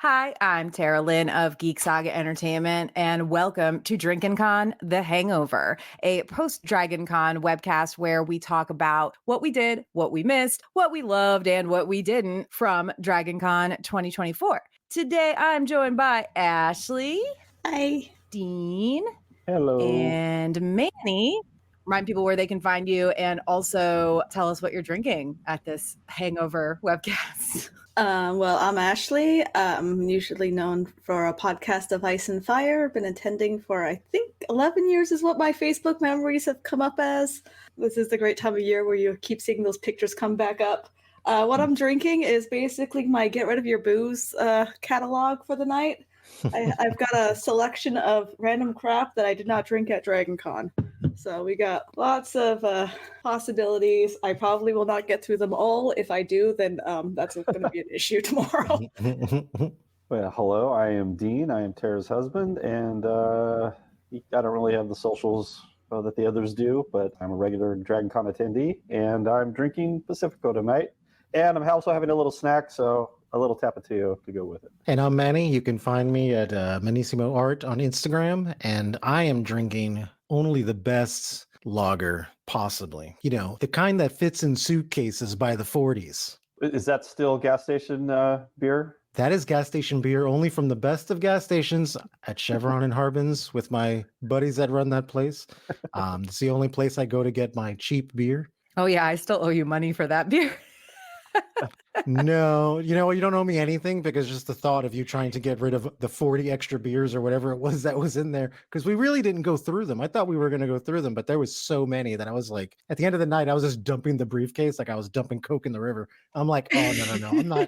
Hi, I'm Tara Lynn of Geek Saga Entertainment, and welcome to Drinkin' The Hangover, a post-Dragon Con webcast where we talk about what we did, what we missed, what we loved, and what we didn't from Dragon Con 2024. Today, I'm joined by Ashley. Hi. Dean. Hello. And Manny. Remind people where they can find you and also tell us what you're drinking at this Hangover webcast. Well, I'm Ashley. I'm usually known for a podcast of Ice and Fire. Been attending for, I think, 11 years is what my Facebook memories have come up as. This is the great time of year where you keep seeing those pictures come back up. What I'm drinking is basically my Get Rid of Your Booze catalog for the night. I've got a selection of random crap that I did not drink at Dragon Con. So we got lots of possibilities. I probably will not get through them all. If I do, then that's going to be an issue tomorrow. Well, hello, I am Dean. I am Tara's husband, and I don't really have the socials that the others do, but I'm a regular Dragon Con attendee, and I'm drinking Pacifico tonight. And I'm also having a little snack, so a little Tapatio to go with it. And I'm Manny. You can find me at Manissimo Art on Instagram, and I am drinking only the best lager possibly. You know, the kind that fits in suitcases by the 40s. Is that still gas station beer? That is gas station beer, only from the best of gas stations at Chevron and Harbin's with my buddies that run that place. It's the only place I go to get my cheap beer. Oh yeah, I still owe you money for that beer. No, you don't owe me anything, because just the thought of you trying to get rid of the 40 extra beers or whatever it was that was in there, because we really didn't go through them. I thought we were going to go through them, but there was so many that I was like, at the end of the night, I was just dumping the briefcase like I was dumping Coke in the river. I'm like, oh, no,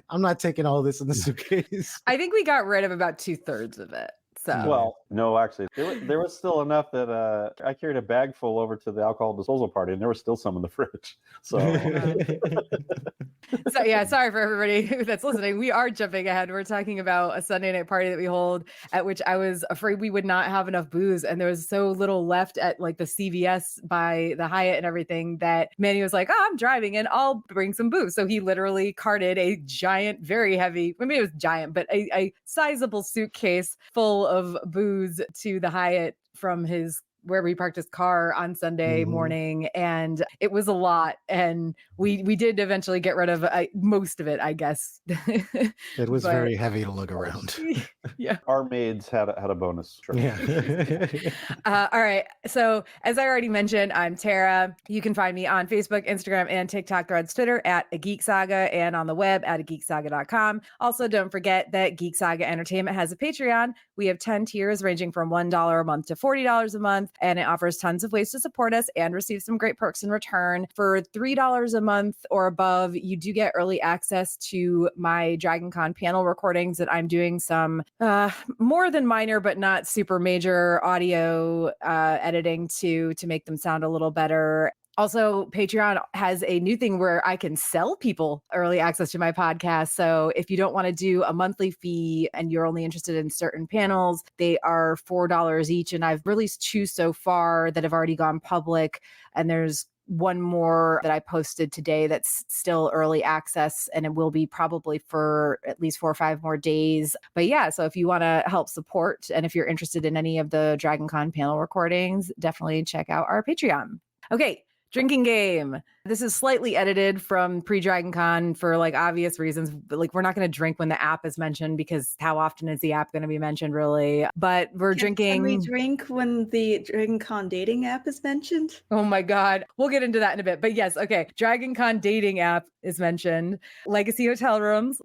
I'm not taking all this in the suitcase. I think we got rid of about 2/3 of it. So. Well, no, actually, there was still enough that I carried a bag full over to the alcohol disposal party, and there was still some in the fridge. So, so yeah, sorry for everybody that's listening. We are jumping ahead. We're talking about a Sunday night party that we hold, at which I was afraid we would not have enough booze, and there was so little left at like the CVS by the Hyatt and everything that Manny was like, "Oh, I'm driving, and I'll bring some booze." So he literally carted a giant, very heavy. I mean, it was giant, but a sizable suitcase full of booze to the Hyatt from wherever he parked his car on Sunday morning, and it was a lot, and we did eventually get rid of most of it, I guess. It was very heavy to lug around. Yeah, our maids had a bonus. Sure. Yeah. All right, so as I already mentioned, I'm Tara. You can find me on Facebook, Instagram, and TikTok, Threads, Twitter at A Geek Saga, and on the web at ageeksaga.com. Also, don't forget that Geek Saga Entertainment has a Patreon. We have 10 tiers ranging from $1 a month to $40 a month, and it offers tons of ways to support us and receive some great perks in return. For $3 a month or above, you do get early access to my Dragon Con panel recordings that I'm doing some more than minor but not super major audio editing to make them sound a little better. Also, Patreon has a new thing where I can sell people early access to my podcast. So if you don't want to do a monthly fee and you're only interested in certain panels, they are $4 each. And I've released 2 so far that have already gone public. And there's one more that I posted today that's still early access, and it will be probably for at least 4 or 5 more days. But yeah, so if you want to help support, and if you're interested in any of the Dragon Con panel recordings, definitely check out our Patreon. Okay. Drinking game. This is slightly edited from pre-Dragon Con for like obvious reasons. But like, we're not going to drink when the app is mentioned, because how often is the app going to be mentioned, really? But we're drinking. Can we drink when the Dragon Con dating app is mentioned? Oh my God. We'll get into that in a bit. But yes, okay. Dragon Con dating app is mentioned. Legacy hotel rooms.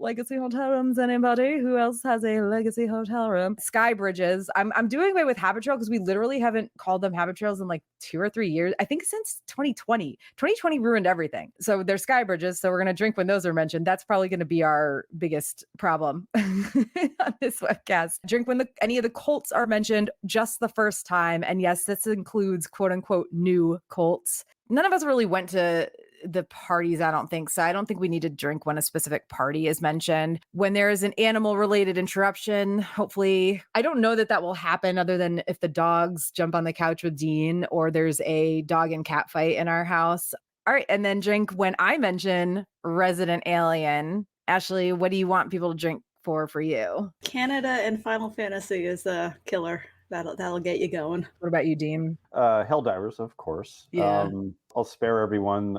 Anybody? Who else has a legacy hotel room? Sky bridges. I'm doing away with habit trail because we literally haven't called them habit trails in like 2 or 3 years. I think since 2020. 2020 ruined everything. So they're sky bridges. So we're going to drink when those are mentioned. That's probably going to be our biggest problem on this webcast. Drink when any of the cults are mentioned just the first time. And yes, this includes quote unquote new cults. None of us really went to the parties, I don't think. So I don't think we need to drink when a specific party is mentioned. When there is an animal related interruption, hopefully, I don't know that will happen other than if the dogs jump on the couch with Dean or there's a dog and cat fight in our house. All right. And then drink when I mention Resident Alien. Ashley, what do you want people to drink for you? Canada and Final Fantasy is a killer. That'll get you going. What about you, Dean? Helldivers, of course. Yeah. I'll spare everyone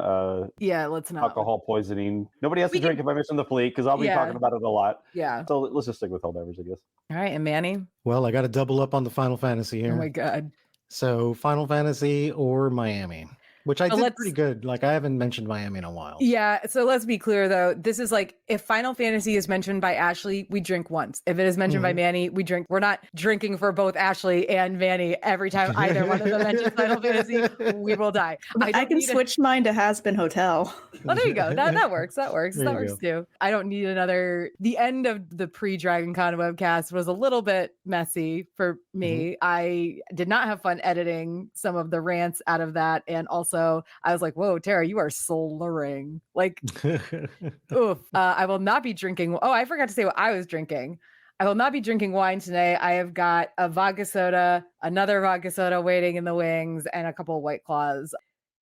Yeah, let's not. alcohol poisoning. Nobody has We to drink if I mention the fleet because I'll be Yeah. talking about it a lot. Yeah. So let's just stick with Helldivers, I guess. All right, and Manny? Well, I got to double up on the Final Fantasy Oh here. my God. So Final Fantasy or Miami, which I So did pretty good. Like I haven't mentioned Miami in a while. Yeah, so let's be clear though. This is like if Final Fantasy is mentioned by Ashley, we drink once. If it is mentioned by Manny, we drink. We're not drinking for both Ashley and Manny every time either one of them mentions Final Fantasy. We will die. I can switch mine to Has Been Hotel. Oh, there you go. That works. That works. There That you works too. I don't need another. The end of the pre-Dragon Con webcast was a little bit messy for me. I did not have fun editing some of the rants out of that. And also, I was like, whoa, Tara, you are slurring. Like, oof. I will not be drinking. Oh, I forgot to say what I was drinking. I will not be drinking wine today. I have got a vodka soda, another vodka soda waiting in the wings, and a couple of White Claws.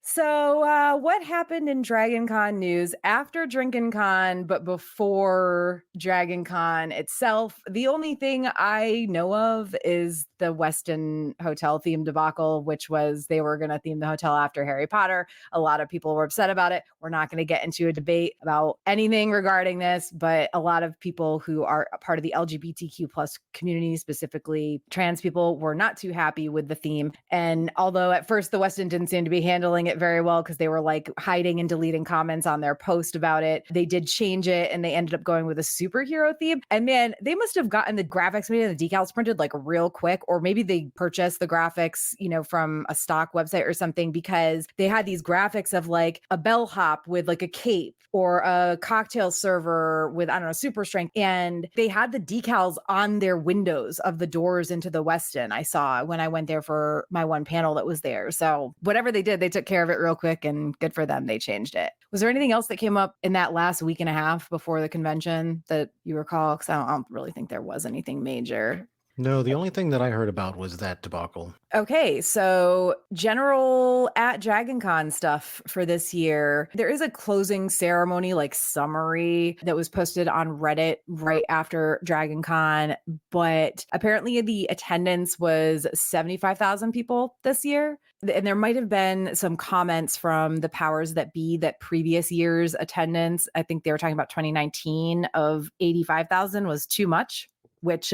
So what happened in Dragon Con news after Drinkin Con, but before Dragon Con itself? The only thing I know of is the Westin Hotel theme debacle, which was they were going to theme the hotel after Harry Potter. A lot of people were upset about it. We're not going to get into a debate about anything regarding this, but a lot of people who are a part of the LGBTQ plus community, specifically trans people, were not too happy with the theme. And although at first the Westin didn't seem to be handling it very well because they were like hiding and deleting comments on their post about it, they did change it and they ended up going with a superhero theme. And man, they must have gotten the graphics made and the decals printed like real quick, or maybe they purchased the graphics, from a stock website or something, because they had these graphics of like a bellhop with like a cape or a cocktail server with, I don't know, super strength. And they had the decals on their windows of the doors into the Westin. I saw when I went there for my one panel that was there. So whatever they did, they took care of it real quick, and good for them. They changed it. Was there anything else that came up in that last week and a half before the convention that you recall? Because I don't really think there was anything major. No, the only thing that I heard about was that debacle. Okay, so general at Dragon Con stuff for this year. There is a closing ceremony, like summary, that was posted on Reddit right after Dragon Con, but apparently the attendance was 75,000 people this year. And there might have been some comments from the powers that be that previous year's attendance, I think they were talking about 2019, of 85,000 was too much. Which,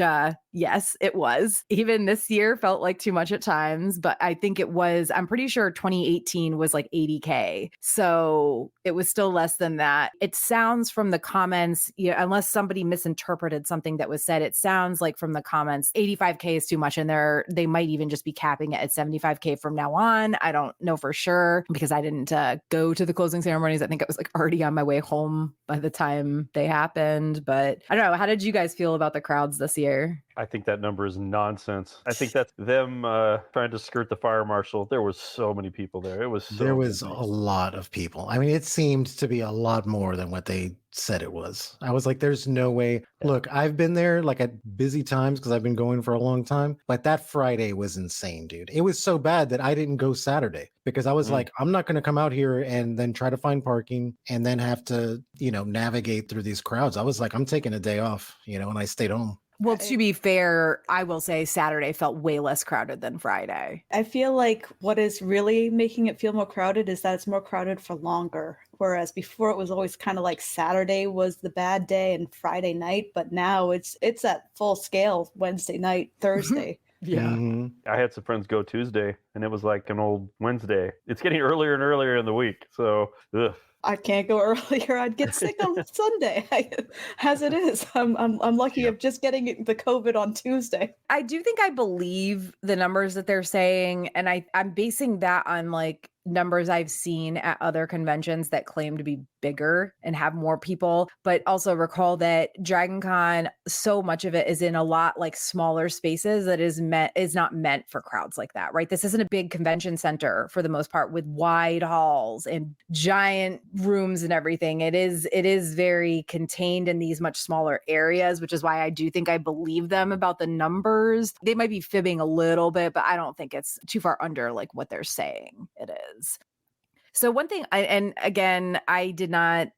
yes, it was. Even this year felt like too much at times, but I think I'm pretty sure 2018 was like 80K. So it was still less than that. It sounds from the comments, unless somebody misinterpreted something that was said, it sounds like from the comments, 85K is too much. And they might even just be capping it at 75K from now on. I don't know for sure because I didn't go to the closing ceremonies. I think I was like already on my way home by the time they happened. But I don't know. How did you guys feel about the crowds this year? I think that number is nonsense. I think that's them trying to skirt the fire marshal. There was so many people there. It was There was a lot of people. I mean, it seemed to be a lot more than what they said it was. I was like, there's no way. Look, I've been there like at busy times because I've been going for a long time, but that Friday was insane, dude. It was so bad that I didn't go Saturday because I was like, I'm not going to come out here and then try to find parking and then have to, navigate through these crowds. I was like, I'm taking a day off, and I stayed home. Well, to be fair, I will say Saturday felt way less crowded than Friday. I feel like what is really making it feel more crowded is that it's more crowded for longer. Whereas before it was always kind of like Saturday was the bad day and Friday night, but now it's at full scale Wednesday night, Thursday. Yeah. I had some friends go Tuesday and it was like an old Wednesday. It's getting earlier and earlier in the week. So, ugh. I can't go earlier. I'd get sick on Sunday, as it is. I'm lucky of just getting the COVID on Tuesday. I do think I believe the numbers that they're saying, and I'm basing that on like numbers I've seen at other conventions that claim to be bigger and have more people. But also recall that Dragon Con, so much of it is in a lot like smaller spaces that is not meant for crowds like that, right? This isn't a big convention center for the most part with wide halls and giant rooms and everything. It is very contained in these much smaller areas, which is why I do think I believe them about the numbers. They might be fibbing a little bit, but I don't think it's too far under like what they're saying it is. So one thing, and again, I did not.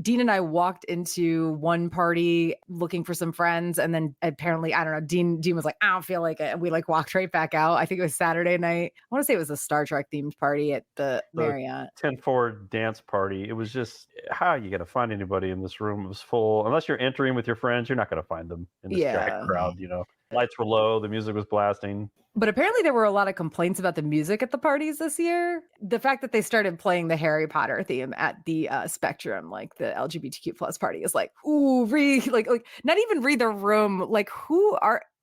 Dean and I walked into one party looking for some friends, and then apparently, I don't know. Dean was like, "I don't feel like it," and we like walked right back out. I think it was Saturday night. I want to say it was a Star Trek themed party at the Marriott. 10-4 dance party. It was just, how are you going to find anybody in this room? It was full. Unless you're entering with your friends, you're not going to find them in this giant crowd, you know. Lights were low, the music was blasting. But apparently there were a lot of complaints about the music at the parties this year. The fact that they started playing the Harry Potter theme at the Spectrum, like the LGBTQ plus party, is like, ooh, like not even read the room. Like,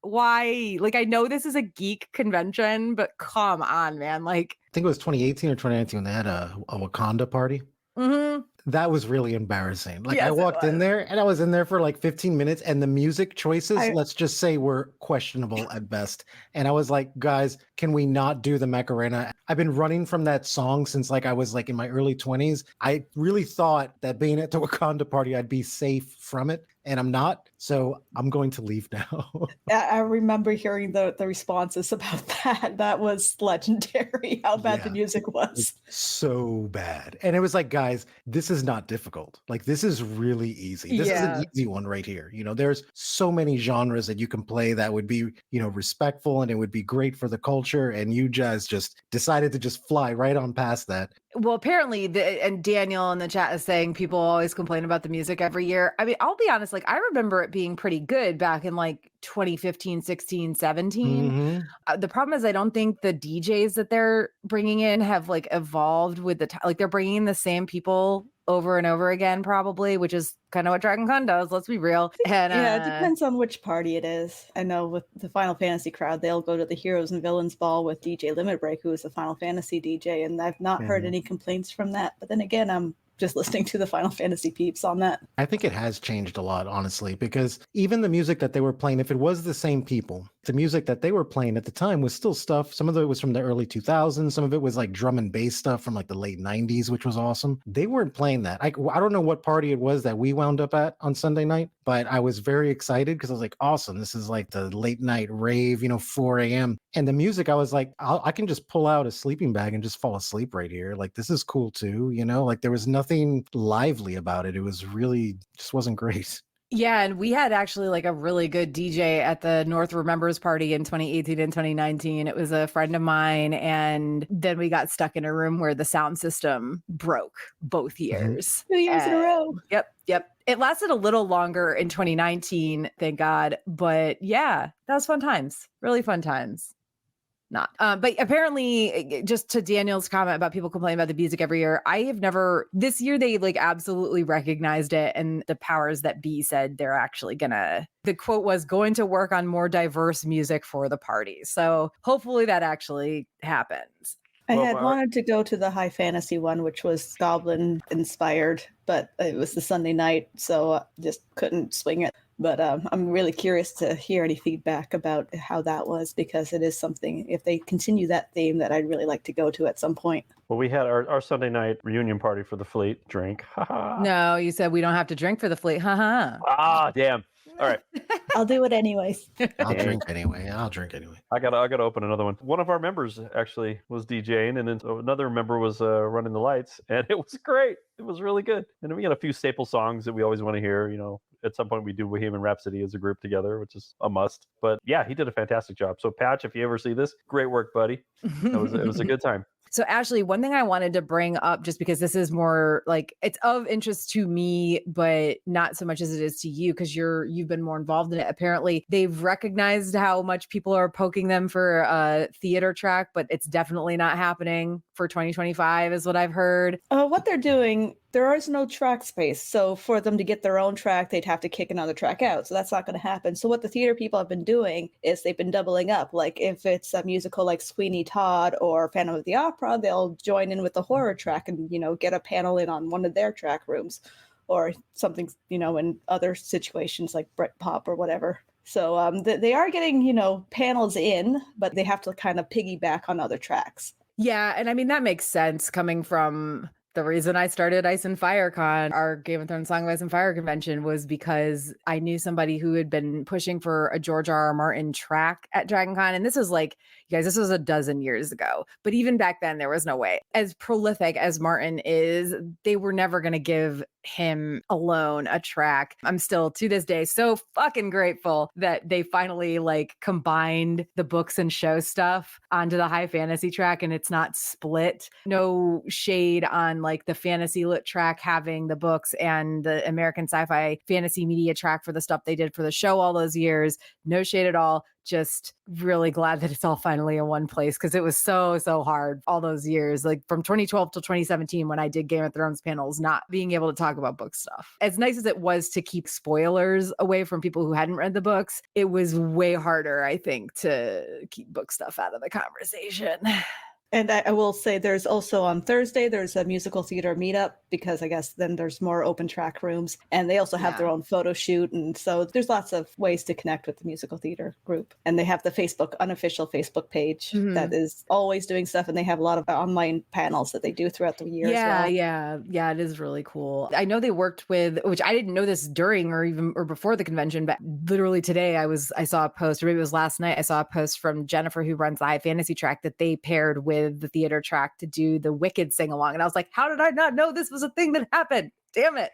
why? Like, I know this is a geek convention, but come on, man. Like, I think it was 2018 or 2019 when they had a Wakanda party. mm-hmm. That was really embarrassing. Like, Yes, I it walked in was. there and I was in there for like 15 minutes and the music choices, let's just say, were questionable at best. And I was like, guys, can we not do the Macarena? I've been running from that song since like I was like in my early 20s. I really thought that being at the Wakanda party, I'd be safe from it. And I'm not. So I'm going to leave now. I remember hearing the responses about that. That was legendary, how bad the music was. So bad. And it was like, guys, this is not difficult. Like, this is really easy. This is an easy one right here. You know, there's so many genres that you can play that would be, you know, respectful and it would be great for the culture. And you guys just decided to just fly right on past that. Well, apparently, and Daniel in the chat is saying people always complain about the music every year. I mean, I'll be honest, like, I remember it being pretty good back in like 2015, 16, 17. Mm-hmm. The problem is I don't think the DJs that they're bringing in have like evolved with the time. Like, they're bringing the same people over and over again, probably, which is kind of what Dragon Con does. Let's be real. And yeah, it depends on which party it is. I know with the Final Fantasy crowd, they'll go to the Heroes and Villains Ball with DJ Limit Break, who is a Final Fantasy DJ, and I've not heard any complaints from that. But then again, I'm just listening to the Final Fantasy peeps on that. I think it has changed a lot, honestly, because even the music that they were playing, if it was the same people, the music that they were playing at the time was still stuff. Some of it was from the early 2000s. Some of it was like drum and bass stuff from like the late 90s, which was awesome. They weren't playing that. I don't know what party it was that we wound up at on Sunday night, but I was very excited because I was like, awesome. This is like the late night rave, 4 a.m. And the music, I was like, I can just pull out a sleeping bag and just fall asleep right here. Like, this is cool too. Like there was nothing lively about it. It was really just wasn't great. Yeah, and we had actually like a really good DJ at the North Remembers party in 2018 and 2019. It was a friend of mine, and then we got stuck in a room where the sound system broke both years. 2 years in a row. Yep. It lasted a little longer in 2019, thank God. But yeah, that was fun times. Really fun times. Not. But apparently, just to Daniel's comment about people complaining about the music every year, I have never, this year they like absolutely recognized it, and the powers that be said they're actually the quote was going to work on more diverse music for the party. So hopefully that actually happens. I had wanted to go to the high fantasy one, which was Goblin inspired, but it was the Sunday night, so just couldn't swing it. But I'm really curious to hear any feedback about how that was, because it is something, if they continue that theme, that I'd really like to go to at some point. Well, we had our Sunday night reunion party for the fleet. Drink. No, you said we don't have to drink for the fleet. Ah, damn. All right. I'll do it anyways. I'll drink anyway. I gotta open another one. One of our members actually was DJing, and then another member was running the lights, and it was great. It was really good. And then we got a few staple songs that we always want to hear. At some point we do Bohemian Rhapsody as a group together, which is a must. But yeah, he did a fantastic job. So Patch, if you ever see this, great work, buddy. It was a good time. So Ashley, one thing I wanted to bring up, just because this is more like it's of interest to me, but not so much as it is to you, because you've been more involved in it. Apparently, they've recognized how much people are poking them for a theater track, but it's definitely not happening for 2025, is what I've heard. What they're doing, there is no track space. So for them to get their own track, they'd have to kick another track out. So that's not going to happen. So what the theater people have been doing is they've been doubling up. Like if it's a musical like Sweeney Todd or Phantom of the Opera, they'll join in with the horror track and, get a panel in on one of their track rooms, or something, in other situations like Britpop or whatever. So they are getting, panels in, but they have to kind of piggyback on other tracks. Yeah. And I mean, that makes sense coming from The reason I started Ice and Fire Con, our Game of Thrones Song of Ice and Fire convention, was because I knew somebody who had been pushing for a George R. R. Martin track at Dragon Con. And this was like, you guys, this was a dozen years ago. But even back then, there was no way. As prolific as Martin is, they were never going to give him alone a track. I'm still to this day so fucking grateful that they finally like combined the books and show stuff onto the high fantasy track and it's not split. No shade on like the fantasy lit track having the books and the American sci-fi fantasy media track for the stuff they did for the show all those years. No shade at all. Just really glad that it's all finally in one place because it was so hard all those years, like from 2012 till 2017 when I did Game of Thrones panels, not being able to talk about book stuff. As nice as it was to keep spoilers away from people who hadn't read the books, it was way harder, I think, to keep book stuff out of the conversation. And I will say there's also on Thursday, there's a musical theater meetup because I guess then there's more open track rooms and they also have their own photo shoot. And so there's lots of ways to connect with the musical theater group. And they have the unofficial Facebook page that is always doing stuff. And they have a lot of online panels that they do throughout the year as well. Yeah, it is really cool. I know they worked with, which I didn't know this during or before the convention, but literally today I saw a post, or maybe it was last night, I saw a post from Jennifer who runs the high fantasy track that they paired with the theater track to do the Wicked sing along. And I was like, how did I not know this was a thing that happened? Damn it.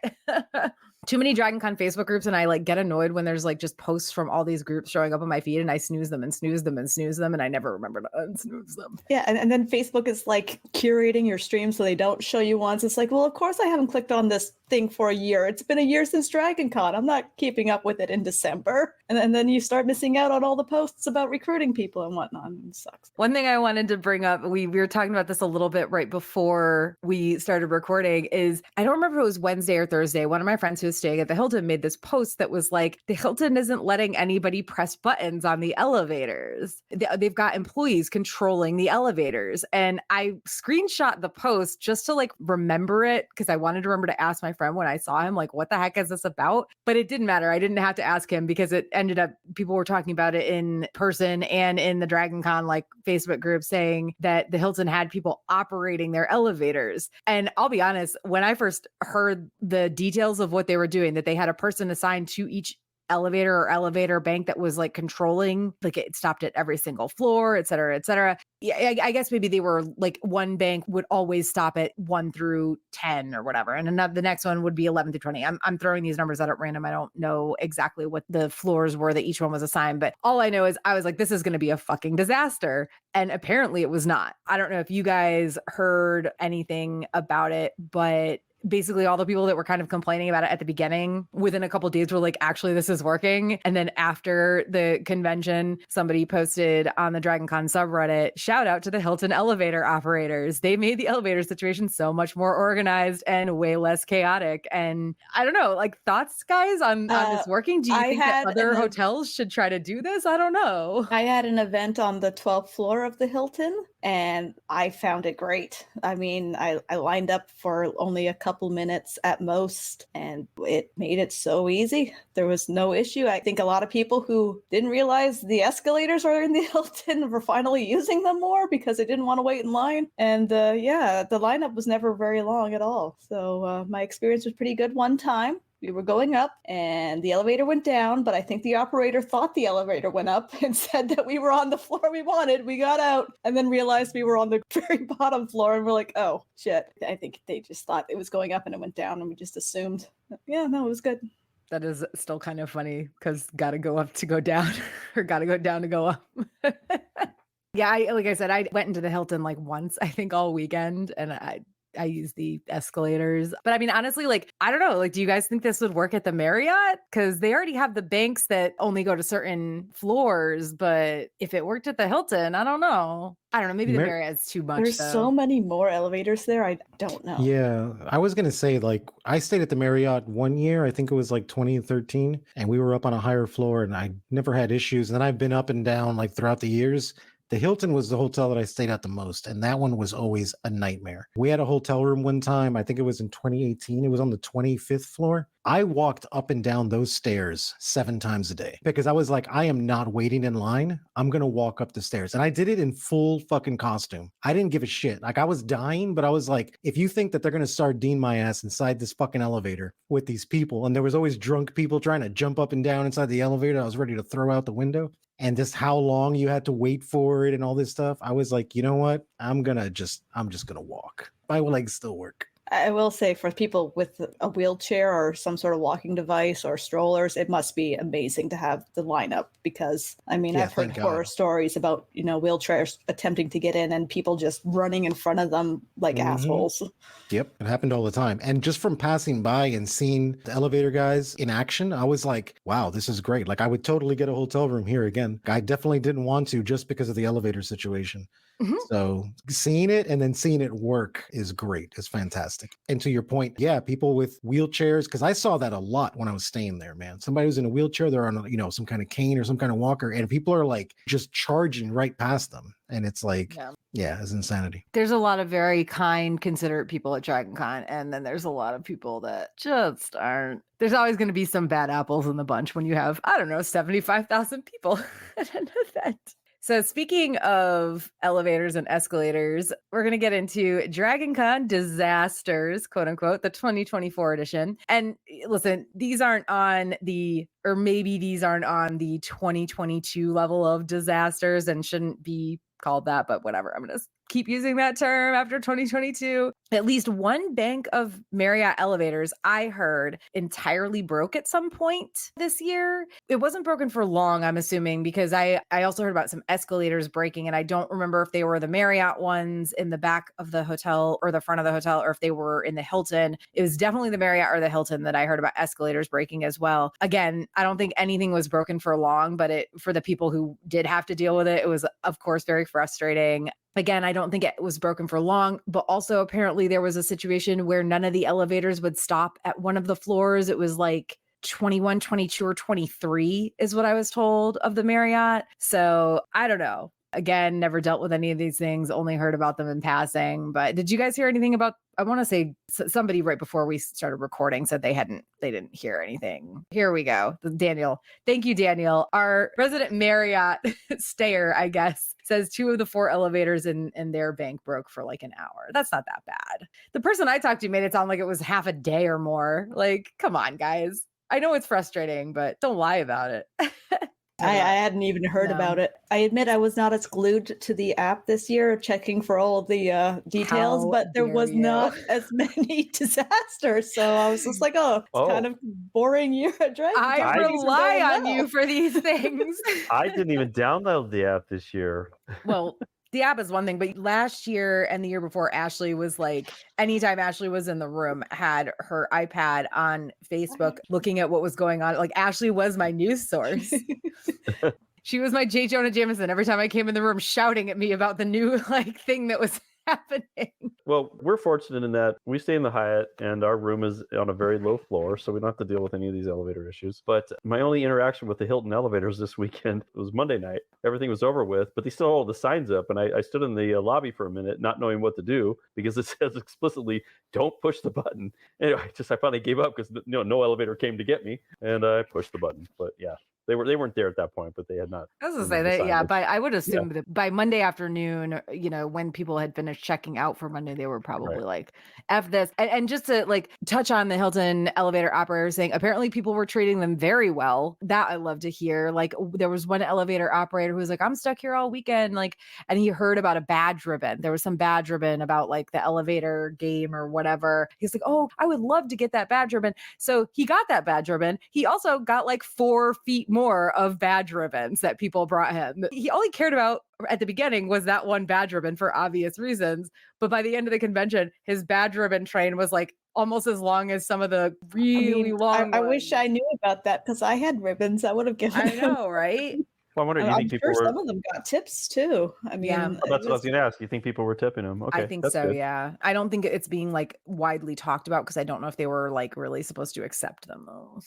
Too many Dragon Con Facebook groups, and I like get annoyed when there's like just posts from all these groups showing up on my feed and I snooze them and snooze them and snooze them and I never remember to unsnooze them. Yeah, and then Facebook is like curating your stream so they don't show you once. It's like, well, of course I haven't clicked on this thing for a year. It's been a year since Dragon Con. I'm not keeping up with it in December. And then you start missing out on all the posts about recruiting people and whatnot. It sucks. One thing I wanted to bring up, we were talking about this a little bit right before we started recording, is I don't remember if it was Wednesday or Thursday. One of my friends who was staying at the Hilton made this post that was like, the Hilton isn't letting anybody press buttons on the elevators. They've got employees controlling the elevators. And I screenshot the post just to like remember it because I wanted to remember to ask my friend when I saw him, like, what the heck is this about? But it didn't matter. I didn't have to ask him because it ended up, people were talking about it in person and in the Dragon Con like Facebook group saying that the Hilton had people operating their elevators. And I'll be honest, when I first heard the details of what they were doing, that they had a person assigned to each elevator or elevator bank that was like controlling, like it stopped at every single floor, et cetera, et cetera. Yeah, I guess maybe they were like one bank would always stop at 1 through 10 or whatever. And the next one would be 11 through 20. I'm throwing these numbers out at random. I don't know exactly what the floors were that each one was assigned, but all I know is I was like, this is going to be a fucking disaster. And apparently it was not. I don't know if you guys heard anything about it, but basically all the people that were kind of complaining about it at the beginning within a couple of days were like, actually, this is working. And then after the convention, somebody posted on the Dragon Con subreddit, shout out to the Hilton elevator operators. They made the elevator situation so much more organized and way less chaotic. And I don't know, like thoughts, guys, on this working? Do you think that other hotels should try to do this? I don't know. I had an event on the 12th floor of the Hilton and I found it great. I mean, I lined up for only a couple minutes at most and it made it so easy. There was no issue. I think a lot of people who didn't realize the escalators are in the Hilton were finally using them more because they didn't want to wait in line. And the lineup was never very long at all. So my experience was pretty good one time. We were going up and the elevator went down, but I think the operator thought the elevator went up and said that we were on the floor we wanted. We got out and then realized we were on the very bottom floor and we're like, oh, shit. I think they just thought it was going up and it went down and we just assumed. Yeah, no, it was good. That is still kind of funny because gotta go up to go down or gotta go down to go up. Yeah, like I said, I went into the Hilton like once, I think all weekend, and I use the escalators. But I mean, honestly, like, I don't know, like, do you guys think this would work at the Marriott? Because they already have the banks that only go to certain floors. But if it worked at the Hilton, I don't know. Maybe the Marriott's too much. There's so many more elevators there. I don't know. Yeah, I was going to say, like, I stayed at the Marriott one year. I think it was like 2013. And we were up on a higher floor and I never had issues. And then I've been up and down like throughout the years. The Hilton was the hotel that I stayed at the most, and that one was always a nightmare. We had a hotel room one time, I think it was in 2018. It was on the 25th floor. I walked up and down those stairs 7 times a day because I was like, I am not waiting in line. I'm going to walk up the stairs. And I did it in full fucking costume. I didn't give a shit. Like, I was dying, but I was like, if you think that they're going to sardine my ass inside this fucking elevator with these people, and there was always drunk people trying to jump up and down inside the elevator, I was ready to throw out the window. And just how long you had to wait for it and all this stuff. I was like, you know what? I'm just going to walk. My legs still work. I will say for people with a wheelchair or some sort of walking device or strollers, it must be amazing to have the lineup because, I mean, Yeah, I've heard thank horror God. stories about, wheelchairs attempting to get in and people just running in front of them like assholes. Yep, it happened all the time. And just from passing by and seeing the elevator guys in action, I was like, wow, this is great. Like, I would totally get a hotel room here again. I definitely didn't want to just because of the elevator situation. Mhm. So seeing it and then seeing it work is great. It's fantastic. And to your point, yeah, people with wheelchairs, because I saw that a lot when I was staying there, man. Somebody who's in a wheelchair, they're on, some kind of cane or some kind of walker, and people are like just charging right past them. And it's like, yeah, it's insanity. There's a lot of very kind, considerate people at Dragon Con, and then there's a lot of people that just aren't. There's always going to be some bad apples in the bunch when you have, 75,000 people at an event. So speaking of elevators and escalators, we're going to get into Dragon Con disasters, quote unquote, the 2024 edition. And listen, these aren't on the 2022 level of disasters and shouldn't be called that, but whatever. I'm going to keep using that term after 2022. At least one bank of Marriott elevators I heard entirely broke at some point this year. It wasn't broken for long, I'm assuming, because I also heard about some escalators breaking, and I don't remember if they were the Marriott ones in the back of the hotel or the front of the hotel, or if they were in the Hilton. It was definitely the Marriott or the Hilton that I heard about escalators breaking as well. Again, I don't think anything was broken for long, but for the people who did have to deal with it, it was, of course, very frustrating. Again, I don't think it was broken for long, but also apparently there was a situation where none of the elevators would stop at one of the floors. It was like 21, 22, or 23 is what I was told of the Marriott. So I don't know. Again, never dealt with any of these things, only heard about them in passing. But did you guys hear anything about, I want to say somebody right before we started recording said they didn't hear anything. Here we go. Daniel. Thank you, Daniel. Our resident Marriott stayer, I guess, says 2 of the 4 elevators in their bank broke for like an hour. That's not that bad. The person I talked to made it sound like it was half a day or more. Like, come on, guys. I know it's frustrating, but don't lie about it. I hadn't even heard about it. I admit I was not as glued to the app this year, checking for all of the details, How but there was dare you. not as many disasters. So I was just like, it's kind of boring year at Dragon. I rely on you for these things. I didn't even download the app this year. Well, the app is one thing, but last year and the year before, Ashley was like, anytime Ashley was in the room, had her iPad on Facebook looking at what was going on. Like, Ashley was my news source. She was my J. Jonah Jameson every time I came in the room shouting at me about the new thing that was happening. Well, we're fortunate in that we stay in the Hyatt and our room is on a very low floor, so we don't have to deal with any of these elevator issues. But my only interaction with the Hilton elevators this weekend was Monday night. Everything was over with, but they still had all the signs up, and I stood in the lobby for a minute not knowing what to do because it says explicitly, don't push the button. Anyway, I finally gave up because no elevator came to get me, and I pushed the button. But yeah. They weren't there at that point, but they had not. I was gonna say that, yeah. But I would assume that by Monday afternoon, when people had finished checking out for Monday, they were probably like, "F this." And just to touch on the Hilton elevator operator saying, apparently people were treating them very well. That I love to hear. Like, there was one elevator operator who was like, "I'm stuck here all weekend," and he heard about a badge ribbon. There was some badge ribbon about the elevator game or whatever. He's like, "Oh, I would love to get that badge ribbon." So he got that badge ribbon. He also got 4 feet more of badge ribbons that people brought him. He only cared about at the beginning was that one badge ribbon for obvious reasons. But by the end of the convention, his badge ribbon train was almost as long as some of the really long I wish I knew about that because I had ribbons. I would have given I know, right? Well, I wonder, I'm sure some of them got tips too. I mean, Yeah. Well, that's what I was going to ask. You think people were tipping them? Okay, I think that's so, good. yeah. I don't think it's being widely talked about because I don't know if they were really supposed to accept them though.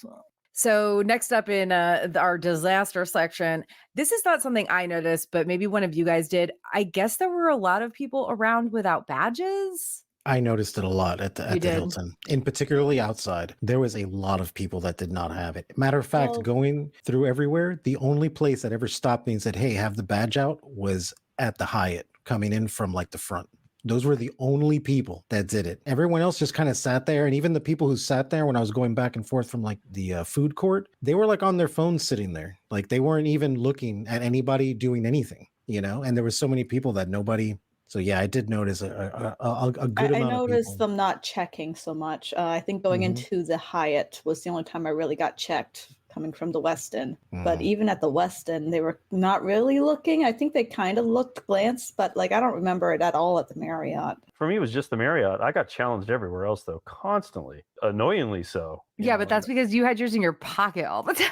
So next up in our disaster section, this is not something I noticed, but maybe one of you guys did. I guess there were a lot of people around without badges. I noticed it a lot at You the did? Hilton, and particularly outside. There was a lot of people that did not have it. Matter of fact, Well- going through everywhere, the only place that ever stopped me and said, "Hey, have the badge out," was at the Hyatt coming in from like the front. Those were the only people that did it. Everyone else just kind of sat there. And even the people who sat there when I was going back and forth from like the food court, they were like on their phones sitting there. Like they weren't even looking at anybody doing anything, you know? And there was so many people that nobody. So yeah, I did notice a good I amount of noticed people. them not checking so much. I think going Mhm. into the Hyatt was the only time I really got checked coming from the Westin. But Mhm. even at the Westin, they were not really looking. I think they kind of looked, glanced, but like I don't remember it at all at the Marriott. For me, it was just the Marriott. I got challenged everywhere else, though, constantly, annoyingly so. Yeah, but that's because you had yours in your pocket all the time.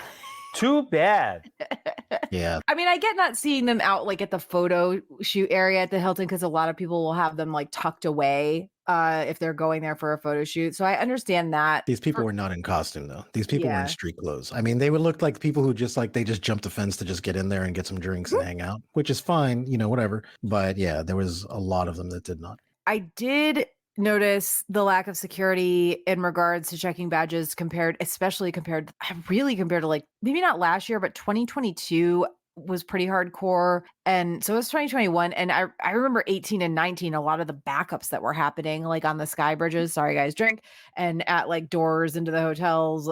Too bad. Yeah. I mean, I get not seeing them out like at the photo shoot area at the Hilton because a lot of people will have them like tucked away if they're going there for a photo shoot. So I understand that. These people were not in costume though. These people were Yeah. in street clothes. I mean, they would look like people who just like they just jumped the fence to just get in there and get some drinks and hang out, which is fine, you know, whatever. But yeah, there was a lot of them that did not. I did notice the lack of security in regards to checking badges especially compared to like maybe not last year, but 2022 was pretty hardcore. And so it was 2021. And I remember 18 and 19, a lot of the backups that were happening, like on the sky bridges, sorry guys, drink, and at like doors into the hotels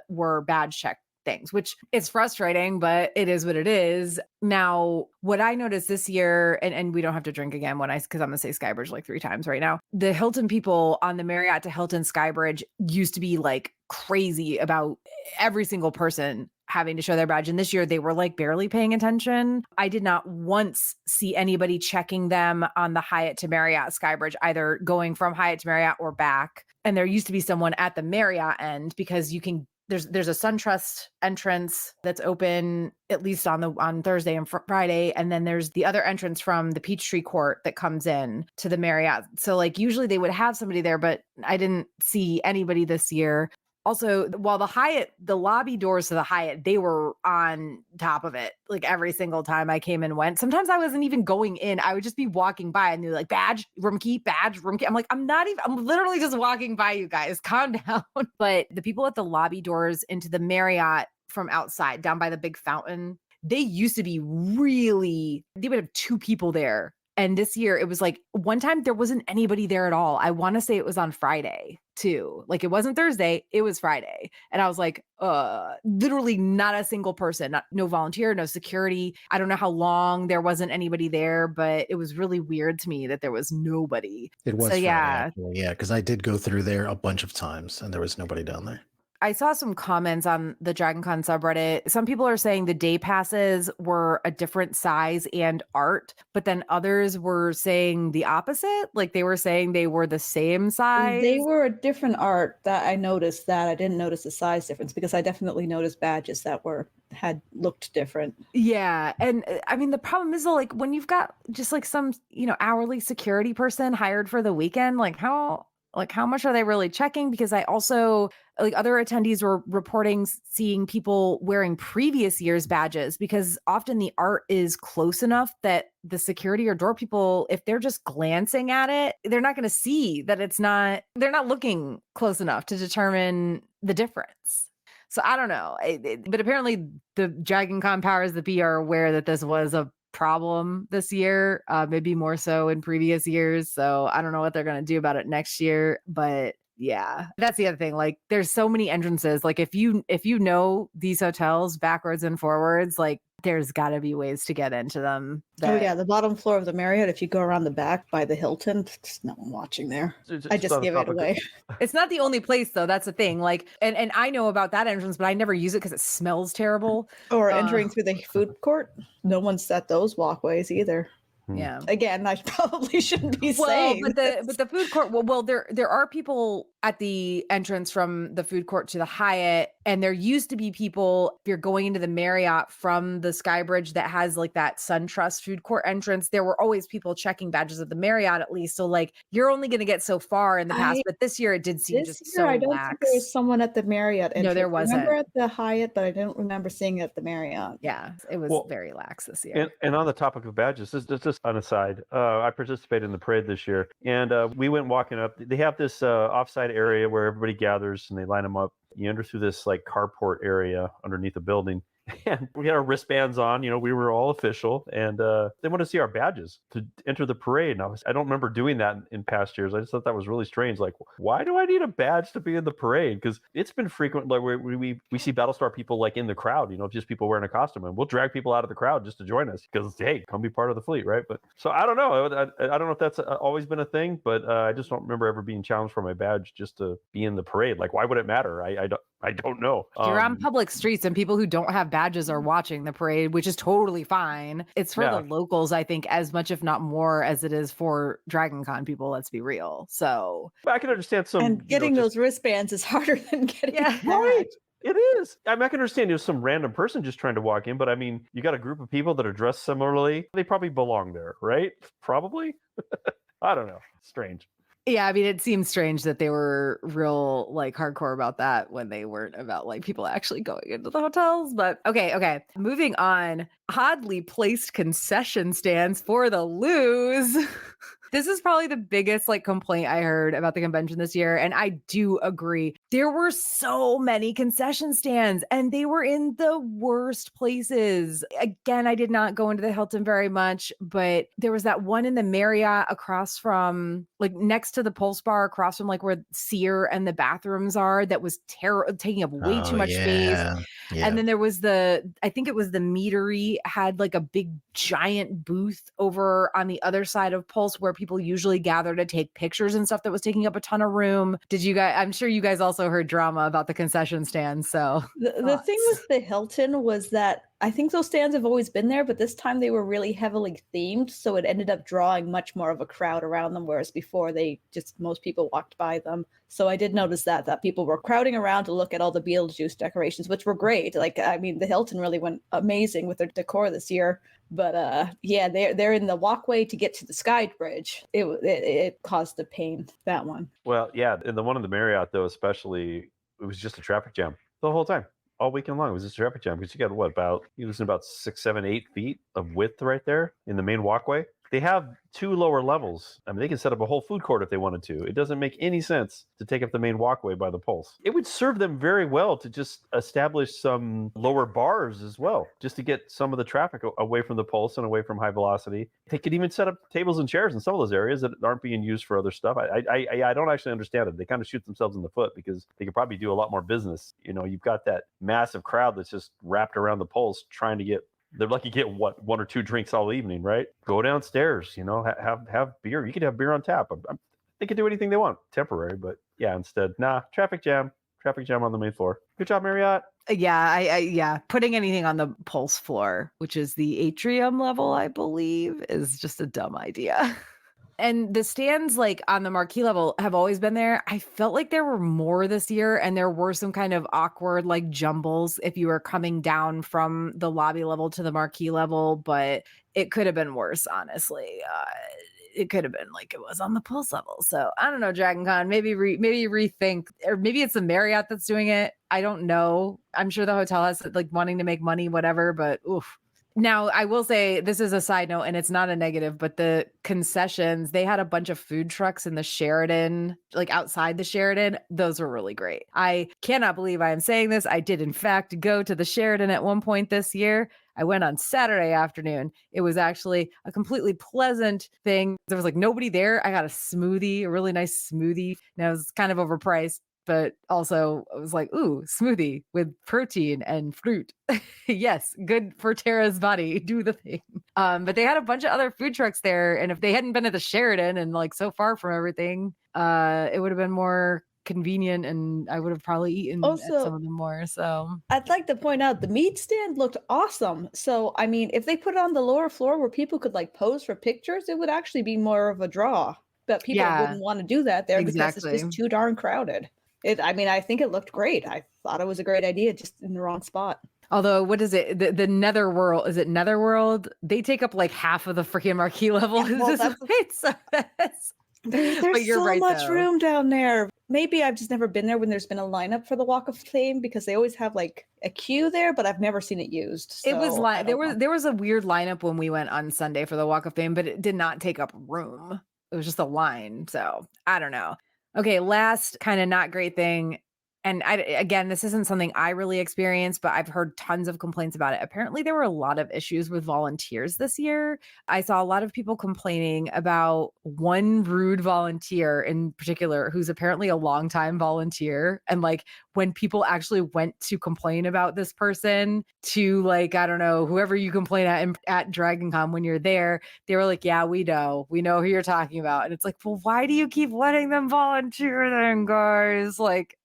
were badge check things, which is frustrating, but it is what it is. Now, what I noticed this year, and we don't have to drink again because I'm gonna say Skybridge like 3 times right now. The Hilton people on the Marriott to Hilton Skybridge used to be like crazy about every single person having to show their badge. And this year they were like barely paying attention. I did not once see anybody checking them on the Hyatt to Marriott Skybridge, either going from Hyatt to Marriott or back. And there used to be someone at the Marriott end because you can there's a SunTrust entrance that's open at least on Thursday and Friday, and then there's the other entrance from the Peachtree Court that comes in to the Marriott. So like usually they would have somebody there, but I didn't see anybody this year. Also, while the lobby doors to the Hyatt, they were on top of it like every single time I came and went. Sometimes I wasn't even going in. I would just be walking by and they're like, badge, room key. I'm like, I'm literally just walking by, you guys. Calm down. But the people at the lobby doors into the Marriott from outside, down by the big fountain, they used to be they would have 2 people there. And this year it was like one time there wasn't anybody there at all. I want to say it was on Friday too. Like it wasn't Thursday, it was Friday. And I was like, literally not a single person, no volunteer, no security. I don't know how long there wasn't anybody there, but it was really weird to me that there was nobody. It was So Friday, yeah. actually. Yeah, because I did go through there a bunch of times and there was nobody down there. I saw some comments on the DragonCon subreddit. Some people are saying the day passes were a different size and art, but then others were saying the opposite. Like they were saying they were the same size. They were a different art. That I noticed that. I didn't notice the size difference because I definitely noticed badges that had looked different. Yeah. And I mean, the problem is though, like when you've got just like some, hourly security person hired for the weekend, like how much are they really checking? Because I also, like other attendees were reporting seeing people wearing previous year's badges because often the art is close enough that the security or door people, if they're just glancing at it, they're not going to see that they're not looking close enough to determine the difference. So I don't know. But apparently the DragonCon powers that be are aware that this was a problem this year, maybe more so in previous years. So I don't know what they're going to do about it next year, but yeah, that's the other thing. Like there's so many entrances. Like if you know these hotels backwards and forwards, like there's got to be ways to get into them. Oh yeah, the bottom floor of the Marriott, if you go around the back by the Hilton, there's no one watching there. I just give it away. It's not the only place though. That's the thing. Like, and I know about that entrance, but I never use it because it smells terrible. Or entering through the food court. No one's set those walkways either. Yeah. Again, I probably shouldn't be saying. But the food court. Well, there are people at the entrance from the food court to the Hyatt, And there used to be people, if you're going into the Marriott from the Sky Bridge that has like that SunTrust food court entrance, there were always people checking badges at the Marriott at least. So like you're only going to get so far in the past, but this year it did seem This just year, so I don't think there was lax. someone at the Marriott No, there entrance. I remember wasn't. at the Hyatt, but I don't remember seeing it at the Marriott. Yeah, it was very lax this year. And on the topic of badges, this is just an aside. I participated in the parade this year, and we went walking up. They have this offsite area where everybody gathers and they line them up. You enter through this like carport area underneath the building. And we had our wristbands on, we were all official, and they wanted to see our badges to enter the parade. And I don't remember doing that in past years. I just thought that was really strange. Like, why do I need a badge to be in the parade? Because it's been frequent, like we see Battlestar people like in the crowd, just people wearing a costume, and we'll drag people out of the crowd just to join us because, hey, come be part of the fleet, right? But so I don't know. I don't know if that's always been a thing, but I just don't remember ever being challenged for my badge just to be in the parade. Like, why would it matter? I don't know. You're on public streets and people who don't have badges are watching the parade, which is totally fine. It's for the locals, I think, as much, if not more, as it is for Dragon Con people, let's be real. So but I can understand some. And getting those wristbands is harder than getting right. It is. I mean, I can understand some random person just trying to walk in, but I mean, you got a group of people that are dressed similarly. They probably belong there, right? Probably. I don't know. Strange. Yeah, I mean, it seems strange that they were real like hardcore about that when they weren't about like people actually going into the hotels. But okay. Moving on. Oddly placed concession stands for the lose. This is probably the biggest like complaint I heard about the convention this year. And I do agree. There were so many concession stands and they were in the worst places. Again, I did not go into the Hilton very much, but there was that one in the Marriott across from like next to the Pulse Bar, across from like where Sear and the bathrooms are, that was taking up way too much space. Yeah. And then there was I think it was the Meadery had like a big giant booth over on the other side of Pulse where people usually gather to take pictures and stuff that was taking up a ton of room. Did you guys, I'm sure you guys also heard drama about the concession stands. So the thing with the Hilton was that I think those stands have always been there, but this time they were really heavily themed. So it ended up drawing much more of a crowd around them, whereas before most people walked by them. So I did notice that people were crowding around to look at all the Beetlejuice decorations, which were great. Like, I mean, the Hilton really went amazing with their decor this year. But yeah, they're in the walkway to get to the Sky Bridge. It caused a pain, that one. Well, yeah, and the one in the Marriott though, especially, it was just a traffic jam the whole time. All weekend long, it was just a traffic jam because you got you lose about 6, 7, 8 feet of width right there in the main walkway. They have 2 lower levels. I mean, they can set up a whole food court if they wanted to. It doesn't make any sense to take up the main walkway by the Pulse. It would serve them very well to just establish some lower bars as well, just to get some of the traffic away from the Pulse and away from high velocity. They could even set up tables and chairs in some of those areas that aren't being used for other stuff. I don't actually understand it. They kind of shoot themselves in the foot because they could probably do a lot more business. You've got that massive crowd that's just wrapped around the Pulse trying to get. They're lucky to get 1 or 2 drinks all evening, right? Go downstairs, have beer. You could have beer on tap. They could do anything they want, temporary, but yeah, instead, traffic jam on the main floor. Good job, Marriott. Yeah, putting anything on the Pulse floor, which is the atrium level, I believe, is just a dumb idea. And the stands like on the marquee level have always been there. I felt like there were more this year and there were some kind of awkward like jumbles if you were coming down from the lobby level to the marquee level, but it could have been worse, honestly. It could have been like it was on the Pulse level. So I don't know, Dragon Con, maybe rethink, or maybe it's the Marriott that's doing it. I don't know. I'm sure the hotel has like wanting to make money, whatever, but oof. Now, I will say this is a side note and it's not a negative, but the concessions, they had a bunch of food trucks in the Sheraton, like outside the Sheraton. Those were really great. I cannot believe I am saying this. I did, in fact, go to the Sheraton at one point this year. I went on Saturday afternoon. It was actually a completely pleasant thing. There was like nobody there. I got a really nice smoothie. Now it was kind of overpriced, but also I was like, ooh, smoothie with protein and fruit. Yes, good for Tara's body. Do the thing. But they had a bunch of other food trucks there. And if they hadn't been at the Sheraton and like so far from everything, it would have been more convenient and I would have probably eaten at some of them more. So I'd like to point out the meat stand looked awesome. So, I mean, if they put it on the lower floor where people could like pose for pictures, it would actually be more of a draw. But people wouldn't want to do that there because it's just too darn crowded. I think it looked great. I thought it was a great idea, just in the wrong spot. Although, what is it? The Netherworld, is it Netherworld? They take up like half of the freaking marquee level. Yeah, well, that's But there's you're so right, much though. room down there. Maybe I've just never been there when there's been a lineup for the Walk of Fame, because they always have like a queue there, but I've never seen it used. It was so I like don't know. there was a weird lineup when we went on Sunday for the Walk of Fame, but it did not take up room. It was just a line. So I don't know. Okay, last kind of not great thing. And again, this isn't something I really experienced, but I've heard tons of complaints about it. Apparently, there were a lot of issues with volunteers this year. I saw a lot of people complaining about one rude volunteer in particular, who's apparently a longtime volunteer. And like when people actually went to complain about this person to like, I don't know, whoever you complain at Dragon Con when you're there, they were like, yeah, we know who you're talking about. And it's like, well, why do you keep letting them volunteer then, guys? Like,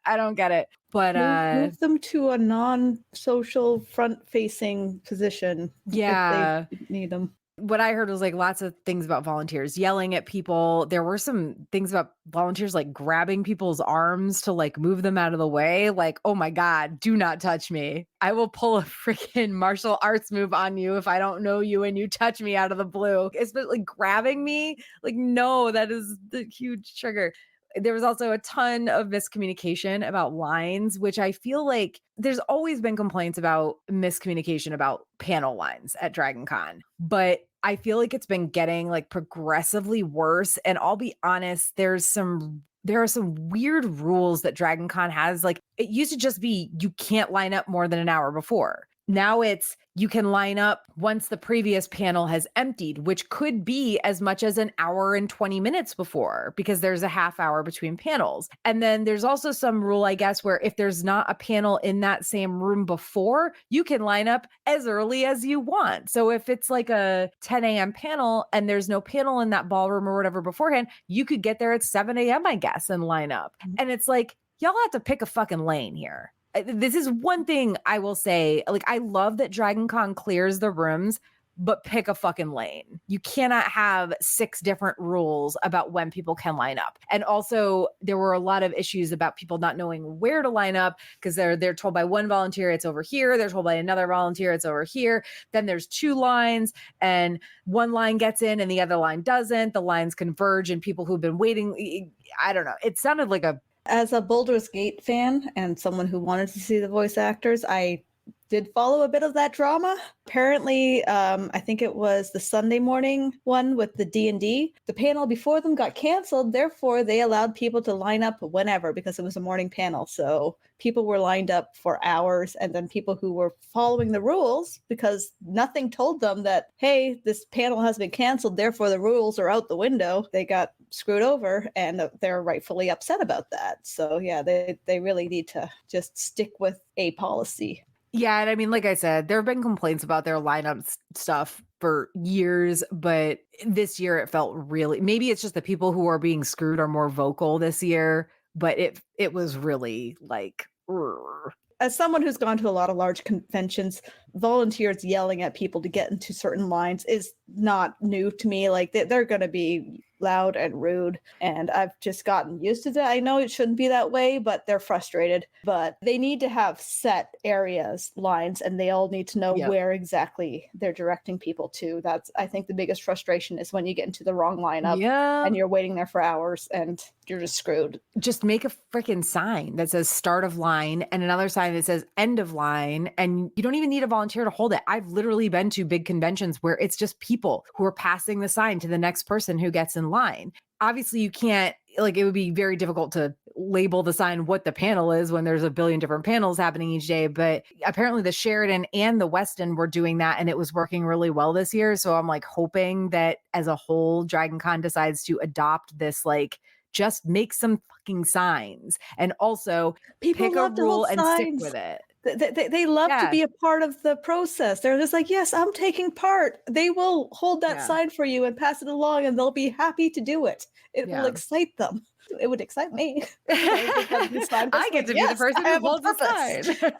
I don't get it. But Move them to a non-social front-facing position. yeah, if they need them. what I heard was like lots of things about volunteers yelling at people. There were some things about volunteers like grabbing people's arms to like move them out of the way. Like, oh my God, do not touch me. I will pull a freaking martial arts move on you if I don't know you and you touch me out of the blue. It's like grabbing me. Like, no, that is the huge trigger. There was also a ton of miscommunication about lines, which I feel like there's always been complaints about miscommunication about panel lines at Dragon Con, but I feel like it's been getting like progressively worse. And I'll be honest, there are some weird rules that Dragon Con has. Like it used to just be you can't line up more than an hour before. Now it's you can line up once the previous panel has emptied, which could be as much as an hour and 20 minutes before because there's a half hour between panels. And then there's also some rule, I guess, where if there's not a panel in that same room before, you can line up as early as you want. So if it's like a 10 a.m. panel and there's no panel in that ballroom or whatever beforehand, you could get there at 7 a.m., I guess, and line up. And it's like, y'all have to pick a fucking lane here. This is one thing I will say. Like, I love that Dragon Con clears the rooms, but pick a fucking lane. You cannot have 6 different rules about when people can line up. And also, there were a lot of issues about people not knowing where to line up because they're told by one volunteer it's over here. They're told by another volunteer it's over here. Then there's 2 lines, and one line gets in and the other line doesn't. The lines converge, and people who've been waiting. I don't know. It sounded like a. As a Baldur's Gate fan and someone who wanted to see the voice actors, I did follow a bit of that drama. Apparently, I think it was the Sunday morning one with the D&D. The panel before them got canceled. Therefore, they allowed people to line up whenever because it was a morning panel. So people were lined up for hours. And then people who were following the rules, because nothing told them that, hey, this panel has been canceled, therefore the rules are out the window. They got screwed over, and they're rightfully upset about that. So yeah, they really need to just stick with a policy. Yeah, and I mean, like I said, there have been complaints about their lineup stuff for years, but this year it felt really, maybe it's just the people who are being screwed are more vocal this year, but it was really like, urgh. As someone who's gone to a lot of large conventions, volunteers yelling at people to get into certain lines is not new to me. Like they're going to be loud and rude, and I've just gotten used to that. I know it shouldn't be that way, but they're frustrated. But they need to have set areas, lines, and they all need to know where exactly they're directing people to. That's, I think, the biggest frustration is when you get into the wrong lineup and you're waiting there for hours and you're just screwed. Just make a freaking sign that says start of line and another sign that says end of line, and you don't even need a volunteer to hold it. I've literally been to big conventions where it's just people who are passing the sign to the next person who gets in line. Obviously, you can't, like, it would be very difficult to label the sign what the panel is when there's a billion different panels happening each day. But apparently the Sheridan and the Westin were doing that, and it was working really well this year. So I'm like hoping that as a whole, Dragon Con decides to adopt this, like, just make some fucking signs and also people pick a rule and stick with it. They love to be a part of the process. They're just like, yes, I'm taking part. They will hold that sign for you and pass it along, and they'll be happy to do it. It will excite them. It would excite me. I get to be the person who holds the sign.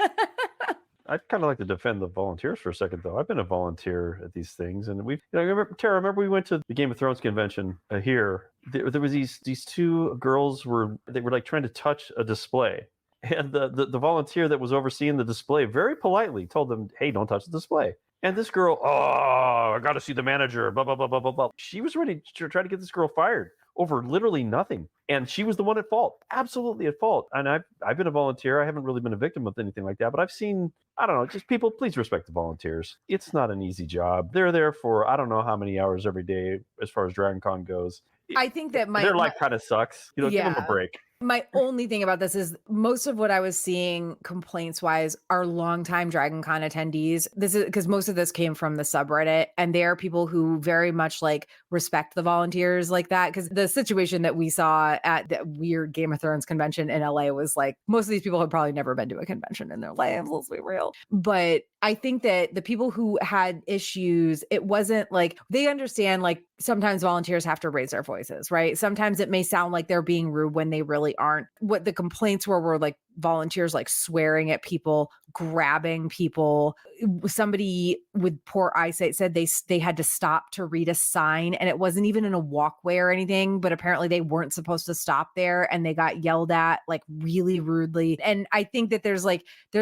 I'd kind of like to defend the volunteers for a second, though. I've been a volunteer at these things, and we've, remember we went to the Game of Thrones convention here. There was these two girls they were like trying to touch a display, and the volunteer that was overseeing the display very politely told them, "Hey, don't touch the display." And this girl, oh, I got to see the manager, blah, blah, blah, blah, blah, blah. She was ready to try to get this girl fired over literally nothing. And she was the one at fault, absolutely at fault. And I've been a volunteer. I haven't really been a victim of anything like that, but I've seen, I don't know, just people, please respect the volunteers. It's not an easy job. They're there for, I don't know how many hours every day as far as Dragon Con goes. I think that their life kind of sucks. Give them a break. My only thing about this is most of what I was seeing complaints wise are longtime Dragon Con attendees. This is because most of this came from the subreddit, and they are people who very much like respect the volunteers like that. Because the situation that we saw at that weird Game of Thrones convention in LA was like most of these people had probably never been to a convention in their lives. Let's be real. But I think that the people who had issues, it wasn't like they understand like sometimes volunteers have to raise their voices, right? Sometimes it may sound like they're being rude when they really aren't. What the complaints were like volunteers like swearing at people, grabbing people. Somebody with poor eyesight said they had to stop to read a sign, and it wasn't even in a walkway or anything, but apparently they weren't supposed to stop there, and they got yelled at like really rudely. And I think that there's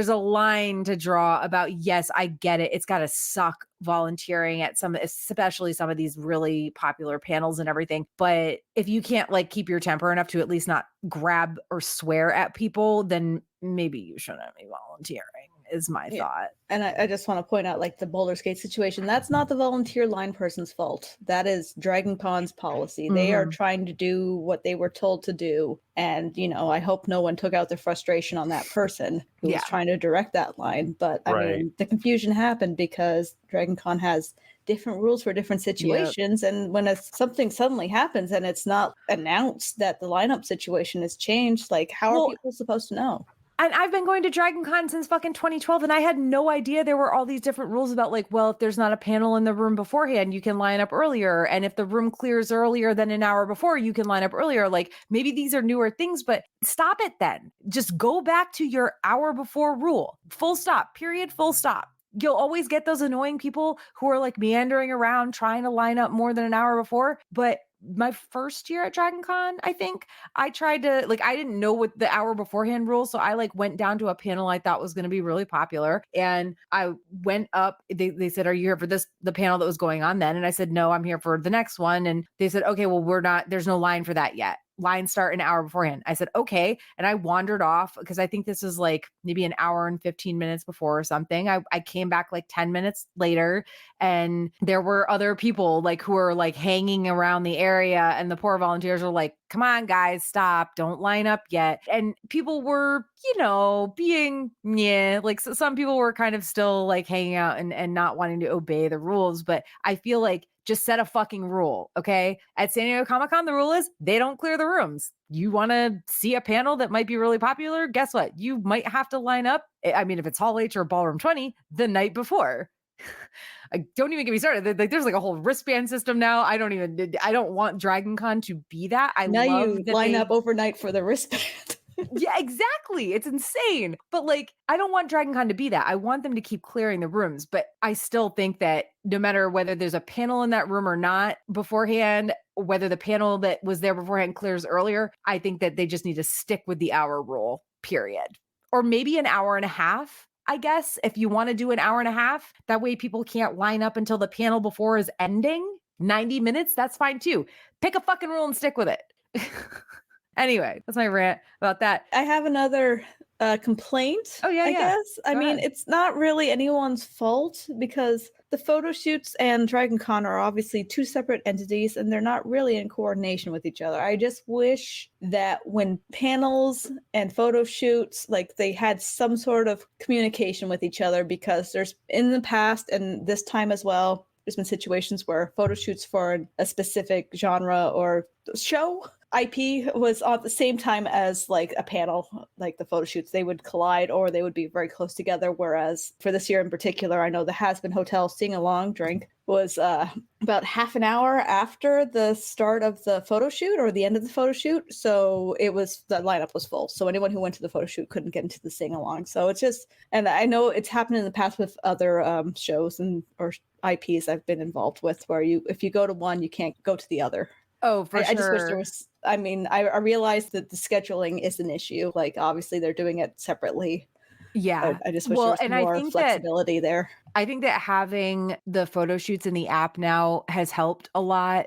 a line to draw about, yes, I get it. It's got to suck volunteering at especially some of these really popular panels and everything. But if you can't like keep your temper enough to at least not grab or swear at people, then maybe you shouldn't be volunteering, is my thought. And I just want to point out, like the Boulder Skate situation, that's not the volunteer line person's fault. That is Dragon Con's policy. They are trying to do what they were told to do. And, I hope no one took out their frustration on that person who was trying to direct that line. But I mean, the confusion happened because Dragon Con has different rules for different situations. Yep. And when something suddenly happens and it's not announced that the lineup situation has changed, like how are people supposed to know? And I've been going to Dragon Con since fucking 2012, and I had no idea there were all these different rules about like, well, if there's not a panel in the room beforehand, you can line up earlier. And if the room clears earlier than an hour before, you can line up earlier. Like maybe these are newer things, but stop it then. Just go back to your hour before rule. Full stop, period, full stop. You'll always get those annoying people who are like meandering around trying to line up more than an hour before. But my first year at Dragon Con, I think I tried to I didn't know what the hour beforehand rules. So I went down to a panel I thought was going to be really popular. And I went up, they said, are you here for the panel that was going on then? And I said, no, I'm here for the next one. And they said, okay, well, there's no line for that yet. Lines start an hour beforehand. I said, okay. And I wandered off because I think this is maybe an hour and 15 minutes before or something. I came back 10 minutes later, and there were other people who were hanging around the area, and the poor volunteers were like, come on, guys, stop. Don't line up yet. And people were, being, so some people were kind of still hanging out and not wanting to obey the rules. But I feel just set a fucking rule, okay? At San Diego Comic-Con, the rule is they don't clear the rooms. You want to see a panel that might be really popular? Guess what? You might have to line up. I mean, if it's Hall H or Ballroom 20, the night before. Don't even get me started. There's a whole wristband system now. I don't want Dragon Con to be that. Now you line up overnight for the wristband. Yeah, exactly. It's insane. But I don't want Dragon Con to be that. I want them to keep clearing the rooms. But I still think that no matter whether there's a panel in that room or not beforehand, whether the panel that was there beforehand clears earlier, I think that they just need to stick with the hour rule, period. Or maybe an hour and a half, I guess, if you want to do an hour and a half. That way people can't line up until the panel before is ending. 90 minutes, that's fine too. Pick a fucking rule and stick with it. Anyway, that's my rant about that. I have another complaint. Oh, yeah, I guess. I mean, ahead. It's not really anyone's fault because the photo shoots and Dragon Con are obviously two separate entities and they're not really in coordination with each other. I just wish that when panels and photo shoots, they had some sort of communication with each other, because there's in the past and this time as well, there's been situations where photo shoots for a specific genre or show IP was at the same time as a panel, the photo shoots. They would collide or they would be very close together. Whereas for this year in particular, I know the Has Been Hotel Sing Along Drink was about half an hour after the start of the photo shoot or the end of the photo shoot. So the lineup was full. So anyone who went to the photo shoot couldn't get into the sing along. So it's just, and I know it's happened in the past with other shows or IPs I've been involved with, where if you go to one, you can't go to the other. Oh, for sure. I just wish there was, I mean, I realized that the scheduling is an issue. Like, obviously they're doing it separately. Yeah. I just wish there was more flexibility there. I think that having the photo shoots in the app now has helped a lot.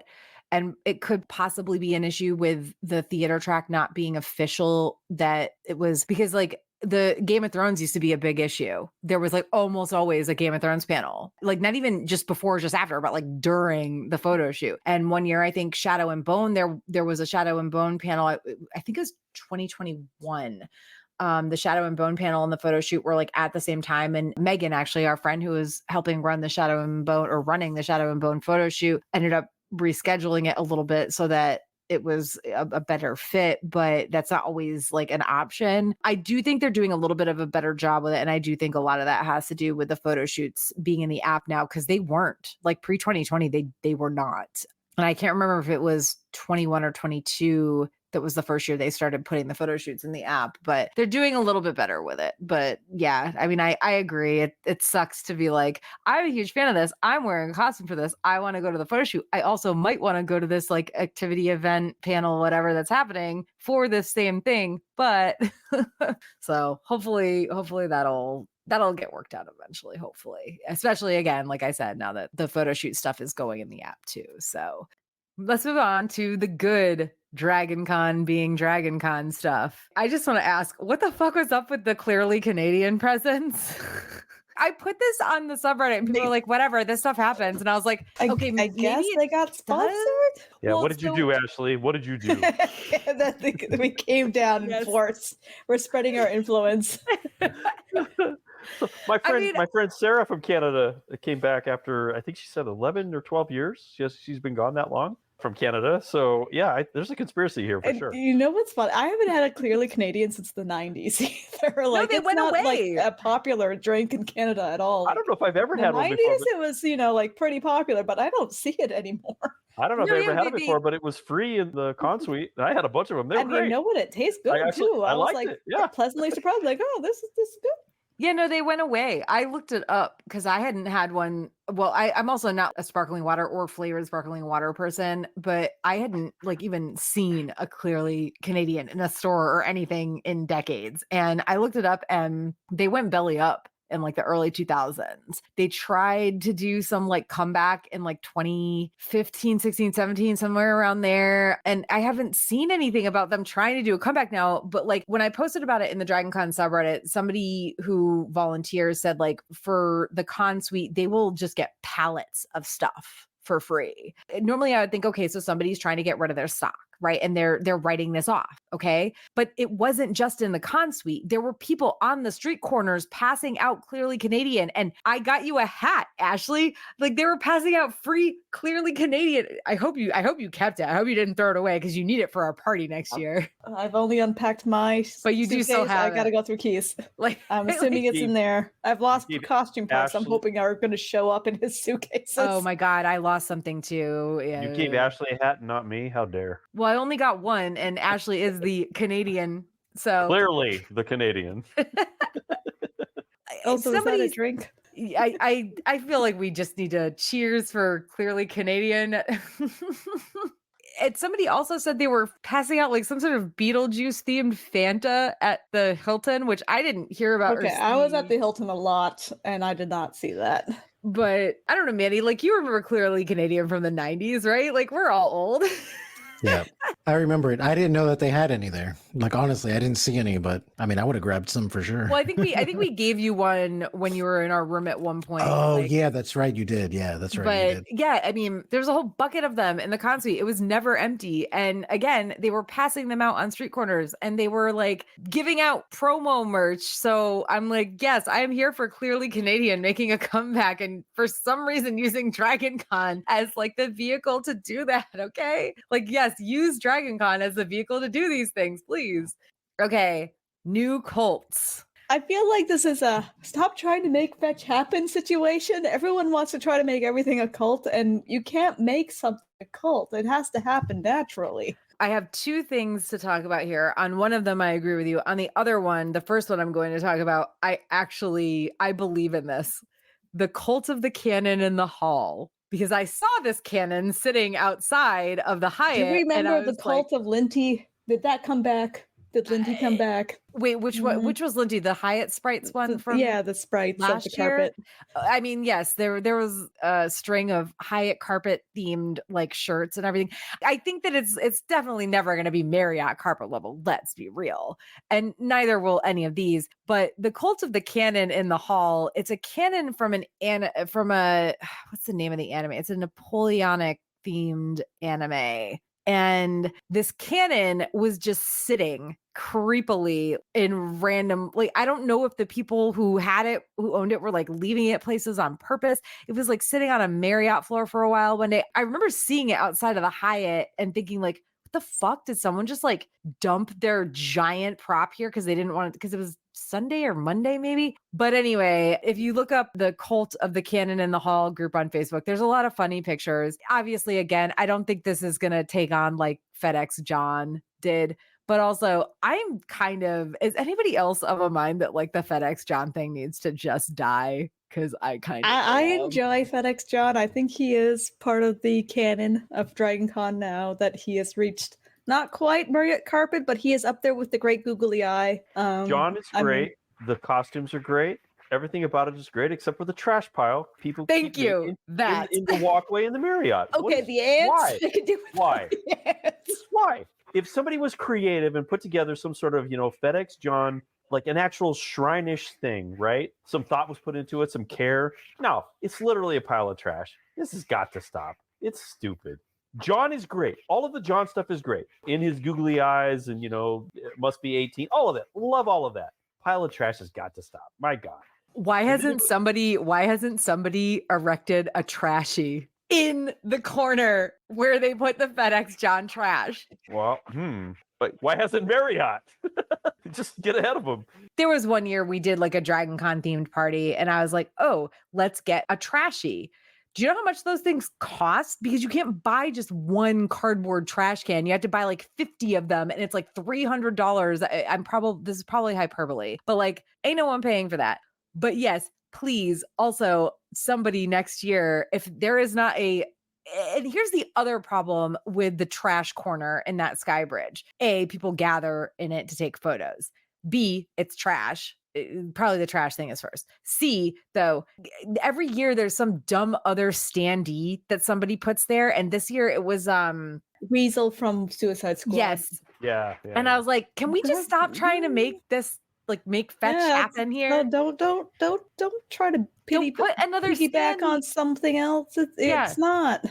And it could possibly be an issue with the theater track not being official, that it was because like the Game of Thrones used to be a big issue. There was like almost always a Game of Thrones panel, like not even just before or just after, but like during the photo shoot. And one year, I think Shadow and Bone, there was a Shadow and Bone panel. I think it was 2021. The Shadow and Bone panel and the photo shoot were like at the same time. And Megan, actually, our friend who was helping run the Shadow and Bone or running the Shadow and Bone photo shoot, ended up rescheduling it a little bit so that it was a better fit, but that's not always like an option. I do think they're doing a little bit of a better job with it. And I do think a lot of that has to do with the photo shoots being in the app now, because they weren't like pre-2020, they were not. And I can't remember if it was 21 or 22 that was the first year they started putting the photo shoots in the app, but they're doing a little bit better with it. But yeah, I mean, I agree. It sucks to be like, I'm a huge fan of this. I'm wearing a costume for this. I want to go to the photo shoot. I also might want to go to this like activity event panel, whatever that's happening for this same thing. But so hopefully that'll get worked out eventually, hopefully, especially again, like I said, now that the photo shoot stuff is going in the app too. So let's move on to the good Dragon Con being Dragon Con stuff. I just want to ask, what the fuck was up with the clearly Canadian presence? I put this on the subreddit and people were like, whatever, this stuff happens. And I was like, okay, I guess they got sponsored. Yeah, well, what did you do, Ashley? What did you do? That we came down in force. We're spreading our influence. So my friend Sarah from Canada came back after, I think she said 11 or 12 years. She's been gone that long from Canada. So yeah, there's a conspiracy here for sure. You know what's fun? I haven't had a clearly Canadian since the 90s either. Like, they went not away. Like a popular drink in Canada at all. I don't know if I've ever had one before. In the 90s, it was, like pretty popular, but I don't see it anymore. I don't know if I ever had it before, but it was free in the con suite. And I had a bunch of them. They were great. You know what? It tastes good too. I was like pleasantly surprised. Like, oh, this is good. Yeah, no, they went away. I looked it up because I hadn't had one. Well, I'm also not a sparkling water or flavored sparkling water person, but I hadn't like even seen a clearly Canadian in a store or anything in decades. And I looked it up and they went belly up in like the early 2000s. They tried to do some like comeback in like 2015, 16, 17, somewhere around there. And I haven't seen anything about them trying to do a comeback now. But like when I posted about it in the Dragon Con subreddit, somebody who volunteers said like for the con suite, they will just get pallets of stuff for free. Normally I would think, okay, so somebody's trying to get rid of their stock, right? And they're writing this off, okay? But it wasn't just in the con suite. There were people on the street corners passing out clearly Canadian. And I got you a hat, Ashley. Like they were passing out free clearly Canadian. I hope you kept it. I hope you didn't throw it away because you need it for our party next year. I've only unpacked my but you do still have I gotta go through keys. Like I'm assuming it's in there. I've lost costume parts. Ashley. I'm hoping are going to show up in his suitcases. Oh my God, I lost something too. Yeah. You gave Ashley a hat and not me? How dare. Well, I only got one, and Ashley is the Canadian. So clearly the Canadian. Also, is that a drink? I feel like we just need to cheers for clearly Canadian. And somebody also said they were passing out like some sort of Beetlejuice themed Fanta at the Hilton, which I didn't hear about. Okay, I was at the Hilton a lot and I did not see that. But I don't know, Manny, like you remember clearly Canadian from the 90s, right? Like we're all old. Yeah, I remember it. I didn't know that they had any there. Like honestly, I didn't see any, but I mean, I would have grabbed some for sure. Well, I think we gave you one when you were in our room at one point. Oh, like, yeah, that's right. You did. Yeah, that's right. But yeah, I mean, there's a whole bucket of them in the con suite. It was never empty. And again, they were passing them out on street corners and they were like giving out promo merch. So I'm like, yes, I am here for clearly Canadian making a comeback and for some reason using Dragon Con as like the vehicle to do that. Okay. Like, yes, use Dragon Con as the vehicle to do these things, please. Okay. New cults. I feel like this is a stop trying to make fetch happen situation. Everyone wants to try to make everything a cult, and you can't make something a cult. It has to happen naturally. I have two things to talk about here. On one of them, I agree with you. On the other one, the first one I'm going to talk about, I believe in this. The cult of the cannon in the hall. Because I saw this cannon sitting outside of the Hyatt. Do you and I remember the was cult of Linty? Did that come back? Did Linty come back? Wait, which one? Which was Linty? The Hyatt Sprites one from the sprites of the last year? carpet. I mean, yes, there was a string of Hyatt carpet themed like shirts and everything. I think that it's definitely never going to be Marriott carpet level. Let's be real, and neither will any of these. But the cult of the cannon in the hall. It's a cannon from from a what's the name of the anime? It's a Napoleonic themed anime. And this cannon was just sitting creepily in random, like, I don't know if the people who owned it were like leaving it places on purpose. It was like sitting on a Marriott floor for a while one day. I remember seeing it outside of the Hyatt and thinking like, what the fuck? Did someone just like dump their giant prop here because they didn't want it because it was Sunday or Monday maybe? But anyway, if you look up the cult of the cannon in the hall group on Facebook, there's a lot of funny pictures. Obviously, again, I don't think this is going to take on like FedEx John did. But also, is anybody else of a mind that like the FedEx John thing needs to just die? Because I enjoy FedEx John. I think he is part of the canon of Dragon Con now, that he has reached not quite Marriott carpet, but he is up there with the great googly eye. John is great. The costumes are great. Everything about it is great, except for the trash pile. People Thank keep you. in That the walkway in the Marriott. Okay, the ants. Why? They could do with Why? the ants. Why? If somebody was creative and put together some sort of, FedEx John, like an actual shrine-ish thing, right? Some thought was put into it, some care. No, it's literally a pile of trash. This has got to stop. It's stupid. John is great. All of the John stuff is great. In his googly eyes and, it must be 18. All of it. Love all of that. Pile of trash has got to stop. My God. Why hasn't somebody erected a trashy in the corner where they put the FedEx John trash? Well, but why hasn't Marriott? Just get ahead of them. There was one year we did like a Dragon Con themed party and I was like, oh, let's get a trashy. Do you know how much those things cost? Because you can't buy just one cardboard trash can. You have to buy like 50 of them and it's like $300. This is probably hyperbole, but like ain't no one paying for that. But yes, please also somebody next year, if there is not and here's the other problem with the trash corner in that sky bridge. A, people gather in it to take photos. B, it's trash. Probably the trash thing is first. C, though, every year there's some dumb other standee that somebody puts there. And this year it was Weasel from Suicide Squad. Yes. Yeah. And I was like, can we just stop trying to make this make fetch happen here? No, don't try to put another piggyback on something else. It's not.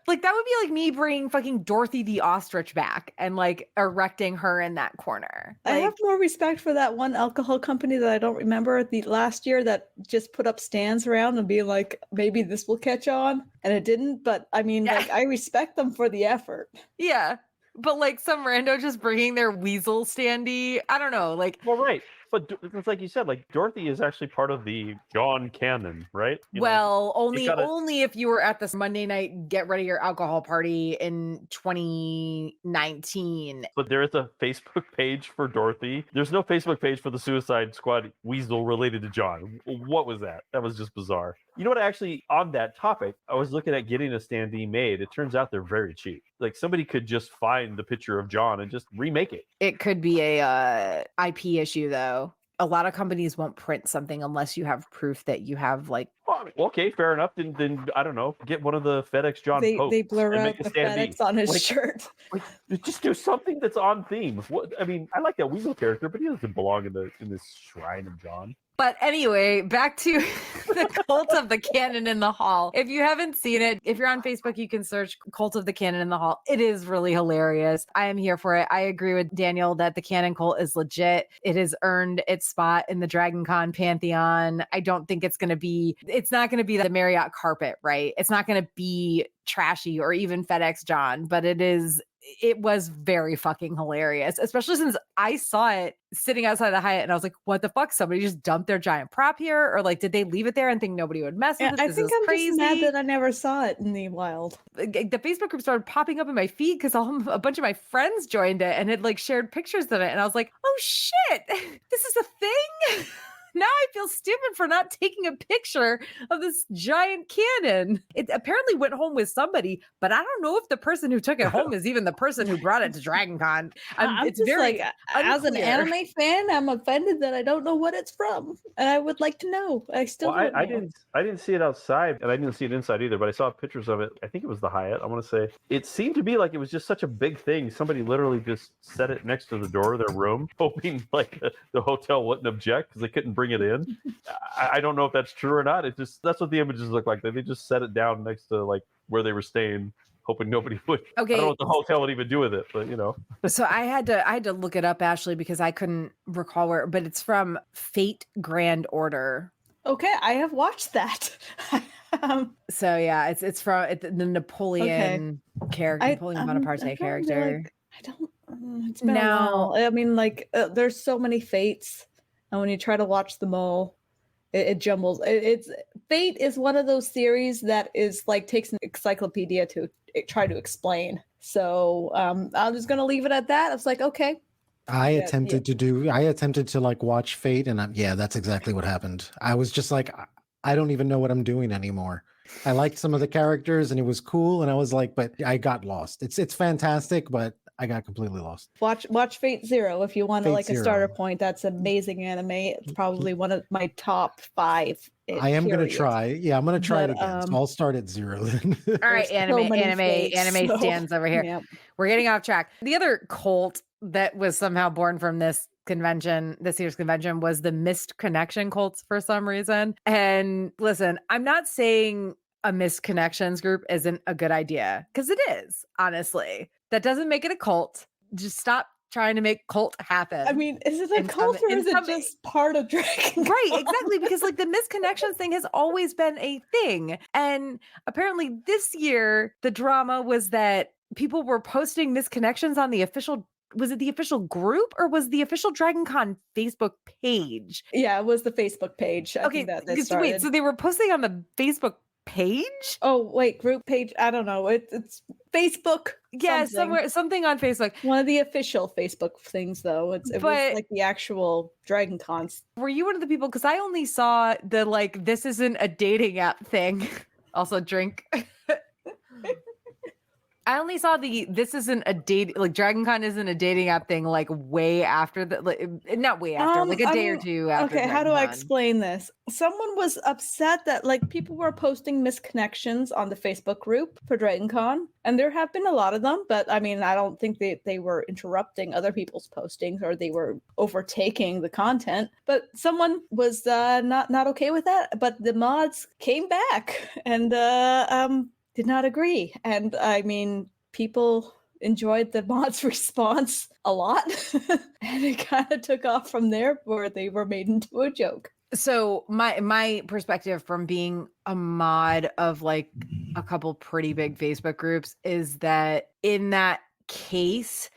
Like that would be like me bringing fucking Dorothy the ostrich back and like erecting her in that corner. I have more respect for that one alcohol company that I don't remember the last year that just put up stands around and be like, maybe this will catch on, and it didn't. But I mean, like, I respect them for the effort. Yeah, but like some rando just bringing their weasel standee, I don't know, like. Well, right. But it's like you said, like Dorothy is actually part of the John canon, right? Only if you were at this Monday night get ready your alcohol party in 2019. But there is a Facebook page for Dorothy. There's no Facebook page for the Suicide Squad weasel related to John. What was that? That was just bizarre. You know what? Actually, on that topic, I was looking at getting a standee made. It turns out they're very cheap. Like somebody could just find the picture of John and just remake it. It could be a IP issue, though. A lot of companies won't print something unless you have proof that you have like. Okay, fair enough. Then I don't know. Get one of the FedEx John. They blur out the FedEx on his shirt. Like, just do something that's on theme. What I mean, I like that Weasel character, but he doesn't belong in this shrine of John. But anyway, back to the Cult of the Cannon in the Hall. If you haven't seen it, if you're on Facebook, you can search Cult of the Cannon in the Hall. It is really hilarious. I am here for it. I agree with Daniel that the Cannon Cult is legit. It has earned its spot in the Dragon Con pantheon. I don't think it's not going to be the Marriott carpet, right? It's not going to be trashy or even FedEx John, but it is it was very fucking hilarious, especially since I saw it sitting outside the Hyatt and I was like, what the fuck? Somebody just dumped their giant prop here? Or like, did they leave it there and think nobody would mess with Yeah, it? I This think is I'm crazy. just mad that I never saw it in the wild. The Facebook group started popping up in my feed because a bunch of my friends joined it and had like shared pictures of it. And I was like, oh shit, this is a thing? Now I feel stupid for not taking a picture of this giant cannon. It apparently went home with somebody, but I don't know if the person who took it home is even the person who brought it to DragonCon. I'm It's just very like, as an unclear. anime fan, I'm offended that I don't know what it's from, and I would like to know. I still Well, don't know. I didn't see it outside, and I didn't see it inside either. But I saw pictures of it. I think it was the Hyatt. I want to say it seemed to be like it was just such a big thing. Somebody literally just set it next to the door of their room, hoping like the hotel wouldn't object because they couldn't bring it in. I don't know if that's true or not. It just that's what the images look like. They just set it down next to like where they were staying, hoping nobody would. I don't know what the hotel would even do with it, but you know. So I had to look it up, Ashley, because I couldn't recall where, but it's from Fate Grand Order. Okay, I have watched that. So yeah, it's from the Napoleon character, Napoleon Bonaparte character. Like, I don't. It's been a while. I mean, like, there's so many Fates, and when you try to watch them all, it jumbles. It's Fate is one of those series that is like takes an encyclopedia to try to explain. So I'm just gonna leave it at that. I was like, okay. I attempted to like watch Fate, and yeah, that's exactly what happened. I was just like, I don't even know what I'm doing anymore. I liked some of the characters, and it was cool, and I was like, but I got lost. It's fantastic, but I got completely lost. Watch Fate Zero if you want Fate like a Zero. starter point. That's amazing anime. It's probably one of my top 5. I am gonna try. Yeah, I'm gonna try it But, again. So I'll start at 0 then. All right, anime stands over here. Yep. We're getting off track. The other cult that was somehow born from this year's convention, was the Missed Connection cults for some reason. And listen, I'm not saying a Missed Connections group isn't a good idea, because it is, honestly. That doesn't make it a cult. Just stop trying to make cult happen. I mean, is it a cult or is it just part of Dragon? Right, exactly. Because like the Missed Connections thing has always been a thing. And apparently this year, the drama was that people were posting Missed Connections on the official, was it the official group or was the official DragonCon Facebook page? Yeah, it was the Facebook page. I think that started. Wait, so they were posting on the Facebook page? Oh, wait, group page. I don't know. It's Facebook. Yeah, something on Facebook. One of the official Facebook things, though. It was like the actual Dragon Cons. Were you one of the people? Because I only saw the like, this isn't a dating app thing. Also, drink. I only saw this isn't a date, like DragonCon isn't a dating app thing, like way after not way after, like a day or two after. Okay, how do I DragonCon. explain this? Someone was upset that like people were posting misconnections on the Facebook group for DragonCon, and there have been a lot of them, but I mean, I don't think they were interrupting other people's postings or they were overtaking the content, but someone was not okay with that, but the mods came back and did not agree. And I mean, people enjoyed the mods' response a lot. And it kind of took off from there where they were made into a joke. So my perspective from being a mod of like a couple pretty big Facebook groups is that in that case,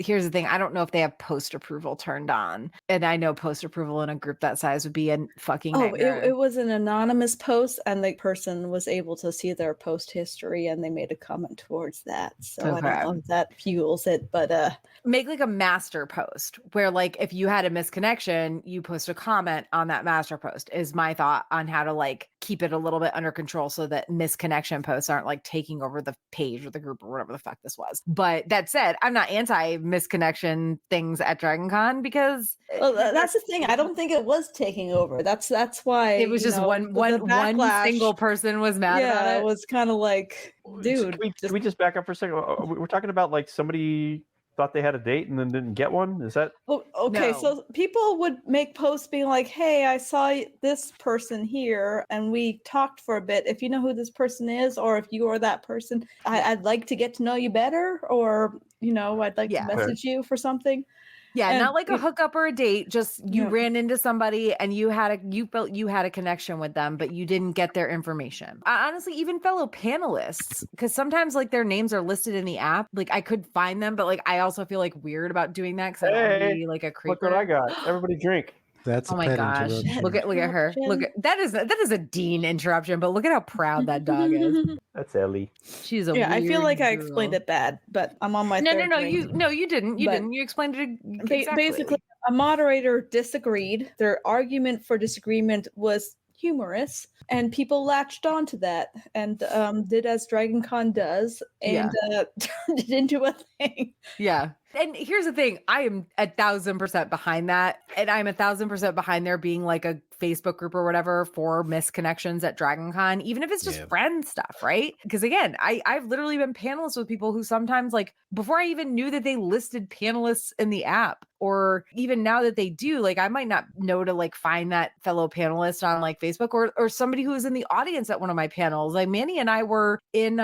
here's the thing. I don't know if they have post approval turned on. And I know post approval in a group that size would be a fucking nightmare. It was an anonymous post and the person was able to see their post history and they made a comment towards that. So I don't know if that fuels it, but make like a master post where like if you had a misconnection, you post a comment on that master post is my thought on how to like keep it a little bit under control so that misconnection posts aren't like taking over the page or the group or whatever the fuck this was. But that said, I'm not anti misconnection things at DragonCon because that's the thing. I don't think it was taking over. That's why it was just one single person was mad about it. It was kind of like, dude. Can we just back up for a second? We're talking about like somebody thought they had a date and then didn't get one. Is that? Oh, okay. No. So people would make posts being like, hey, I saw this person here and we talked for a bit. If you know who this person is, or if you are that person, I'd like to get to know you better, or, you know, I'd like to message you for something. Yeah, And not like a it- hookup or a date. Just you Yeah. ran into somebody and you felt you had a connection with them, but you didn't get their information. Honestly, even fellow panelists, because sometimes like their names are listed in the app. Like I could find them, but like I also feel like weird about doing that because I don't want to Hey, be like a look what I creeper. got. Everybody drink. That's Oh a my pet gosh! interruption. Look at her. Look at that is a Dean interruption, but look at how proud that dog is. That's Ellie. She's a Yeah, I feel weird like I girl. explained it bad, but I'm on my No, third drink. you didn't. You But didn't. You explained it exactly. Basically, a moderator disagreed. Their argument for disagreement was humorous, and people latched onto that and did as Dragon Con does and turned it into a thing. Yeah. And here's the thing, I am 1,000% behind that. And I'm 1,000% behind there being like a Facebook group or whatever for misconnections at Dragon Con, even if it's just Yeah. friend stuff, right? Because again, I've literally been panelists with people who sometimes like before I even knew that they listed panelists in the app, or even now that they do, like I might not know to like find that fellow panelist on like Facebook or somebody who was in the audience at one of my panels. Like Manny and I were in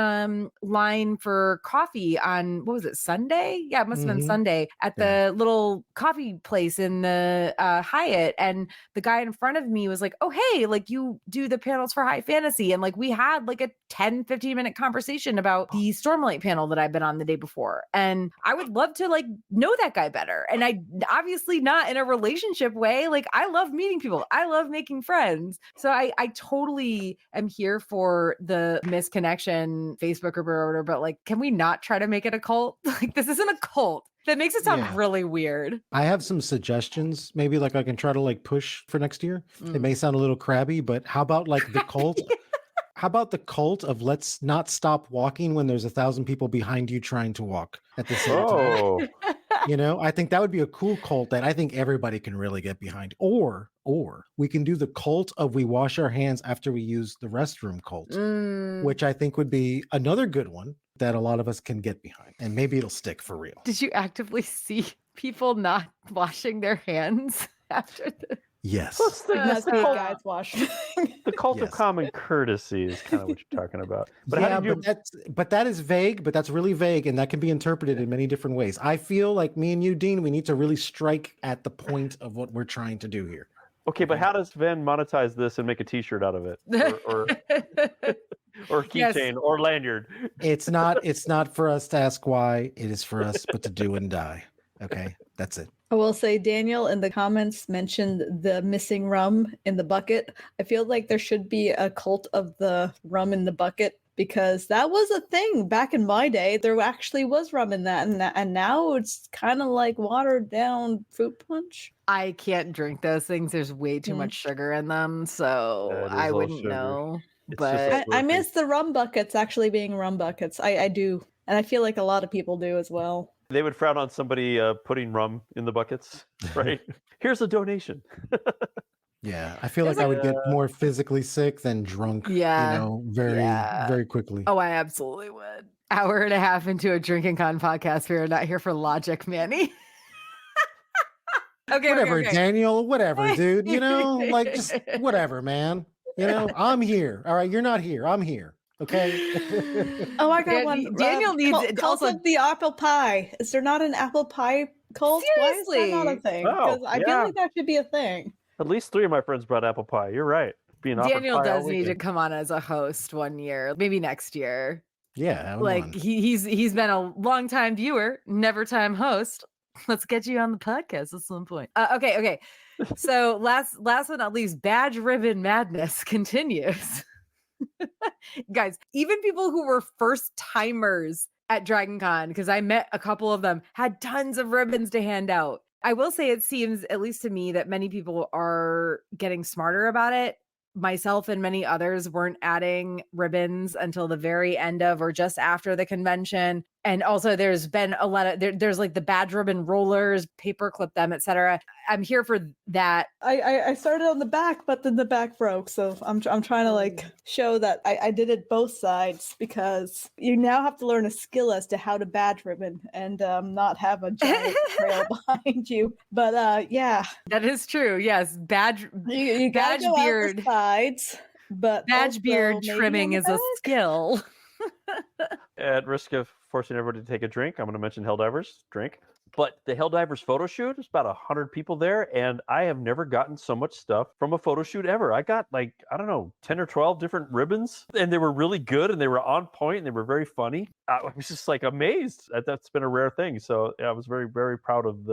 line for coffee on what was it, Sunday? Yeah, it must have been Sunday at the little coffee place in the Hyatt. And the guy in front of me was like, oh, hey, like you do the panels for High Fantasy. And like we had like a 10-15 minute conversation about the Stormlight panel that I've been on the day before. And I would love to like know that guy better. And I obviously not in a relationship way. Like I love meeting people. I love making friends. So I totally am here for the misconnection Facebook group or whatever, but like, can we not try to make it a cult? Like this isn't a cult. That makes it sound Yeah. really weird. I have some suggestions. Maybe like I can try to like push for next year. It may sound a little crabby, but how about like the cult? How about the cult of let's not stop walking when there's 1,000 people behind you trying to walk at the same time? Oh, You know, I think that would be a cool cult that I think everybody can really get behind. Or we can do the cult of we wash our hands after we use the restroom cult, which I think would be another good one that a lot of us can get behind. And maybe it'll stick for real. Did you actively see people not washing their hands after the Yes. That's the the cult- guys wash. the cult of Yes. common courtesy is kind of what you're talking about. But yeah, how did you? but that is vague, but that's really vague, and that can be interpreted in many different ways. I feel like me and you, Dean, we need to really strike at the point of what we're trying to do here. Okay, but how does Ven monetize this and make a T-shirt out of it, or Yes. keychain, or lanyard? It's not for us to ask why, it is for us but to do and die. Okay, that's it. I will say Daniel in the comments mentioned the missing rum in the bucket. I feel like there should be a cult of the rum in the bucket because that was a thing back in my day. There actually was rum in that, and now it's kind of like watered down fruit punch. I can't drink those things. There's way too much sugar in them, so Yeah, it is I all wouldn't sugar. know. It's just But like- I miss the rum buckets actually being rum buckets. I do, and I feel like a lot of people do as well. They would frown on somebody putting rum in the buckets, right? Here's a donation. Yeah, I feel There's like I would get more physically sick than drunk. Yeah, you know, very yeah. very quickly. oh, I absolutely would. Hour and a half into a Drinking Con podcast. We are not here for logic, Manny. okay, Whatever, okay. Daniel. Whatever, dude. You know, like just whatever, man. You know, I'm here. All right, you're not here. I'm here. Okay. Oh, I got Yeah, one. Daniel needs- cult, it's cult also- of the apple pie. Is there not an apple pie cult? Why is that not a Seriously? thing? Oh, Because I feel yeah. like that should be a thing. At least 3 of my friends brought apple pie. You're right. Being offered Daniel pie all does need to weekend. come on as a host one year, maybe next year. Yeah. have him Like on. he's been a long time viewer, never time host. Let's get you on the podcast at some point. Okay. So last but not least, badge ribbon madness continues. Guys, even people who were first timers at Dragon Con, because I met a couple of them, had tons of ribbons to hand out. I will say it seems, at least to me, that many people are getting smarter about it. Myself and many others weren't adding ribbons until the very end of or just after the convention. And also there's been a lot of there's like the badge ribbon rollers, paperclip them, etc. I'm here for that. I started on the back, but then the back broke. So I'm trying to like show that I did it both sides because you now have to learn a skill as to how to badge ribbon and not have a giant trail behind you. But yeah, That is true. Yes, badge you gotta Badge go beard. out the sides, but badge also beard maybe trimming on is the a back. skill. At risk of forcing everybody to take a drink, I'm going to mention Helldivers. Drink. But the Helldivers photo shoot, there's about 100 people there, and I have never gotten so much stuff from a photo shoot ever. I got like, I don't know, 10 or 12 different ribbons, and they were really good, and they were on point, and they were very funny. I was just like amazed. That's been a rare thing. So yeah, I was very, very proud of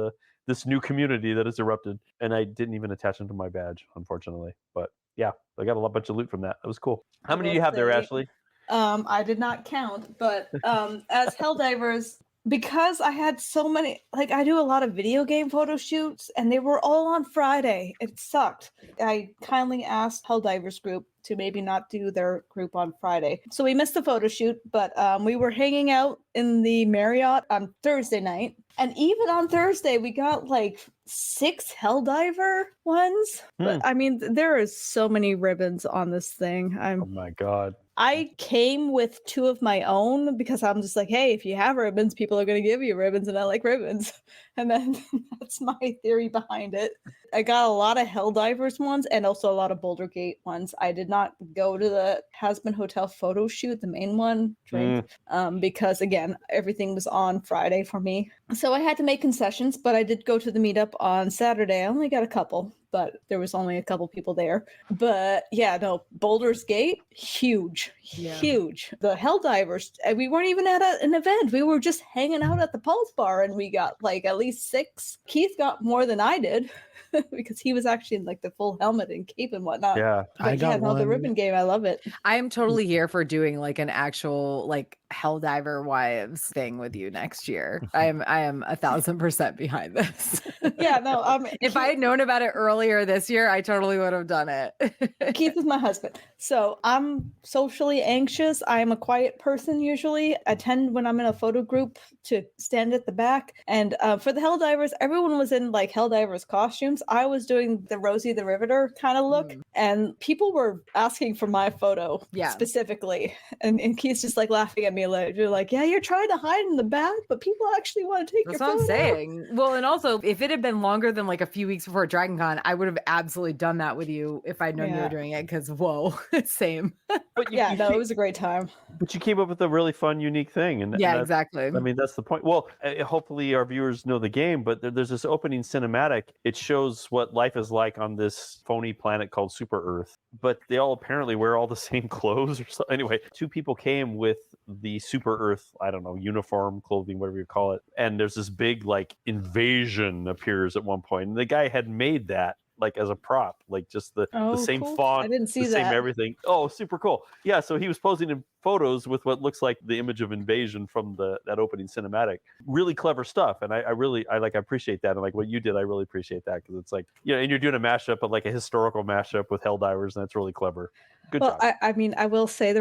this new community that has erupted, and I didn't even attach them to my badge, unfortunately. But yeah, I got a bunch of loot from that. It was cool. How many do you have there, Ashley? I did not count, but as Helldivers, because I had so many, like I do a lot of video game photo shoots, and they were all on Friday. It sucked. I kindly asked Helldivers group to maybe not do their group on Friday. So we missed the photo shoot, but we were hanging out in the Marriott on Thursday night. And even on Thursday, we got like 6 Helldiver ones. But I mean, there are so many ribbons on this thing. Oh my God. I came with 2 of my own because I'm just like, hey, if you have ribbons, people are going to give you ribbons, and I like ribbons. And then that's my theory behind it. I got a lot of Helldivers ones and also a lot of Boulder Gate ones. I did not go to the Hasbin Hotel photo shoot, the main one, because again, everything was on Friday for me. So I had to make concessions, but I did go to the meetup on Saturday. I only got a couple, but there was only a couple people there. But yeah, no, Boulder's Gate, huge. The Helldivers, we weren't even at an event. We were just hanging out at the Pulse Bar, and we got like at least 6. Keith got more than I did. Because he was actually in like the full helmet and cape and whatnot. Yeah. But the ribbon game, I love it. I am totally here for doing like an actual like Helldiver Wives thing with you next year. I am 1000% behind this. Yeah, no. If I had known about it earlier this year, I totally would have done it. Keith is my husband, so I'm socially anxious. I am a quiet person usually. I tend when I'm in a photo group to stand at the back. And for the Helldivers, everyone was in like Helldivers costumes. I was doing the Rosie the Riveter kind of look, and people were asking for my photo specifically. And Keith's just like laughing at me. Like, you're like, yeah, you're trying to hide in the back, but people actually want to take your photo. That's what I'm saying. Well, and also, if it had been longer than like a few weeks before Dragon Con, I would have absolutely done that with you if I'd known you were doing it. Because whoa, same. But it was a great time. But you came up with a really fun, unique thing, and exactly. I mean, that's the point. Well, hopefully our viewers know the game, but there's this opening cinematic. It shows what life is like on this phony planet called Super Earth. But they all apparently wear all the same clothes or so. Anyway, 2 people came with the Super Earth, I don't know, uniform, clothing, whatever you call it. And there's this big like invasion appears at one point. And the guy had made that like as a prop, like just the same cool. font, I didn't see the that. same everything. Oh, super cool. Yeah, so he was posing in photos with what looks like the image of invasion from that opening cinematic. Really clever stuff, and I appreciate that, and like what you did, I really appreciate that, because it's like, you know, and you're doing a mashup, but like a historical mashup with Helldivers, and that's really clever. Good job. I mean, I will say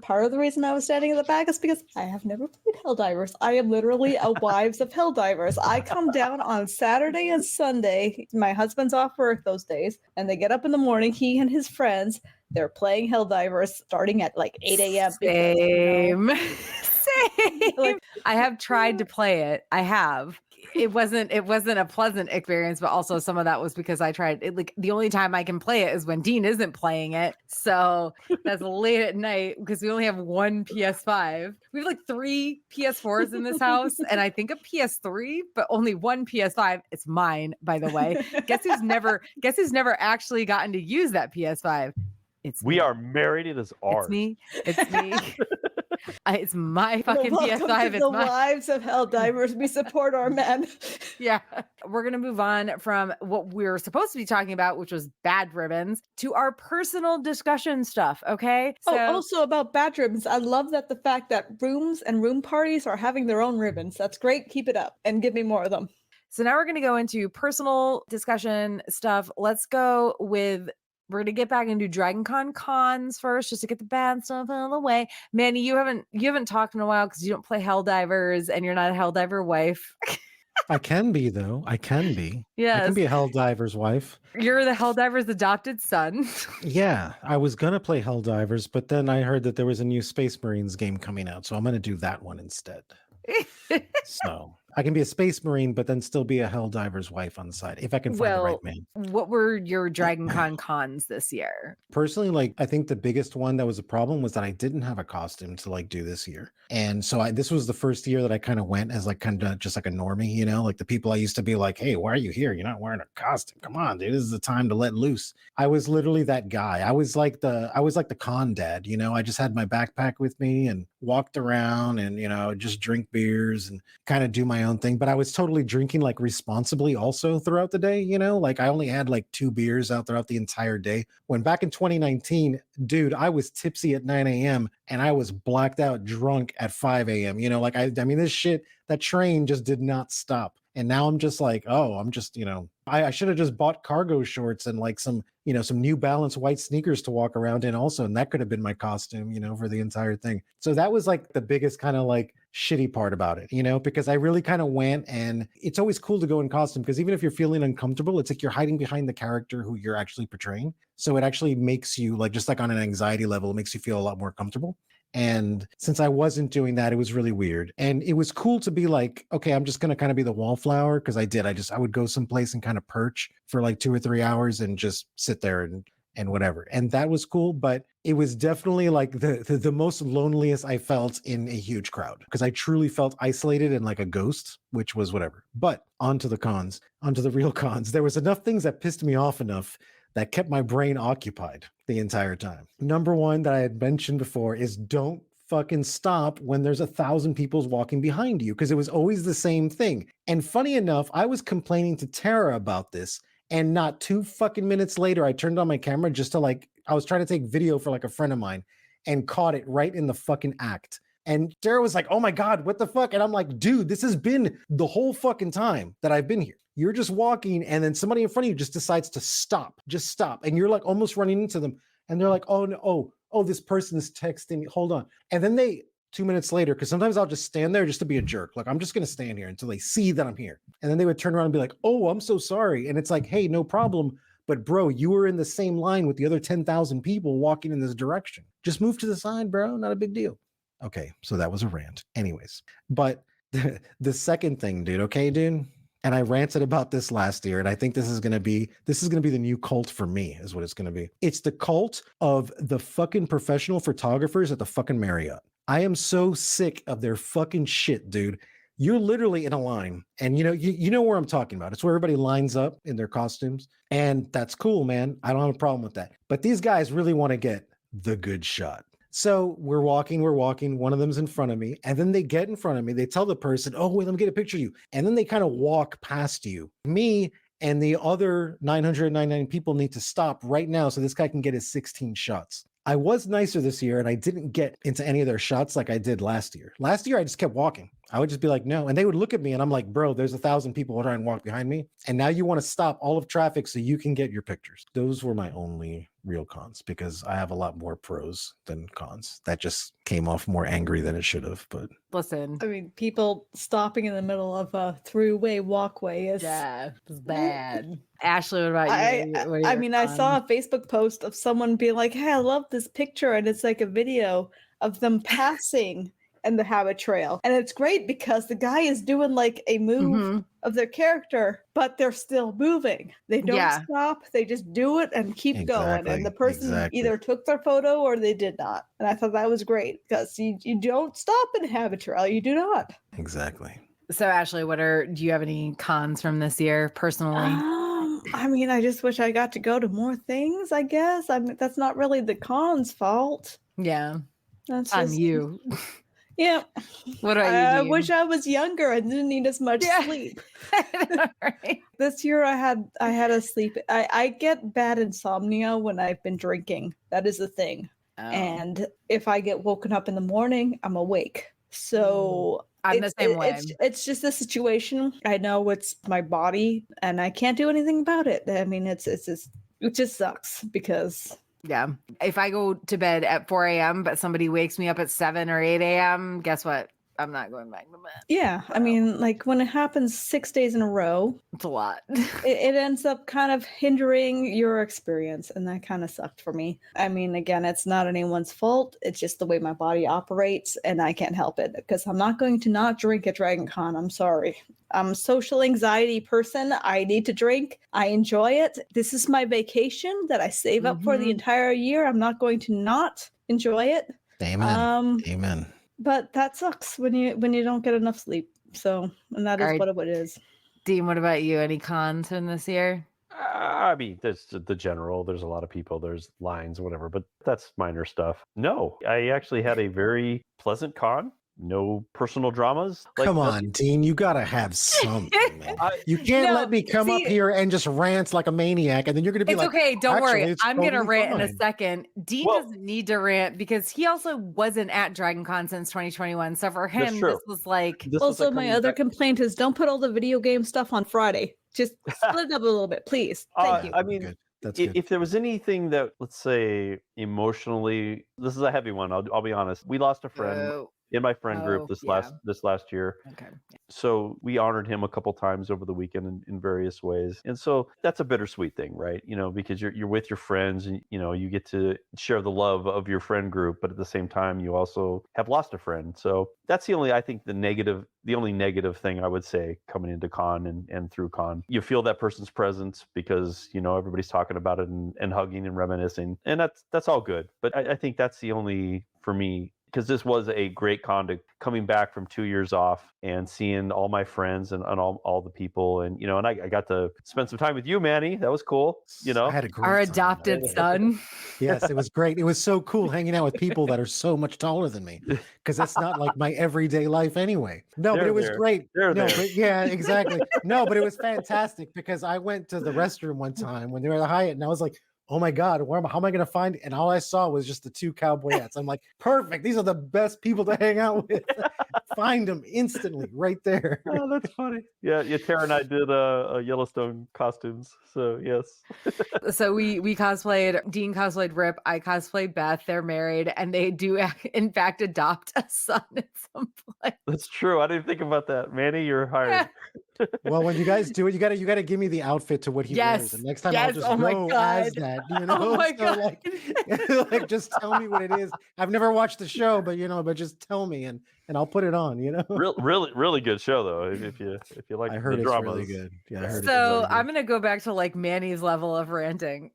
part of the reason I was standing in the back is because I have never played Helldivers. I am literally a Wives of Helldivers. I come down on Saturday and Sunday. My husband's off work those days, and they get up in the morning, he and his friends, they're playing Helldivers starting at like 8 a.m. Same. Same. Like, I have tried to play it. I have. It wasn't a pleasant experience, but also some of that was because I tried it. Like the only time I can play it is when Dean isn't playing it. So that's late at night because we only have one PS5. We have like 3 PS4s in this house, and I think a PS3, but only one PS5. It's mine, by the way. Guess who's never actually gotten to use that PS5? We are married. It is ours. It's me. It's my fucking PS5. It's the Wives of Helldivers. We support our men. Yeah. We're going to move on from what we were supposed to be talking about, which was bad ribbons, to our personal discussion stuff. Okay. So, also about bad ribbons. I love the fact that rooms and room parties are having their own ribbons. That's great. Keep it up and give me more of them. So now we're going to go into personal discussion stuff. Let's go with... We're gonna get back into Dragon Con cons first, just to get the bad stuff out of the way. Manny, you haven't talked in a while because you don't play Helldivers and you're not a Helldiver wife. I can be though. I can be. Yes. I can be a Helldiver's wife. You're the Helldiver's adopted son. Yeah, I was gonna play Helldivers, but then I heard that there was a new Space Marines game coming out, so I'm gonna do that one instead. So I can be a space marine, but then still be a helldiver's wife on the side if I can find the right man. What were your Dragon Con cons this year? Personally, like I think the biggest one that was a problem was that I didn't have a costume to like do this year. And so this was the first year that I kind of went as like kind of just like a normie, you know, like the people I used to be like, hey, why are you here? You're not wearing a costume. Come on, dude. This is the time to let loose. I was literally that guy. I was like the con dad, you know. I just had my backpack with me and walked around and, you know, just drink beers and kind of do my own thing. But I was totally drinking like responsibly also throughout the day, you know, like I only had like 2 beers out throughout the entire day. When back in 2019, dude, I was tipsy at 9 a.m. and I was blacked out drunk at 5 a.m. You know, like I mean, this shit, that train just did not stop. And now I'm just like, oh, I'm just, you know, I should have just bought cargo shorts and like some, you know, some New Balance white sneakers to walk around in also. And that could have been my costume, you know, for the entire thing. So that was like the biggest kind of like shitty part about it, you know, because I really kind of went, and it's always cool to go in costume because even if you're feeling uncomfortable, it's like you're hiding behind the character who you're actually portraying. So it actually makes you like, just like on an anxiety level, it makes you feel a lot more comfortable. And since I wasn't doing that, it was really weird. And it was cool to be like, okay, I'm just going to kind of be the wallflower. Cause I would go someplace and kind of perch for like 2 or 3 hours and just sit there and whatever. And that was cool. But it was definitely like the most loneliest I felt in a huge crowd because I truly felt isolated and like a ghost, which was whatever. But onto the real cons. There was enough things that pissed me off enough that kept my brain occupied the entire time. Number one that I had mentioned before is don't fucking stop when there's 1,000 people walking behind you, because it was always the same thing. And funny enough, I was complaining to Tara about this, and not 2 fucking minutes later, I turned on my camera just to like, I was trying to take video for like a friend of mine and caught it right in the fucking act. And Tara was like, oh my God, what the fuck? And I'm like, dude, this has been the whole fucking time that I've been here. You're just walking and then somebody in front of you just decides to stop, just stop. And you're like almost running into them. And they're like, oh no, oh, this person is texting me, hold on. And then 2 minutes later, because sometimes I'll just stand there just to be a jerk. Like, I'm just going to stand here until they see that I'm here. And then they would turn around and be like, oh, I'm so sorry. And it's like, hey, no problem. But bro, you were in the same line with the other 10,000 people walking in this direction. Just move to the side, bro. Not a big deal. Okay, so that was a rant. Anyways, but the second thing, dude, okay, dude? And I ranted about this last year, and I think this is gonna be the new cult for me, is what it's gonna be. It's the cult of the fucking professional photographers at the fucking Marriott. I am so sick of their fucking shit, dude. You're literally in a line, and you know where I'm talking about. It's where everybody lines up in their costumes, and that's cool, man. I don't have a problem with that. But these guys really want to get the good shot. So we're walking, one of them's in front of me, and then they get in front of me, they tell the person, oh, wait, let me get a picture of you. And then they kind of walk past you. Me and the other 999 people need to stop right now so this guy can get his 16 shots. I was nicer this year, and I didn't get into any of their shots like I did last year. Last year, I just kept walking. I would just be like, no. And they would look at me, and I'm like, bro, there's 1,000 people trying to walk behind me. And now you want to stop all of traffic so you can get your pictures. Those were my only real cons, because I have a lot more pros than cons. That just came off more angry than it should have. But listen, I mean, people stopping in the middle of a throughway walkway is it's bad. Ashley, what about you? I mean, I saw a Facebook post of someone being like, hey, I love this picture, and it's like a video of them passing in the habit trail. And it's great because the guy is doing like a move of their character, but they're still moving. They don't stop. They just do it and keep going. And the person either took their photo or they did not. And I thought that was great because you don't stop in habit trail. You do not. Exactly. So Ashley, do you have any cons from this year personally? I mean, I just wish I got to go to more things, I guess. I mean, that's not really the con's fault. Yeah. That's on just you. Yeah. What about you? I wish I was younger and didn't need as much sleep. Right. This year I had a sleep. I get bad insomnia when I've been drinking. That is the thing. Oh. And if I get woken up in the morning, I'm awake. So I'm the same way. It's just a situation. I know it's my body and I can't do anything about it. I mean, it just sucks because if I go to bed at 4 a.m. but somebody wakes me up at 7 or 8 a.m., guess what? I'm not going back to bed. Yeah, I mean, like when it happens 6 days in a row, It's a lot. it ends up kind of hindering your experience, and that kind of sucked for me. I mean, again, it's not anyone's fault. It's just the way my body operates, and I can't help it because I'm not going to not drink at Dragon Con. I'm sorry. I'm a social anxiety person. I need to drink. I enjoy it. This is my vacation that I save up for the entire year. I'm not going to not enjoy it. Amen. Amen. But that sucks when you don't get enough sleep. So, and that is what it is. Dean, what about you? Any cons from this year? I mean, there's the general. There's a lot of people. There's lines, whatever, but that's minor stuff. No, I actually had a very pleasant con. No personal dramas. Come on, Dean, you gotta have something, man. You can't let me come up here and just rant like a maniac, and then you're gonna be like, okay, don't worry. I'm gonna totally rant in fine. a second. Dean doesn't need to rant because he also wasn't at Dragon Con since 2021. So for him, this was like. Also, my other complaint is don't put all the video game stuff on Friday. Just split it up a little bit, please. Thank you. I mean, if there was anything that, let's say, emotionally, this is a heavy one. I'll be honest. We lost a friend in my friend group this last year. Okay. So we honored him a couple times over the weekend in various ways. And so that's a bittersweet thing, right? You know, because you're with your friends and, you know, you get to share the love of your friend group, but at the same time, you also have lost a friend. So that's the only negative thing I would say coming into con and through con. You feel that person's presence because, you know, everybody's talking about it and hugging and reminiscing. And that's all good. But I think that's the only, for me, because this was a great con to coming back from 2 years off and seeing all my friends and all the people. And, you know, and I got to spend some time with you, Manny. That was cool. You know, I had a great our time. adopted son. Yes, it was great. It was so cool hanging out with people that are so much taller than me because that's not like my everyday life anyway. No, but it was great. But yeah, exactly. No, but it was fantastic because I went to the restroom one time when they were at the Hyatt and I was like, oh my God, how am I going to find it? And all I saw was just the two cowboyettes. I'm like, perfect. These are the best people to hang out with. Find them instantly right there. Oh, that's funny. Yeah, Tara and I did Yellowstone costumes. So yes. So we cosplayed, Dean cosplayed Rip, I cosplayed Beth. They're married and they do in fact adopt a son at some point. That's true. I didn't think about that. Manny, you're hired. Well, when you guys do it, you gotta give me the outfit to what he wears. And next time I'll just go as that. You know, oh my God. Like just tell me what it is. I've never watched the show, but but just tell me and I'll put it on. You know, really good show though. If you like, I heard the it's dramas. really good. Yeah, I heard so I'm gonna go back to like Manny's level of ranting.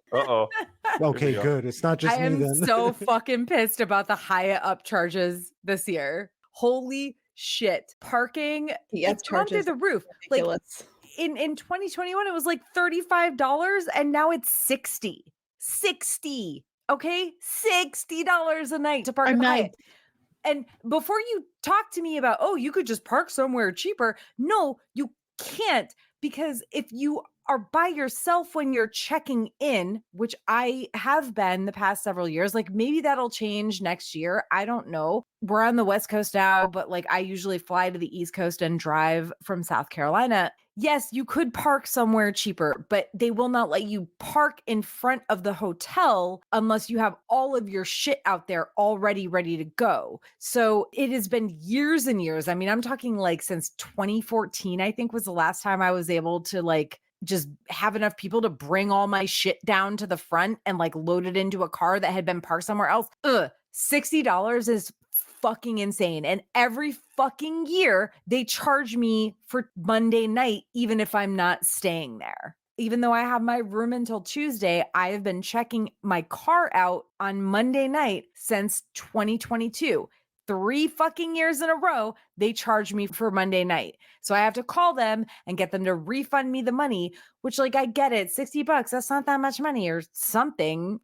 Okay, good. It's not just I me am then. so fucking pissed about the Hyatt upcharges this year. Holy shit! Parking, it's gone through the roof. Ridiculous. Like in 2021, it was like $35, and now it's $60. Okay, $60 a night to park at Hyatt. And before you talk to me about, oh, you could just park somewhere cheaper. No, you can't, because if you are by yourself when you're checking in, which I have been the past several years, like maybe that'll change next year. I don't know. We're on the West Coast now, but like I usually fly to the East Coast and drive from South Carolina. Yes, you could park somewhere cheaper, but they will not let you park in front of the hotel unless you have all of your shit out there already ready to go. So it has been years and years. I mean, I'm talking like since 2014, I think was the last time I was able to like just have enough people to bring all my shit down to the front and like load it into a car that had been parked somewhere else. $60 is fucking insane. And every fucking year they charge me for Monday night, even if I'm not staying there. Even though I have my room until Tuesday, I have been checking my car out on Monday night since 2022. 3 fucking years in a row, they charge me for Monday night. So I have to call them and get them to refund me the money, which like, I get it. $60, that's not that much money or something.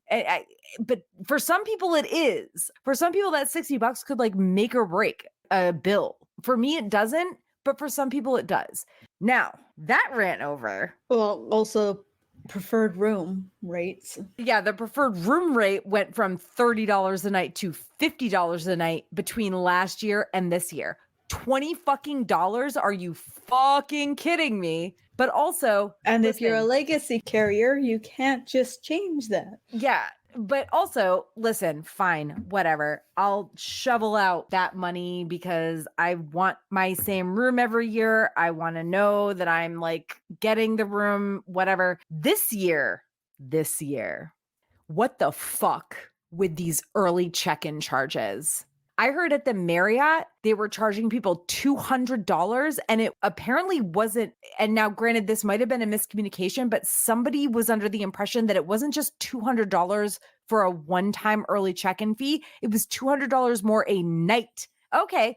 But for some people it is. For some people that $60 could like make or break a bill. For me, it doesn't, but for some people it does. Now that rant over. Well, also preferred room rates. Yeah, the preferred room rate went from $30 a night to $50 a night between last year and this year. $20 fucking dollars? Are you fucking kidding me? But also, and if you're a legacy carrier, you can't just change that. Yeah. But also, listen, fine, whatever. I'll shovel out that money because I want my same room every year. I want to know that I'm like getting the room, whatever. This year, what the fuck with these early check-in charges? I heard at the Marriott, they were charging people $200 and it apparently wasn't. And now, granted, this might have been a miscommunication, but somebody was under the impression that it wasn't just $200 for a one-time early check-in fee. It was $200 more a night. Okay.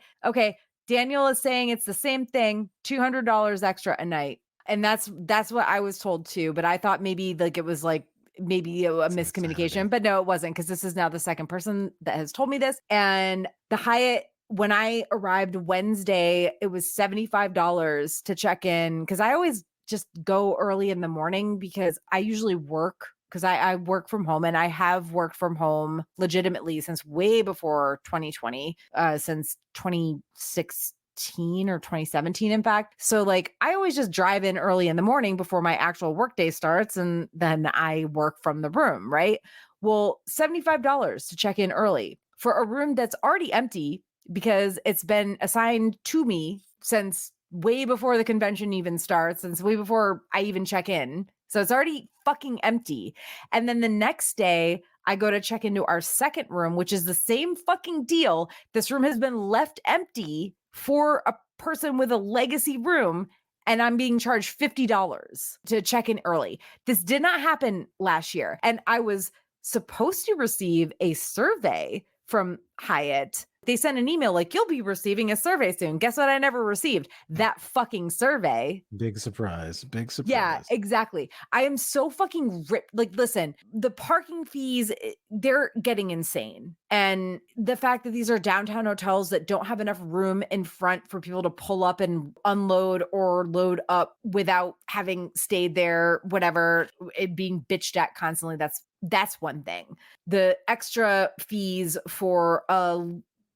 Daniel is saying it's the same thing, $200 extra a night. And that's what I was told too. But I thought maybe like it was like maybe a miscommunication, Saturday. but no, it wasn't, because this is now the second person that has told me this. And the Hyatt, when I arrived Wednesday, it was $75 to check in, because I always just go early in the morning because I usually work, because I work from home, and I have worked from home legitimately since way before 2020, since 2016 or 2017, in fact. So like I always just drive in early in the morning before my actual workday starts, and then I work from the room, right? Well, $75 to check in early for a room that's already empty because it's been assigned to me since way before the convention even starts, since way before I even check in. So it's already fucking empty. And then the next day, I go to check into our second room, which is the same fucking deal. This room has been left empty for a person with a legacy room, and I'm being charged $50 to check in early. This did not happen last year. And I was supposed to receive a survey from Hyatt. They sent an email like, you'll be receiving a survey soon. Guess what? I never received that fucking survey. Big surprise. Big surprise. Yeah, exactly. I am so fucking ripped. Like, listen, the parking fees, they're getting insane. And the fact that these are downtown hotels that don't have enough room in front for people to pull up and unload or load up without having stayed there, whatever, it being bitched at constantly. That's one thing. The extra fees for a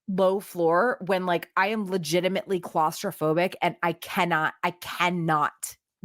low floor, when like I am legitimately claustrophobic and I cannot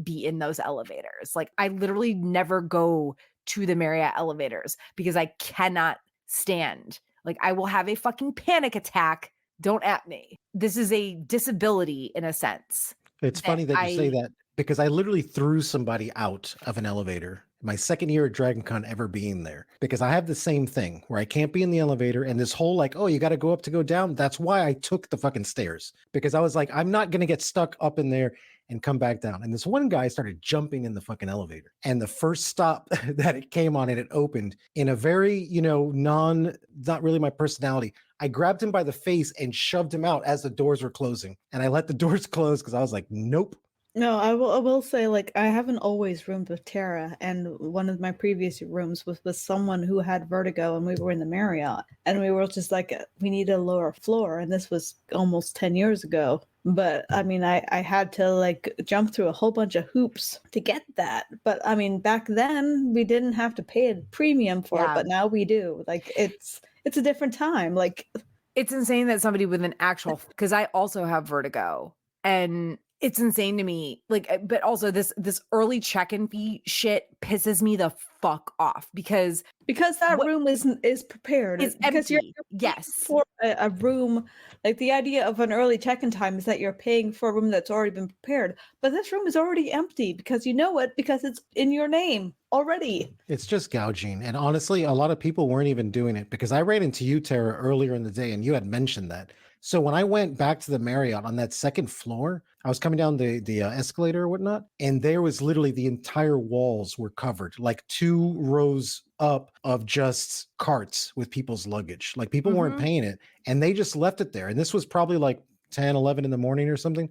be in those elevators. Like I literally never go to the Marriott elevators because I cannot stand. Like I will have a fucking panic attack. Don't at me. This is a disability in a sense. It's funny that you say that, because I literally threw somebody out of an elevator my second year at Dragon Con ever being there, because I have the same thing where I can't be in the elevator, and this whole like, oh, you got to go up to go down. That's why I took the fucking stairs, because I was like, I'm not going to get stuck up in there and come back down. And this one guy started jumping in the fucking elevator. And the first stop that it came on, and it opened in a very, not really my personality. I grabbed him by the face and shoved him out as the doors were closing. And I let the doors close because I was like, nope. No, I will say, like, I haven't always roomed with Tara, and one of my previous rooms was with someone who had vertigo, and we were in the Marriott, and we were just like, we need a lower floor, and this was almost 10 years ago. But I mean, I had to like jump through a whole bunch of hoops to get that. But I mean, back then we didn't have to pay a premium for it, but now we do. Like it's a different time. Like it's insane that somebody with an actual, because I also have vertigo, and it's insane to me. Like, but also this early check-in fee shit pisses me the fuck off because that room is prepared. It's because empty. You're yes. For a room, like the idea of an early check-in time is that you're paying for a room that's already been prepared. But this room is already empty because you know it, because it's in your name already. It's just gouging. And honestly, a lot of people weren't even doing it, because I ran into you, Tara, earlier in the day, and you had mentioned that. So when I went back to the Marriott on that second floor, I was coming down the escalator or whatnot, and there was literally the entire walls were covered, like 2 rows up of just carts with people's luggage. Like people weren't paying it, and they just left it there. And this was probably like 10, 11 in the morning or something.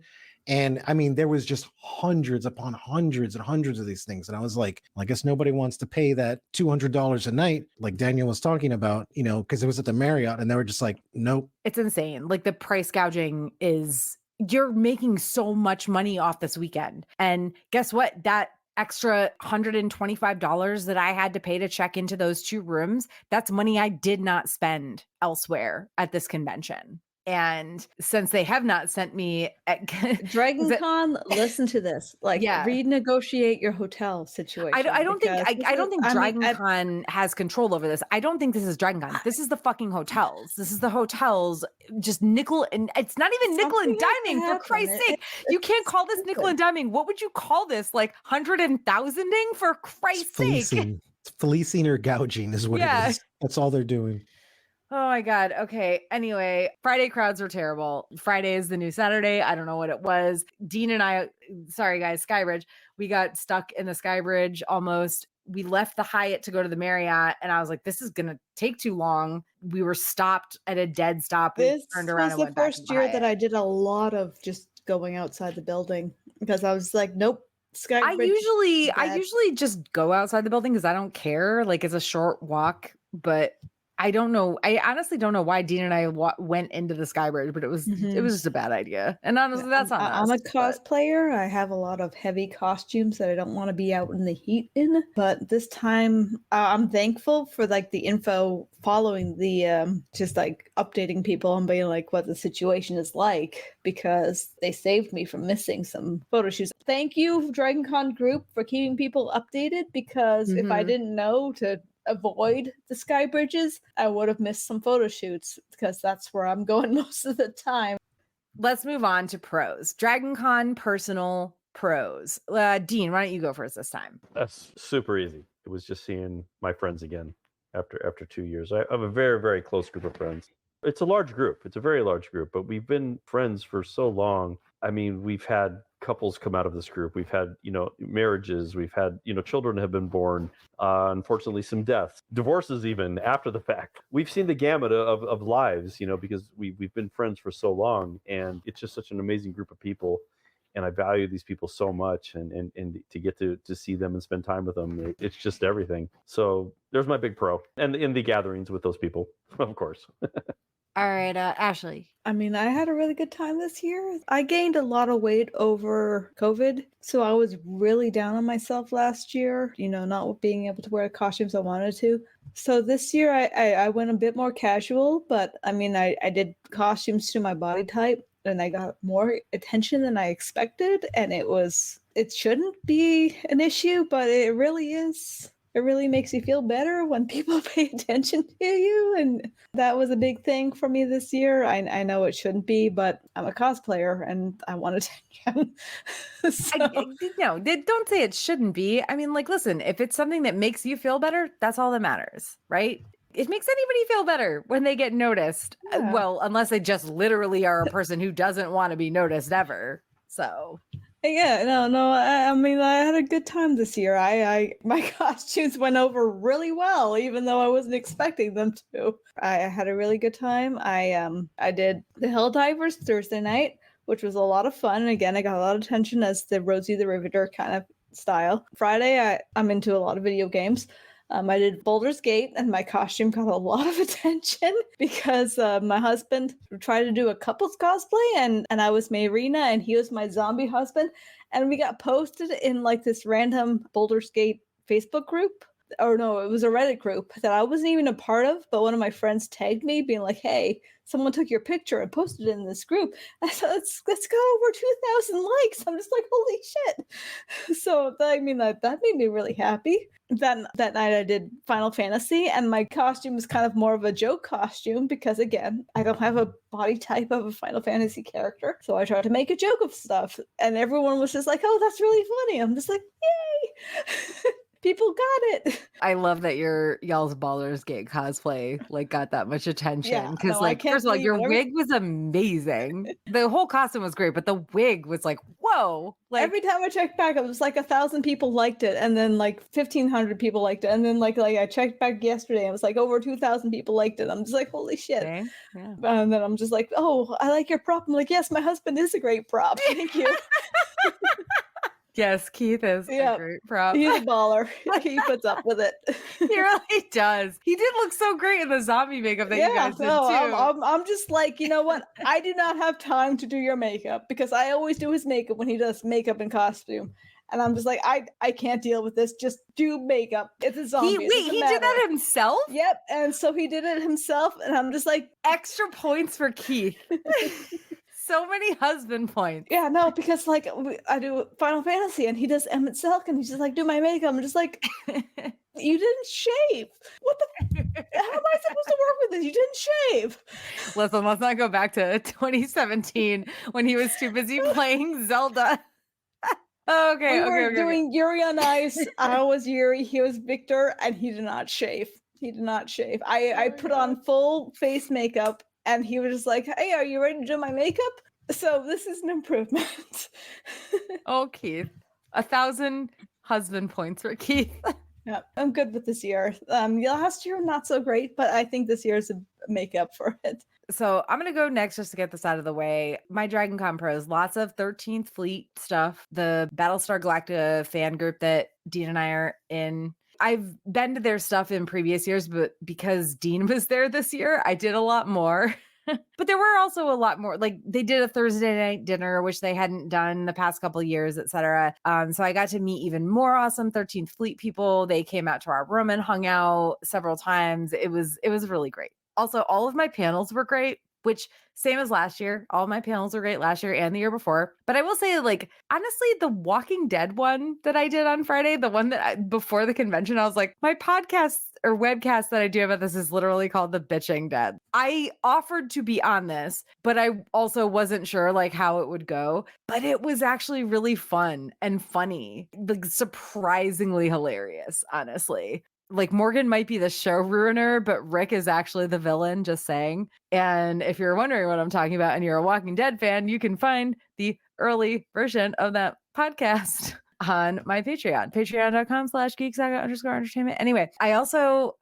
And I mean, there was just hundreds upon hundreds and hundreds of these things. And I was like, I guess nobody wants to pay that $200 a night, like Daniel was talking about, because it was at the Marriott, and they were just like, nope. It's insane. Like the price gouging is, you're making so much money off this weekend. And guess what? That extra $125 that I had to pay to check into those 2 rooms, that's money I did not spend elsewhere at this convention. And since they have not sent me Dragon Con, listen to this. Like, Yeah. renegotiate your hotel situation. I don't think because I don't this think is- I mean, Dragon Con has control over this. I don't think this is Dragon Con. This is the fucking hotels. This is the hotels just nickel and it's not even nickel and Something has to diming for happen. Christ's sake. You can't call this nickel and diming. What would you call this? Like hundred and thousanding for Christ's sake? Fleecing. It's fleecing or gouging is what Yeah. it is. That's all they're doing. Oh my God. Okay. Anyway, Friday crowds were terrible. Friday is the new Saturday. I don't know what it was. Dean and I, sorry guys, Skybridge, we got stuck in the Skybridge almost. We left the Hyatt to go to the Marriott, and I was like, this is going to take too long. We were stopped at a dead stop. We This turned around was and the went back to first the year Hyatt. that I did a lot of just going outside the building because I was like, nope. I Skybridge bad. usually just go outside the building because I don't care. Like it's a short walk, but I don't know. I honestly don't know why Dean and I went into the Skybridge, but it was just a bad idea. And honestly, that's not. I'm a cosplayer. I have a lot of heavy costumes that I don't want to be out in the heat in. But this time, I'm thankful for like the info following the just like updating people and being like what the situation is like because they saved me from missing some photo shoots. Thank you, Dragon Con group, for keeping people updated because if I didn't know to avoid the sky bridges, I would have missed some photo shoots because that's where I'm going most of the time. Let's move on to pros. Dragon Con personal pros. Dean, why don't you go first this time? That's super easy. It was just seeing my friends again after 2 years. I have a very, very close group of friends. It's a large group. It's a very large group, but we've been friends for so long. I mean, we've had couples come out of this group. We've had, marriages. We've had, children have been born. Unfortunately, some deaths, divorces, even after the fact. We've seen the gamut of lives, because we've been friends for so long, and it's just such an amazing group of people. And I value these people so much, and to get to see them and spend time with them, it's just everything. So there's my big pro, and in the gatherings with those people, of course. All right, Ashley. I mean, I had a really good time this year. I gained a lot of weight over COVID, so I was really down on myself last year, not being able to wear the costumes I wanted to. So this year I went a bit more casual, but I mean, I did costumes to my body type and I got more attention than I expected. And it shouldn't be an issue, but it really is. It really makes you feel better when people pay attention to you. And that was a big thing for me this year. I know it shouldn't be, but I'm a cosplayer and I want attention. No, don't say it shouldn't be. I mean, like, listen, if it's something that makes you feel better, that's all that matters, right? It makes anybody feel better when they get noticed. Yeah. Well, unless they just literally are a person who doesn't want to be noticed ever. So... Yeah, no. I mean, I had a good time this year. My costumes went over really well, even though I wasn't expecting them to. I had a really good time. I did the Helldivers Thursday night, which was a lot of fun. And again, I got a lot of attention as the Rosie the Riveter kind of style. Friday, I'm into a lot of video games. I did Baldur's Gate, and my costume got a lot of attention because my husband tried to do a couples cosplay, and I was Mayrina, and he was my zombie husband, and we got posted in like this random Baldur's Gate Facebook group. Or no, it was a Reddit group that I wasn't even a part of, but one of my friends tagged me being like, hey, someone took your picture and posted it in this group. I said, it's got over 2,000 likes. I'm just like, holy shit. So that made me really happy. That night I did Final Fantasy, and my costume was kind of more of a joke costume because, again, I don't have a body type of a Final Fantasy character. So I tried to make a joke of stuff, and everyone was just like, oh, that's really funny. I'm just like, yay. People got it. I love that y'all's Baldur's Gate cosplay got that much attention because first of all, your wig was amazing. The whole costume was great, but the wig was like, whoa! Every time I checked back, it was like 1,000 people liked it, and then 1,500 people liked it, and then I checked back yesterday, and it was like over 2,000 people liked it. I'm just like, holy shit! Okay. Yeah. And then I'm just like, oh, I like your prop. I'm like, yes, my husband is a great prop. Thank you. Yes, Keith is a great prop. He's a baller. He puts up with it. He really does. He did look so great in the zombie makeup that you guys did too. I'm just like, you know what? I do not have time to do your makeup because I always do his makeup when he does makeup and costume. And I'm just like, I can't deal with this. Just do makeup. It's a zombie. He did that himself? Yep. And so he did it himself. And I'm just like, Extra points for Keith. So many husband points. yeah, no, because like I do Final Fantasy and he does Emmett Silk and he's just like, do my makeup. I'm just like, you didn't shave. What the? How am I supposed to work with this? You didn't shave. Listen, let's not go back to 2017 when he was too busy playing Zelda. Okay, We were doing Yuri on Ice. I was Yuri, he was Victor, and he did not shave. He did not shave. I put on full face makeup, and he was just like, "Hey, are you ready to do my makeup?" So this is an improvement. Oh, Keith, 1,000 husband points for Keith. Yeah, I'm good with this year. Last year not so great, but I think this year's a makeup for it. So I'm going to go next just to get this out of the way. My Dragon Con pros, lots of 13th Fleet stuff, the Battlestar Galactica fan group that Dean and I are in. I've been to their stuff in previous years, but because Dean was there this year, I did a lot more. But there were also a lot more, like they did a Thursday night dinner, which they hadn't done the past couple of years, etc. So I got to meet even more awesome 13th Fleet people. They came out to our room and hung out several times. It was really great. Also, all of my panels were great, which same as last year. All my panels were great last year and the year before. But I will say, like, honestly, the Walking Dead one that I did on Friday, the one that before the convention, I was like, my podcast or webcast that I do about this is literally called The Bitching Dead. I offered to be on this, but I also wasn't sure like how it would go. But it was actually really fun and funny, like surprisingly hilarious, honestly. Like Morgan might be the showrunner, but Rick is actually the villain, just saying. And if you're wondering what I'm talking about and you're a Walking Dead fan, you can find the early version of that podcast on my Patreon, patreon.com/geeksaga_entertainment. Anyway, I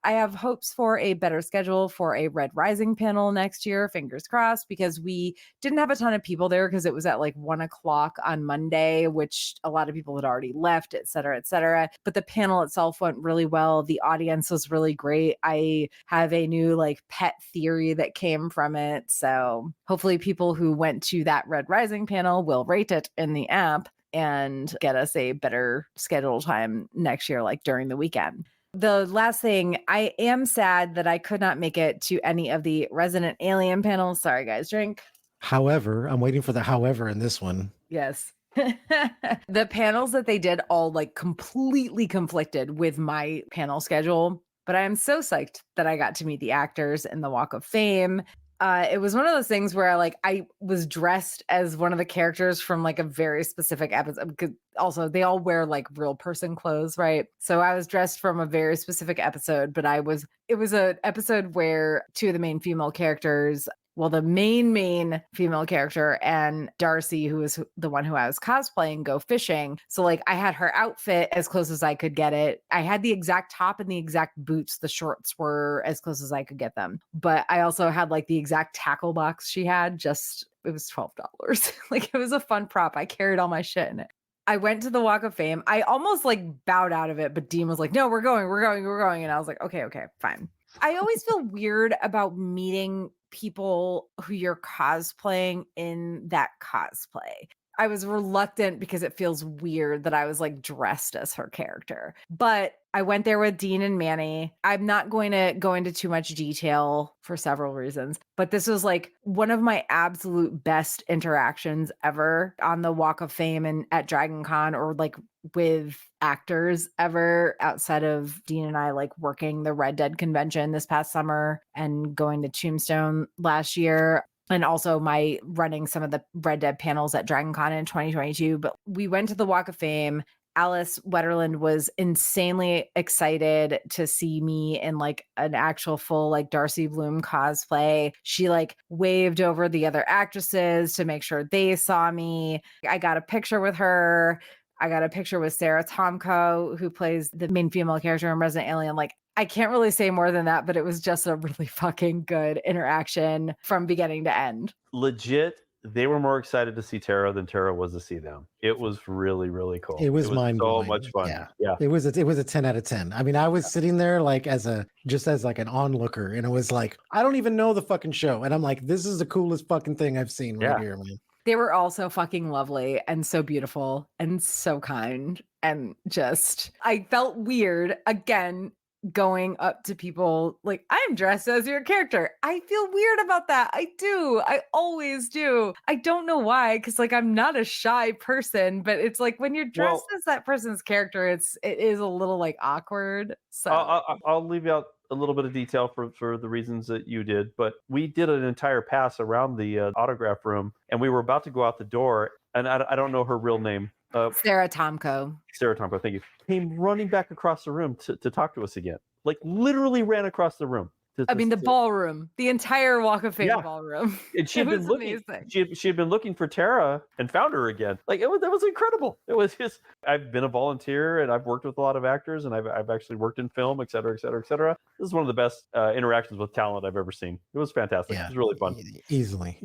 have hopes for a better schedule for a Red Rising panel next year, fingers crossed, because we didn't have a ton of people there because it was at like 1:00 on Monday, which a lot of people had already left, et cetera, et cetera. But the panel itself went really well. The audience was really great. I have a new like pet theory that came from it. So hopefully people who went to that Red Rising panel will rate it in the app and get us a better schedule time next year, like during the weekend. The last thing, I am sad that I could not make it to any of the Resident Alien panels. Sorry, guys, drink. However, I'm waiting for the however in this one. Yes. The panels that they did all like completely conflicted with my panel schedule, but I am so psyched that I got to meet the actors in the Walk of Fame. It was one of those things where like I was dressed as one of the characters from like a very specific episode. Also, they all wear like real person clothes, right? So I was dressed from a very specific episode, but it was an episode where two of the main female characters, well, the main female character and Darcy, who was the one who I was cosplaying, go fishing. So like I had her outfit as close as I could get it. I had the exact top and the exact boots. The shorts were as close as I could get them. But I also had like the exact tackle box she had. It was $12. Like it was a fun prop. I carried all my shit in it. I went to the Walk of Fame. I almost like bowed out of it, but Dean was like, no, we're going. And I was like, okay, fine. I always feel weird about meeting people who you're cosplaying in that cosplay. I was reluctant because it feels weird that I was like dressed as her character. But I went there with Dean and Manny. I'm not going to go into too much detail for several reasons, but this was like one of my absolute best interactions ever on the Walk of Fame and at Dragon Con, or like with actors ever, outside of Dean and I like working the Red Dead convention this past summer and going to Tombstone last year. And also my running some of the Red Dead panels at Dragon Con in 2022. But we went to the Walk of Fame. Alice Wetterland was insanely excited to see me in like an actual full like Darcy Bloom cosplay. She like waved over the other actresses to make sure they saw me. I got a picture with her. I got a picture with Sarah Tomko, who plays the main female character in Resident Alien. Like, I can't really say more than that, but it was just a really fucking good interaction from beginning to end. Legit, they were more excited to see Tara than Tara was to see them. It was really, really cool. It was mind-blowing. So much fun. Yeah. It was a 10 out of 10. I mean, I was sitting there like as like an onlooker, and it was like, I don't even know the fucking show. And I'm like, this is the coolest fucking thing I've seen right here, man. They were all so fucking lovely and so beautiful and so kind. And just, I felt weird again going up to people like, I'm dressed as your character. I feel weird about that. I do. I always do. I don't know why, because like I'm not a shy person, but it's like when you're dressed as that person's character, it is a little like awkward. So I'll leave out a little bit of detail for the reasons that you did, but we did an entire pass around the autograph room, and we were about to go out the door, and I don't know her real name. Sarah Tomko. Sarah Tomko, thank you. Came running back across the room to talk to us again. Like literally ran across the room. The ballroom, the entire Walk of Fame ballroom. And she had been looking. She had been looking for Tara and found her again. Like that was incredible. It was just. I've been a volunteer and I've worked with a lot of actors and I've actually worked in film, et cetera, et cetera, et cetera. This is one of the best interactions with talent I've ever seen. It was fantastic. Yeah. It was really fun. Easily.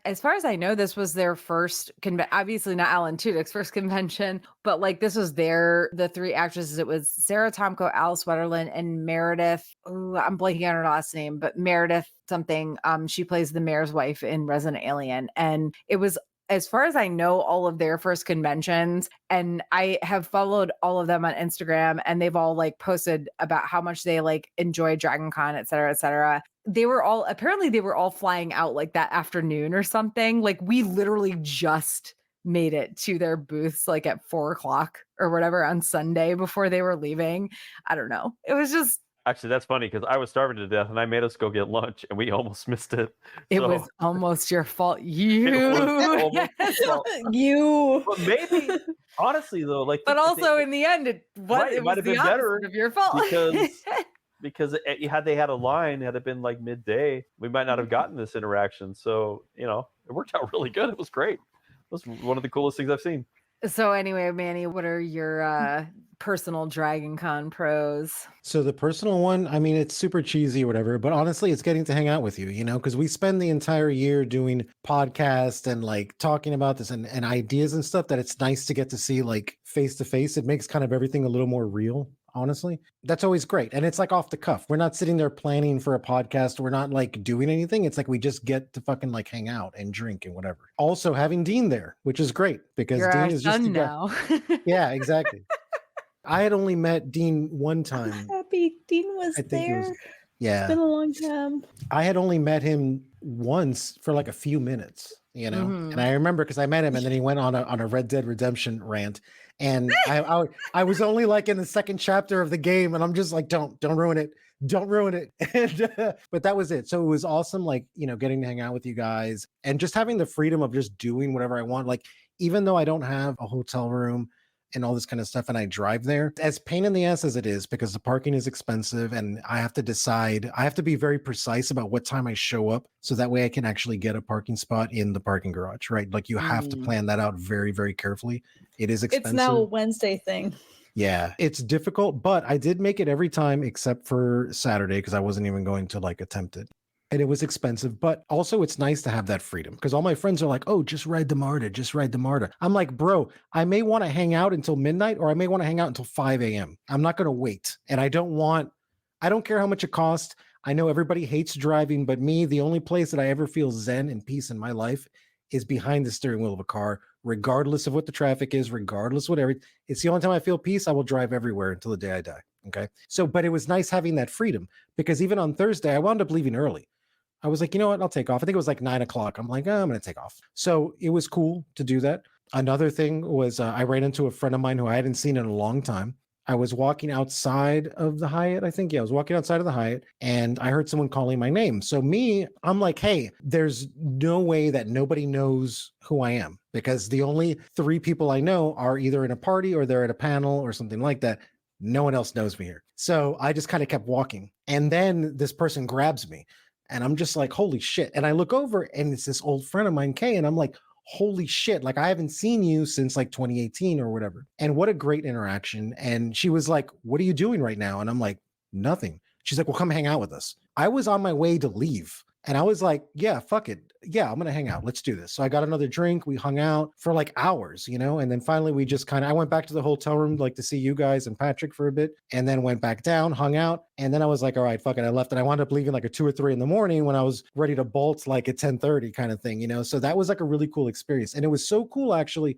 As far as I know, this was their first obviously not Alan Tudyk's first convention, but like this was the three actresses. It was Sarah Tomko, Alice Wetterland, and Meredith. I'm blanking on her last name, but Meredith something. She plays the mayor's wife in Resident Alien. And it was, as far as I know, all of their first conventions. And I have followed all of them on Instagram, and they've all like posted about how much they like enjoy Dragon Con, et cetera, et cetera. They were all flying out like that afternoon or something. Like we literally just made it to their booths like at 4:00 or whatever on Sunday before they were leaving. I don't know. It was just. Actually, that's funny because I was starving to death and I made us go get lunch and we almost missed it. It was almost your fault. You. But maybe, honestly though, like. But also in the end, it might have been better of your fault. Because had they had a line, had it been like midday, we might not have gotten this interaction. So, it worked out really good. It was great. It was one of the coolest things I've seen. So anyway, Manny, what are your personal Dragon Con pros? So the personal one, I mean, it's super cheesy or whatever, but honestly, it's getting to hang out with you, because we spend the entire year doing podcasts and like talking about this and ideas and stuff that it's nice to get to see like face to face. It makes kind of everything a little more real. Honestly, that's always great. And it's like off the cuff. We're not sitting there planning for a podcast. We're not like doing anything. It's like we just get to fucking like hang out and drink and whatever. Also having Dean there, which is great because You're Dean is just now. Yeah, exactly. I had only met Dean one time. Happy Dean was there. Yeah. It's been a long time. I had only met him once for like a few minutes, Mhm. And I remember because I met him and then he went on a Red Dead Redemption rant. And I was only like in the second chapter of the game, and I'm just like, don't ruin it. Don't ruin it. And, but that was it. So it was awesome, like, getting to hang out with you guys and just having the freedom of just doing whatever I want. Like, even though I don't have a hotel room and all this kind of stuff, and I drive there, as pain in the ass as it is, because the parking is expensive and I have to be very precise about what time I show up. So that way I can actually get a parking spot in the parking garage, right? Like you have to plan that out very, very carefully. It is expensive. It's now a Wednesday thing. Yeah, it's difficult, but I did make it every time except for Saturday because I wasn't even going to like attempt it. And it was expensive, but also it's nice to have that freedom because all my friends are like, oh, just ride the MARTA, just ride the MARTA. I'm like, bro, I may want to hang out until midnight or I may want to hang out until 5 a.m. I'm not going to wait. And I don't care how much it costs. I know everybody hates driving, but me, the only place that I ever feel zen and peace in my life is behind the steering wheel of a car, regardless of what the traffic is, regardless of whatever. It's the only time I feel peace. I will drive everywhere until the day I die. Okay. So, but it was nice having that freedom because even on Thursday, I wound up leaving early. I was like, you know what? I'll take off. I think it was like 9:00. I'm like, I'm going to take off. So it was cool to do that. Another thing was I ran into a friend of mine who I hadn't seen in a long time. I was walking outside of the Hyatt. I think, yeah, I was walking outside of the Hyatt and I heard someone calling my name. So I'm like, hey, there's no way that nobody knows who I am because the only 3 people I know are either in a party or they're at a panel or something like that. No one else knows me here. So I just kind of kept walking. And then this person grabs me. And I'm just like, holy shit. And I look over and it's this old friend of mine, Kay. And I'm like, holy shit. Like I haven't seen you since like 2018 or whatever. And what a great interaction. And she was like, what are you doing right now? And I'm like, nothing. She's like, well, come hang out with us. I was on my way to leave. And I was like, yeah, fuck it. Yeah, I'm going to hang out. Let's do this. So I got another drink. We hung out for like hours, and then finally we just I went back to the hotel room, like to see you guys and Patrick for a bit, and then went back down, hung out. And then I was like, all right, fuck it. I left and I wound up leaving like at 2 or 3 in the morning when I was ready to bolt like at 10:30 kind of thing, So that was like a really cool experience. And it was so cool actually,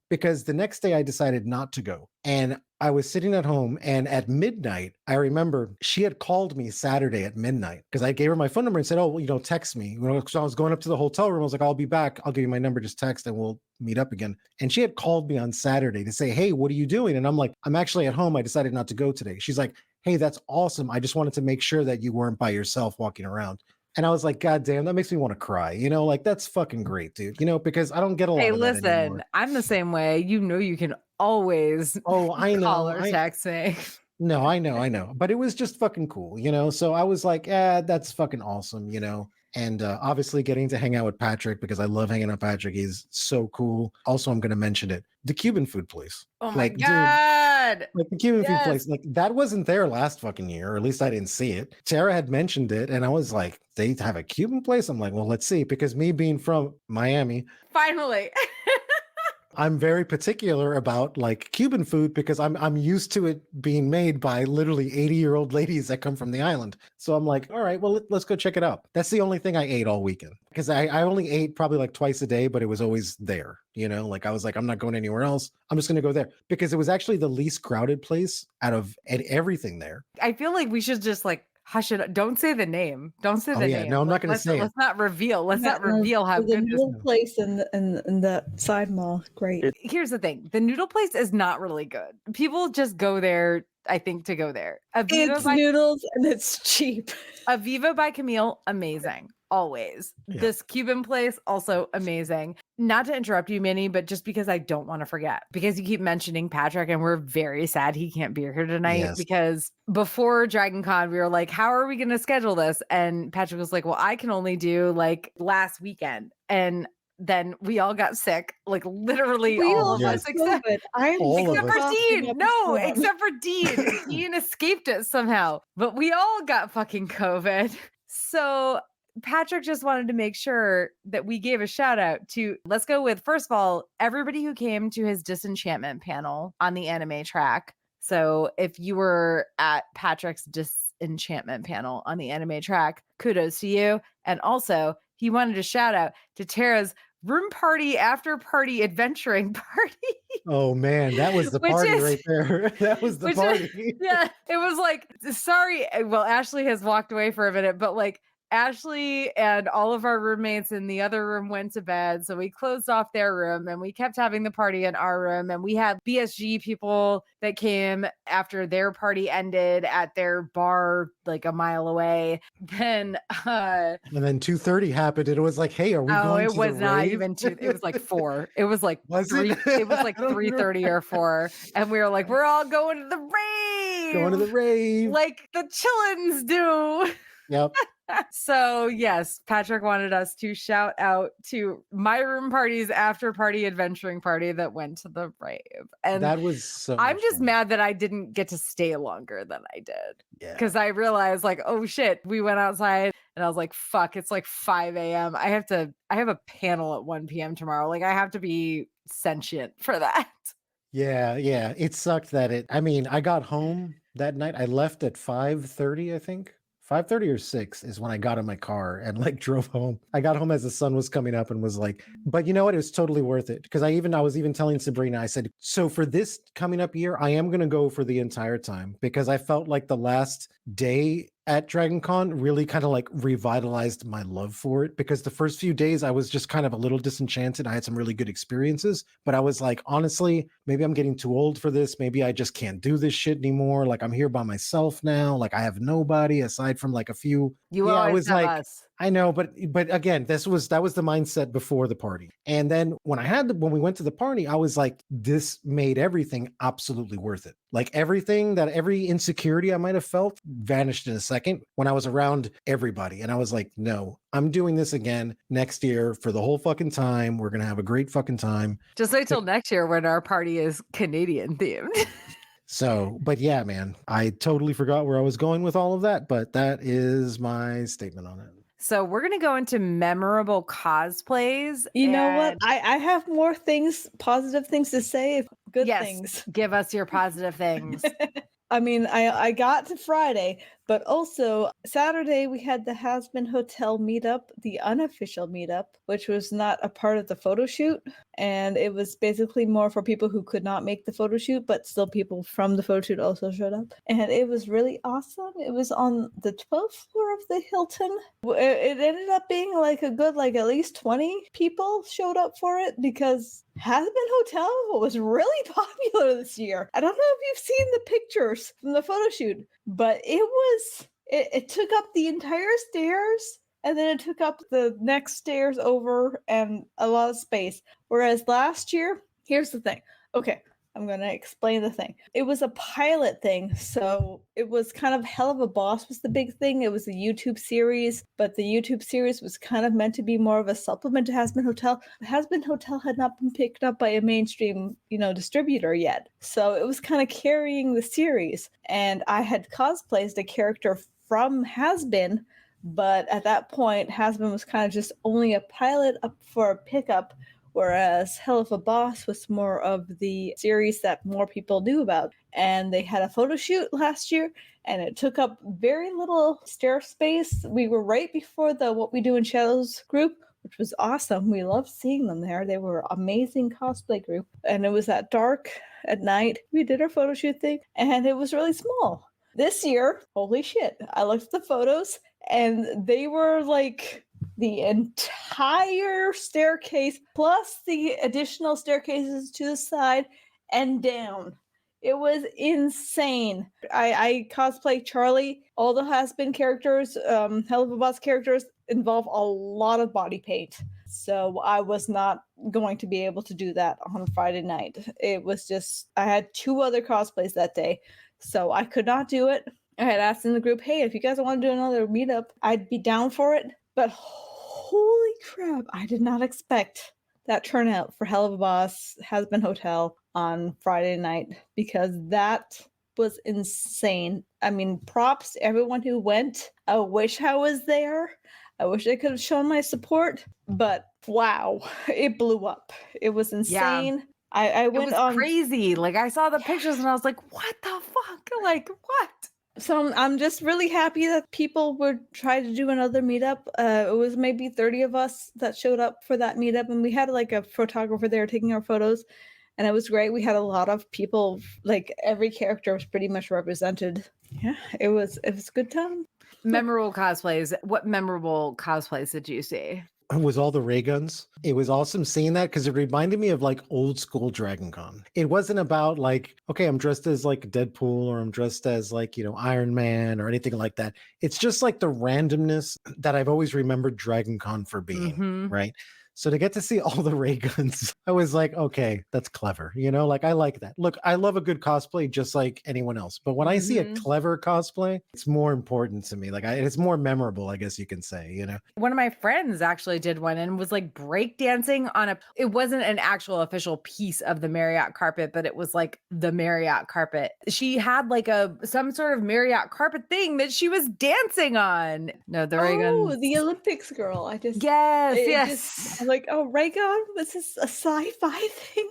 because the next day I decided not to go. And I was sitting at home, and at midnight, I remember she had called me Saturday at midnight because I gave her my phone number and said, oh, well, text me. So I was going up to the hotel room. I was like, I'll be back. I'll give you my number, just text and we'll meet up again. And she had called me on Saturday to say, hey, what are you doing? And I'm like, I'm actually at home. I decided not to go today. She's like, hey, that's awesome. I just wanted to make sure that you weren't by yourself walking around. And I was like, God damn, that makes me want to cry. Like that's fucking great, dude. Because I don't get a lot of that anymore. I'm the same way. You can always I know. call or text me. No, I know. But it was just fucking cool, So I was like, that's fucking awesome, And obviously getting to hang out with Patrick because I love hanging out with Patrick. He's so cool. Also, I'm going to mention it. The Cuban food place. Oh my God. Dude, like the Cuban food place. Like that wasn't there last fucking year, or at least I didn't see it. Tara had mentioned it and I was like, they have a Cuban place? I'm like, well, let's see. Because me being from Miami. Finally. I'm very particular about like Cuban food because I'm used to it being made by literally 80-year-old ladies that come from the island. So I'm like, all right, well, let's go check it out. That's the only thing I ate all weekend because I only ate probably like twice a day, but it was always there. Like I was like, I'm not going anywhere else. I'm just going to go there because it was actually the least crowded place out of everything there. I feel like we should just like hush it. Don't say the name. Don't say the name. No, I'm not going to say it. Let's not reveal. Let's not reveal how the good noodle place in the side mall. Great. Here's the thing: the noodle place is not really good. People just go there, I think, to go there. It's noodles and it's cheap. Aviva by Camille, amazing. Always. Yeah. This Cuban place, also amazing. Not to interrupt you, Minnie, but just because I don't want to forget, because you keep mentioning Patrick and we're very sad he can't be here tonight because before Dragon Con, we were like, how are we going to schedule this? And Patrick was like, well, I can only do like last weekend. And then we all got sick, like literally all of us, except for Dean. No, except for Dean. Dean escaped it somehow, but we all got fucking COVID. So Patrick just wanted to make sure that we gave a shout out to, let's go with, first of all, everybody who came to his Disenchantment panel on the anime track. So if you were at Patrick's Disenchantment panel on the anime track, kudos to you. And also, he wanted to shout out to Tara's room party after party adventuring party. Oh man, that was the party right there. That was the party. It was like, sorry. Well, Ashley has walked away for a minute, but like Ashley and all of our roommates in the other room went to bed. So we closed off their room and we kept having the party in our room. And we had BSG people that came after their party ended at their bar like a mile away. Then and then 2:30 happened and it was like, hey, are we going to the rave? It was not even 2. It was like 4. It was like was 3. It was like 3:30 or 4. And we were like, we're all going to the rave. Going to the rave. Like the chillins do. Yep. So yes, Patrick wanted us to shout out to my room party's after party adventuring party that went to the rave. And that was so I'm just fun. mad that I didn't get to stay longer than I did. Yeah. Because I realized like, oh shit, we went outside and I was like, fuck, it's like 5 a.m. I have a panel at 1 p.m. tomorrow. Like I have to be sentient for that. Yeah. It sucked that I got home that night. I left at 5:30, I think. 5:30 or 6 is when I got in my car and like drove home. I got home as the sun was coming up and was like, but you know what? It was totally worth it. Because I was even telling Sabrina, I said, so for this coming up year, I am going to go for the entire time because I felt like the last day at Dragon Con really kind of like revitalized my love for it because the first few days I was just kind of a little disenchanted. I had some really good experiences, but I was like, honestly, maybe I'm getting too old for this. Maybe I just can't do this shit anymore. Like I'm here by myself now. Like I have nobody aside from like a few. You always have us. I know, but again, that was the mindset before the party. And then when we went to the party, I was like, this made everything absolutely worth it. Like every insecurity I might have felt vanished in a second when I was around everybody. And I was like, no, I'm doing this again next year for the whole fucking time. We're going to have a great fucking time. Just wait till next year when our party is Canadian themed. So, but yeah, man, I totally forgot where I was going with all of that, but that is my statement on it. So we're going to go into memorable cosplays. You know what? and I have more things, positive things to say, good yes, things. give us your positive things. I mean, I got to Friday, but also Saturday we had the Hasbin Hotel meetup, the unofficial meetup, which was not a part of the photo shoot. And it was basically more for people who could not make the photo shoot, but still people from the photo shoot also showed up. And it was really awesome. It was on the 12th floor of the Hilton. It ended up being like a good, like at least 20 people showed up for it because Hasbin Hotel was really popular this year. I don't know if you've seen the pictures from the photo shoot, but it took up the entire stairs and then it took up the next stairs over and a lot of space. Whereas last year, here's the thing. Okay, I'm going to explain the thing. It was a pilot thing, so it was kind of Hell of a Boss was the big thing. It was a YouTube series, but the YouTube series was kind of meant to be more of a supplement to Hasbin Hotel. Hasbin Hotel had not been picked up by a mainstream, distributor yet. So it was kind of carrying the series. And I had cosplayed a character from Hasbin, but at that point, Hasbin was kind of just only a pilot up for a pickup, whereas Hell of a Boss was more of the series that more people knew about. And they had a photo shoot last year, and it took up very little stair space. We were right before the What We Do in Shadows group, which was awesome. We loved seeing them there. They were amazing cosplay group. And it was at dark at night. We did our photo shoot thing, and it was really small. This year, holy shit, I looked at the photos, and they were like the entire staircase plus the additional staircases to the side and down. It was insane. I cosplay Charlie. All the Hasbin characters, Hell of a Boss characters involve a lot of body paint. So I was not going to be able to do that on Friday night. It was just, I had 2 other cosplays that day. So I could not do it. I had asked in the group, hey, if you guys want to do another meetup, I'd be down for it. But holy crap, I did not expect that turnout for Hell of a Boss Hasbin Hotel on Friday night, because that was insane. I mean, props to everyone who went. I wish I was there. I wish I could have shown my support, but wow, it blew up. It was insane. Yeah. I It went was on crazy. Like I saw the pictures and I was like, what the fuck? Like what? So I'm just really happy that people would try to do another meetup. It was maybe 30 of us that showed up for that meetup, and we had like a photographer there taking our photos, and it was great. We had a lot of people, like every character was pretty much represented. Yeah, it was a good time. Memorable cosplays. What memorable cosplays did you see? Was all the ray guns. It was awesome seeing that because it reminded me of like old school Dragon Con. It wasn't about like, okay, I'm dressed as like Deadpool or I'm dressed as like, Iron Man or anything like that. It's just like the randomness that I've always remembered Dragon Con for being, Mhm. right? So to get to see all the ray guns, I was like, okay, that's clever. Like I like that. Look, I love a good cosplay just like anyone else. But when I see a Mhm. clever cosplay, it's more important to me. Like it's more memorable, I guess you can say, One of my friends actually did one and was like breakdancing on it wasn't an actual official piece of the Marriott carpet, but it was like the Marriott carpet. She had like some sort of Marriott carpet thing that she was dancing on. No, the ray guns. The Olympics girl. Yes, it yes. just, I'm like, oh, Raygon, was this a sci-fi thing?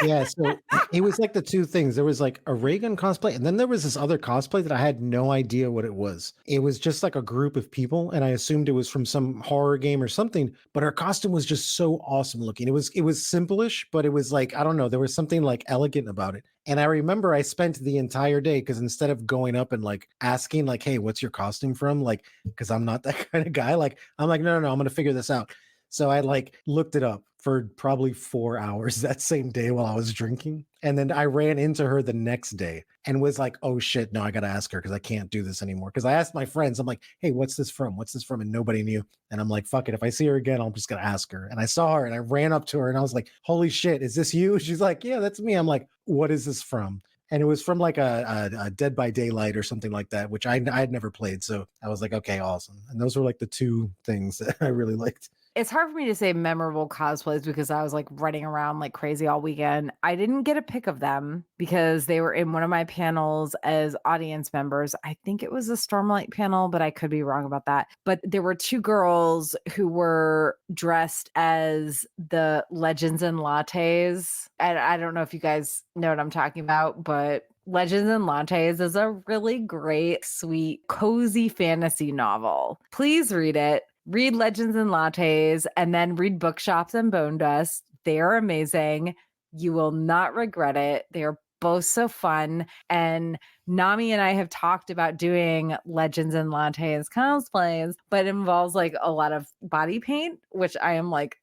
Yeah, so it was like the 2 things. There was like a Reagan cosplay, and then there was this other cosplay that I had no idea what it was. It was just like a group of people, and I assumed it was from some horror game or something, but her costume was just so awesome looking. It was simple-ish, but it was like, I don't know, there was something like elegant about it. And I remember I spent the entire day, because instead of going up and like asking like, hey, what's your costume from? Like, because I'm not that kind of guy. Like, I'm like, no, I'm going to figure this out. So I like looked it up for probably 4 hours that same day while I was drinking. And then I ran into her the next day and was like, oh shit, no, I got to ask her because I can't do this anymore. Because I asked my friends, I'm like, hey, what's this from? What's this from? And nobody knew. And I'm like, fuck it. If I see her again, I'm just going to ask her. And I saw her and I ran up to her and I was like, holy shit, is this you? She's like, yeah, that's me. I'm like, what is this from? And it was from like a Dead by Daylight or something like that, which I had never played. So I was like, okay, awesome. And those were like the 2 things that I really liked. It's hard for me to say memorable cosplays because I was like running around like crazy all weekend. I didn't get a pic of them because they were in one of my panels as audience members. I think it was a Stormlight panel, but I could be wrong about that. But there were two girls who were dressed as the Legends and Lattes. And I don't know if you guys know what I'm talking about, but Legends and Lattes is a really great, sweet, cozy fantasy novel. Please read it. Read Legends and Lattes and then read Bookshops and Bone Dust. They are amazing. You will not regret it. They are both so fun. And Nami and I have talked about doing Legends and Lattes cosplays, but it involves like a lot of body paint, which I am like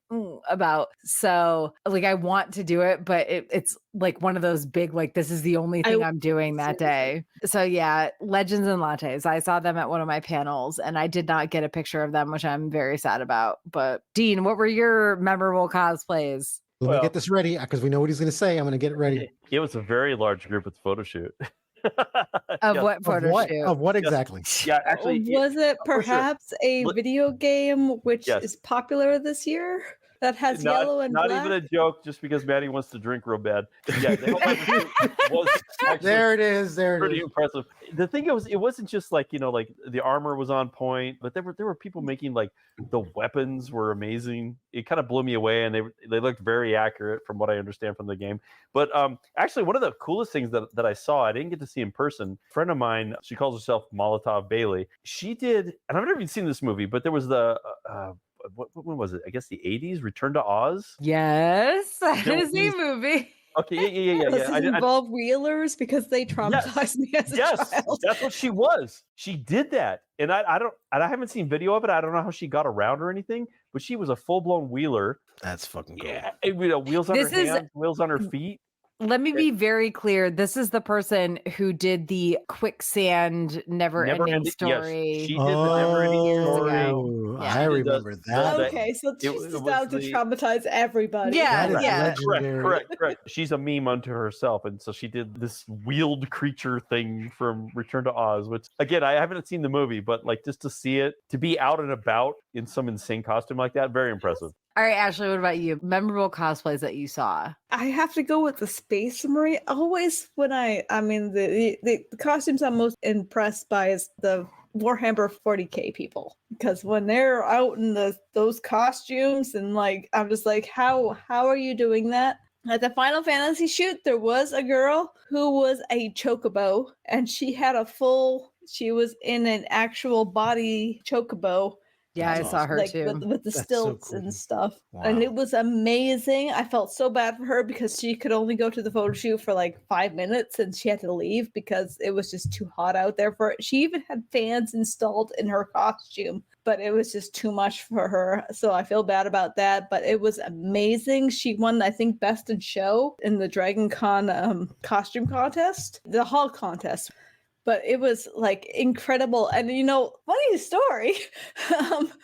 about. So like I want to do it, but it's like one of those big, like this is the only thing I'm doing that day. So yeah, Legends and Lattes. I saw them at one of my panels and I did not get a picture of them, which I'm very sad about. But Dean, what were your memorable cosplays? Let me get this ready because we know what he's going to say. I'm going to get it ready. It was a very large group at the photo shoot. Of Yeah. what photo shoot? Of what exactly? Yeah, actually, Was it for sure. perhaps a video game which Yes. is popular this year that has yellow and not black? even a joke, just because Maddie wants to drink real bad. Yeah, the whole episode was actually There it is. There it pretty is. impressive. The thing is, it wasn't just like, like the armor was on point, but there were people making like the weapons were amazing. It kind of blew me away, and they looked very accurate from what I understand from the game. But actually, one of the coolest things that I saw, I didn't get to see in person. A friend of mine, she calls herself Molotov Bailey. She did, and I've never even seen this movie, but there was the when was it? I guess the 80s, Return to Oz. Yes, that There is a was- movie. Okay, yeah. Does it involve wheelers? Because they traumatized me as a child. That's what she was. She did that, and I haven't seen video of it. I don't know how she got around or anything, but she was a full blown wheeler. That's fucking cool. Yeah, wheels on This her is- hands, wheels on her feet. Let me be very clear. This is the person who did the quicksand never-ending Yes, story. she did the never-ending story. ago. I Yeah. remember that. Okay, so it she's was down to the- traumatize everybody. Yeah, That is yeah. legendary. Correct. She's a meme unto herself, and so she did this wheeled creature thing from Return to Oz. Which, again, I haven't seen the movie, but like just to see it, to be out and about in some insane costume like that, very impressive. All right, Ashley, what about you? Memorable cosplays that you saw? I have to go with the Space Marine. Always when the costumes I'm most impressed by is the Warhammer 40K people, because when they're out in those costumes and like I'm just like, how are you doing that? At the Final Fantasy shoot, there was a girl who was a chocobo, and she was in an actual body chocobo. Yeah, That's I saw her Like too. with the That's so stilts cool. and stuff. Wow. And it was amazing. I felt so bad for her because she could only go to the photo shoot for like 5 minutes and she had to leave because it was just too hot out there for it. She even had fans installed in her costume, but it was just too much for her. So I feel bad about that, but it was amazing. She won, I think, Best in Show in the Dragon Con costume contest, the hall contest. But it was like incredible. And funny story.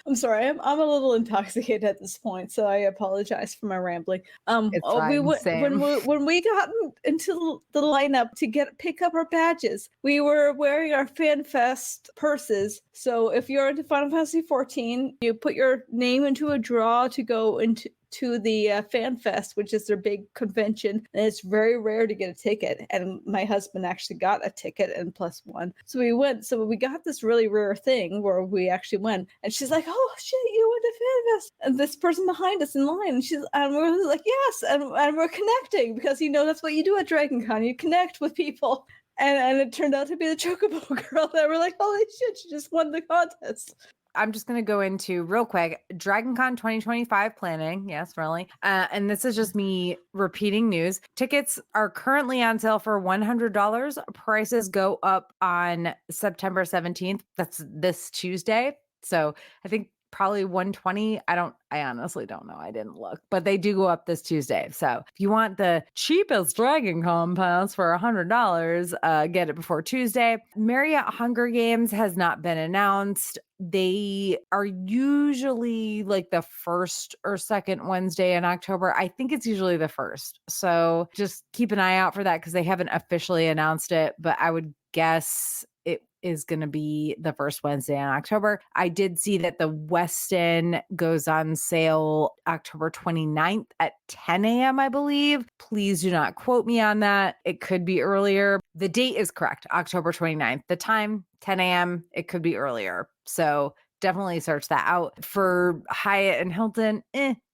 I'm sorry, I'm a little intoxicated at this point, so I apologize for my rambling. It's fine, same. When we got into the lineup to pick up our badges, we were wearing our FanFest purses. So if you're into Final Fantasy 14, you put your name into a draw to go into the FanFest, which is their big convention, and it's very rare to get a ticket. And my husband actually got a ticket and +1, so we went. So we got this really rare thing where we actually went. And she's like, "Oh shit, you went to FanFest!" And this person behind us in line, and we're like, "Yes," and we're connecting because that's what you do at Dragon Con. You connect with people. And it turned out to be the Chocobo girl that we're like, holy shit, she just won the contest. I'm just going to go into real quick DragonCon 2025 planning. Yes, really. And this is just me repeating news. Tickets are currently on sale for $100. Prices go up on September 17th. That's this Tuesday. So I think probably 120. I honestly don't know. I didn't look, but they do go up this Tuesday. So if you want the cheapest Dragon Con pass for $100, get it before Tuesday. Marriott Hunger Games has not been announced. They are usually like the first or second Wednesday in October. I think it's usually the first. So just keep an eye out for that because they haven't officially announced it, but I would guess it is going to be the first Wednesday in October. I did see that the Westin goes on sale October 29th at 10 a.m., I believe. Please do not quote me on that. It could be earlier. The date is correct, October 29th. The time, 10 a.m., it could be earlier. So definitely search that out. For Hyatt and Hilton,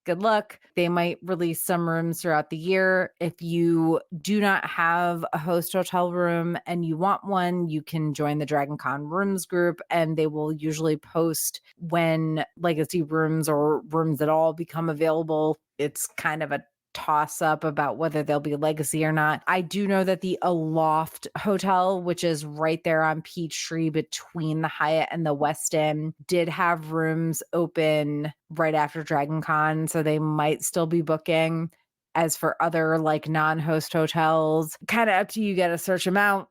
good luck. They might release some rooms throughout the year. If you do not have a host hotel room and you want one, you can join the Dragon Con rooms group, and they will usually post when legacy rooms or rooms at all become available. It's kind of a toss up about whether they'll be legacy or not. I do know that the Aloft Hotel, which is right there on Peachtree between the Hyatt and the Westin, did have rooms open right after Dragon Con, so they might still be booking. As for other like non-host hotels, kind of up to you, got to search them out.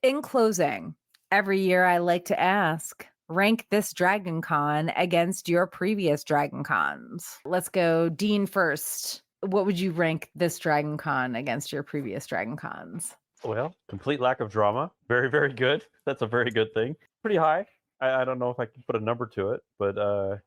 In closing, every year I like to ask, rank this Dragon Con against your previous Dragon Cons. Let's go Dean first. What would you rank this Dragon Con against your previous Dragon Cons? Well, complete lack of drama. Very, very good. That's a very good thing. Pretty high. I don't know if I can put a number to it, but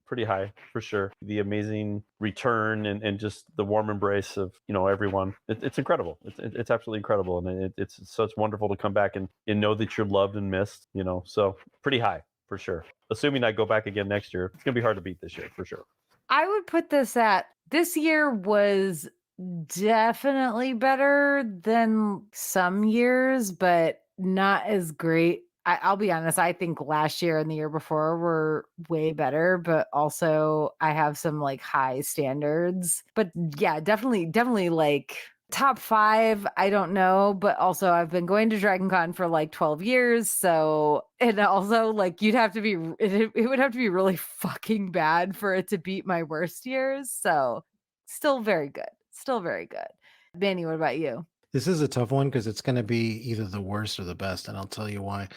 pretty high for sure. The amazing return and just the warm embrace of, everyone. It's incredible. It's absolutely incredible. And it's such wonderful to come back and know that you're loved and missed, so pretty high for sure. Assuming I go back again next year, it's going to be hard to beat this year for sure. I would put this year was definitely better than some years, but not as great. I'll be honest, I think last year and the year before were way better, but also I have some like high standards. But yeah, definitely like top 5, I don't know, but also I've been going to Dragon Con for like 12 years. So, and also like it would have to be really fucking bad for it to beat my worst years. So still very good. Still very good. Manny, what about you? This is a tough one because it's going to be either the worst or the best. And I'll tell you why.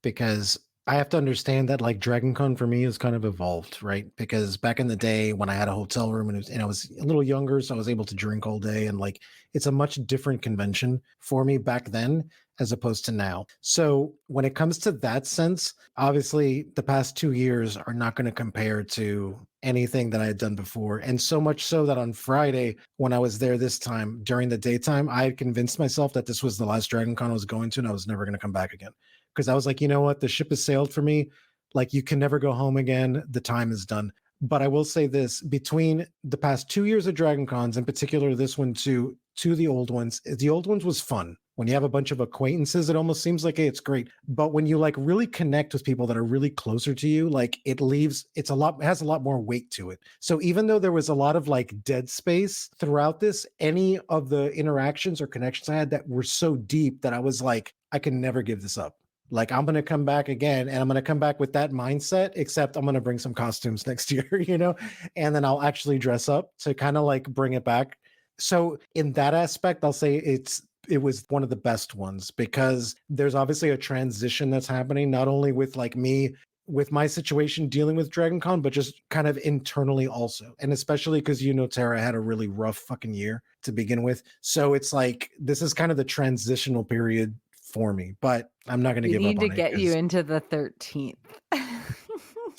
Because I have to understand that like Dragon Con for me has kind of evolved, right? Because back in the day when I had a hotel room and I was a little younger, so I was able to drink all day, and like it's a much different convention for me back then as opposed to now. So when it comes to that sense, obviously the past 2 years are not going to compare to anything that I had done before. And so much so that on Friday, when I was there this time during the daytime, I had convinced myself that this was the last Dragon Con I was going to, and I was never going to come back again. Because I was like, you know what? The ship has sailed for me. Like, you can never go home again. The time is done. But I will say this, between the past 2 years of Dragon Cons, in particular this one to the old ones was fun. When you have a bunch of acquaintances, it almost seems like, hey, it's great. But when you like really connect with people that are really closer to you, like it has a lot more weight to it. So even though there was a lot of like dead space throughout this, any of the interactions or connections I had that were so deep that I was like, I can never give this up. Like, I'm going to come back again, and I'm going to come back with that mindset, except I'm going to bring some costumes next year, and then I'll actually dress up to kind of like bring it back. So in that aspect, I'll say it was one of the best ones, because there's obviously a transition that's happening, not only with like me with my situation dealing with Dragon Con, but just kind of internally also. And especially because, Tara had a really rough fucking year to begin with. So it's like, this is kind of the transitional period for me, but I'm not going to give up on it. We need to get you into the 13th.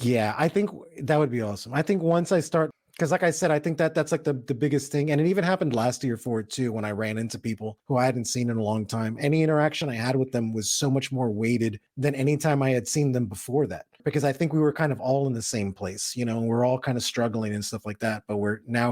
Yeah, I think that would be awesome. I think once I start, because like I said, I think that's like the biggest thing. And it even happened last year for it too, when I ran into people who I hadn't seen in a long time. Any interaction I had with them was so much more weighted than any time I had seen them before that. Because I think we were kind of all in the same place, we're all kind of struggling and stuff like that. But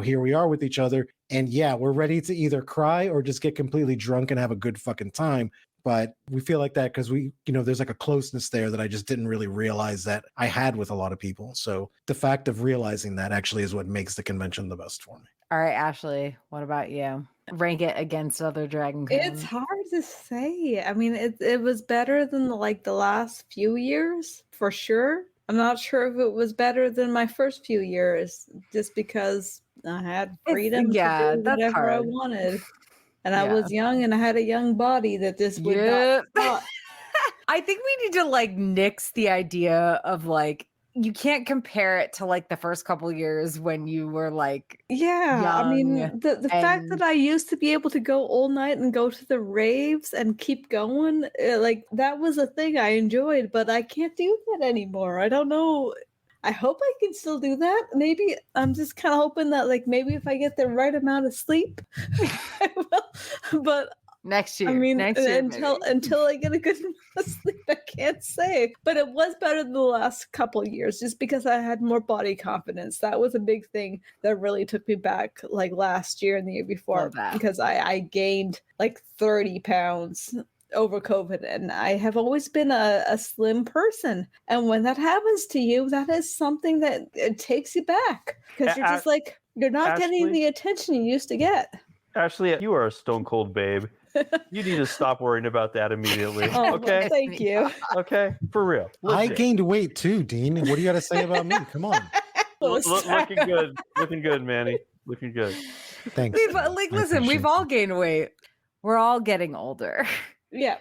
here we are with each other. And yeah, we're ready to either cry or just get completely drunk and have a good fucking time. But we feel like that because there's like a closeness there that I just didn't really realize that I had with a lot of people. So the fact of realizing that actually is what makes the convention the best for me. All right, Ashley, what about you? Rank it against other Dragon Con. It's hard to say. I mean, it was better than the last few years, for sure. I'm not sure if it was better than my first few years, just because I had freedom to do whatever I wanted. And I was young and I had a young body that this would not stop. I think we need to like nix the idea of like, you can't compare it to like the first couple years when you were like Yeah, I mean, young the fact that and I used to be able to go all night and go to the raves and keep going, like that was a thing I enjoyed, but I can't do that anymore. I don't know. I hope I can still do that. Maybe I'm just kind of hoping that, like, maybe if I get the right amount of sleep, I will. But next I year. mean, Next year, maybe. until I get a good amount of sleep, I can't say. But it was better than the last couple years, just because I had more body confidence. That was a big thing that really took me back, like last year and the year before, Love that. because I gained like 30 pounds over COVID, and I have always been a slim person. And when that happens to you, that is something that it takes you back, because you're just like, you're not getting Ashley? the attention you used to get. Ashley, you are a stone cold babe. You need to stop worrying about that immediately. Oh, Okay? thank you. Okay? For real. I Legit. gained weight too, Dean. What do you got to say about me? Come on. Looking good. Looking good, Manny. Looking good. Thanks. We've like I listen, we've appreciate all that. gained weight. We're all getting older. Yeah.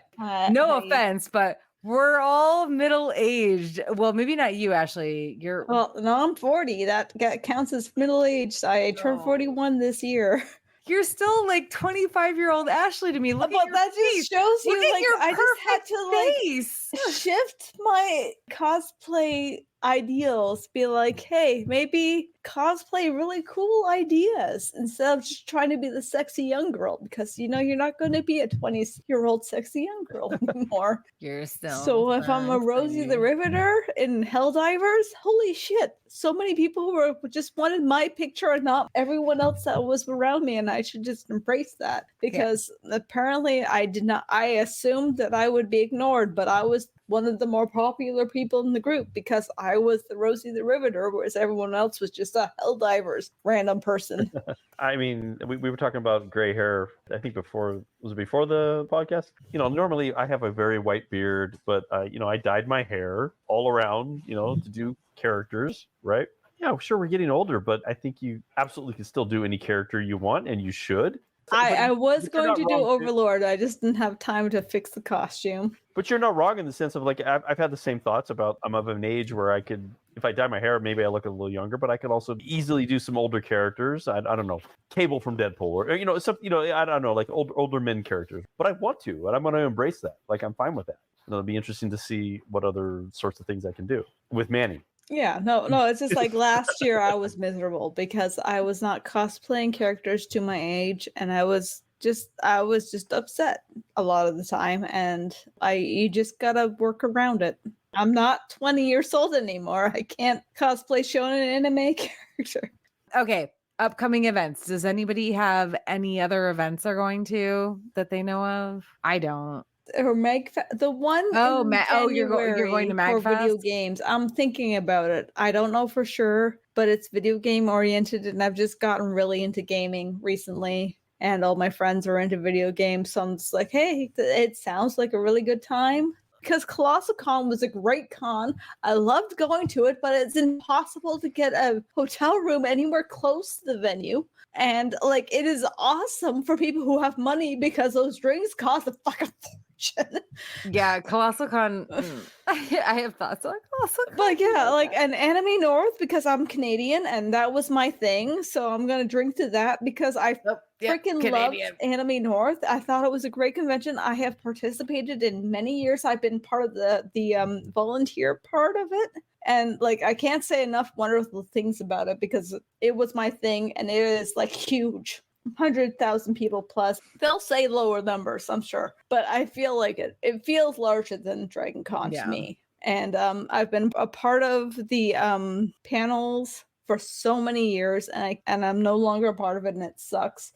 No offense, but we're all middle-aged. Well, maybe not you, Ashley. You're Well, no, I'm 40. That counts as middle aged. I turned Oh. 41 this year. you're still like 25-year-old Ashley to me. Look But at your that face. just shows you, Look at like, your I just had perfect to, like, face. shift my cosplay ideals. Be like, hey, maybe cosplay really cool ideas instead of just trying to be the sexy young girl, because you know you're not going to be a 20-year-old sexy young girl anymore. You're still So if I'm a Rosie the Riveter in Helldivers, holy shit! So many people were just wanted my picture and not everyone else that was around me, and I should just embrace that, because apparently I did not. I assumed that I would be ignored, but I was one of the more popular people in the group because I was the Rosie the Riveter, whereas everyone else was just a Helldivers random person. I mean, we were talking about gray hair, I think before the podcast? Normally I have a very white beard, but, I dyed my hair all around, to do characters, right? Yeah, sure, we're getting older, but I think you absolutely can still do any character you want, and you should. I was but you're going not to do wrong, too. Overlord. I just didn't have time to fix the costume. But you're not wrong in the sense of, like, I've had the same thoughts about, I'm of an age where I could, if I dye my hair, maybe I look a little younger, but I could also easily do some older characters. I don't know, Cable from Deadpool, or I don't know, like older men characters. But I want to, and I'm going to embrace that. Like, I'm fine with that. It'll be interesting to see what other sorts of things I can do with Manny. Yeah, no, it's just like last year I was miserable because I was not cosplaying characters to my age, and I was just upset a lot of the time, and you just gotta work around it. I'm not 20 years old anymore. I can't cosplay shonen anime character. Okay, upcoming events. Does anybody have any other events they're going to that they know of? I don't. Or the one in you're going to for video MagFest? games. I'm thinking about it. I don't know for sure, but it's video game oriented, and I've just gotten really into gaming recently, and all my friends are into video games, so I'm just like, hey, it sounds like a really good time. Because Colossal Con was a great con. I loved going to it, but it's impossible to get a hotel room anywhere close to the venue. And like, it is awesome for people who have money because those drinks cost a fucking fortune. Yeah, Colossal Con. I have thoughts on Colossal Con. But yeah, like an Anime North, because I'm Canadian and that was my thing. So I'm going to drink to that because I freaking loved Anime North. I thought it was a great convention. I have participated in many years. I've been part of the volunteer part of it. And like, I can't say enough wonderful things about it because it was my thing, and it is like huge. 100,000 people plus. They'll say lower numbers, I'm sure, but I feel like it feels larger than Dragon Con to me. And I've been a part of the panels for so many years, and I'm no longer a part of it, and it sucks.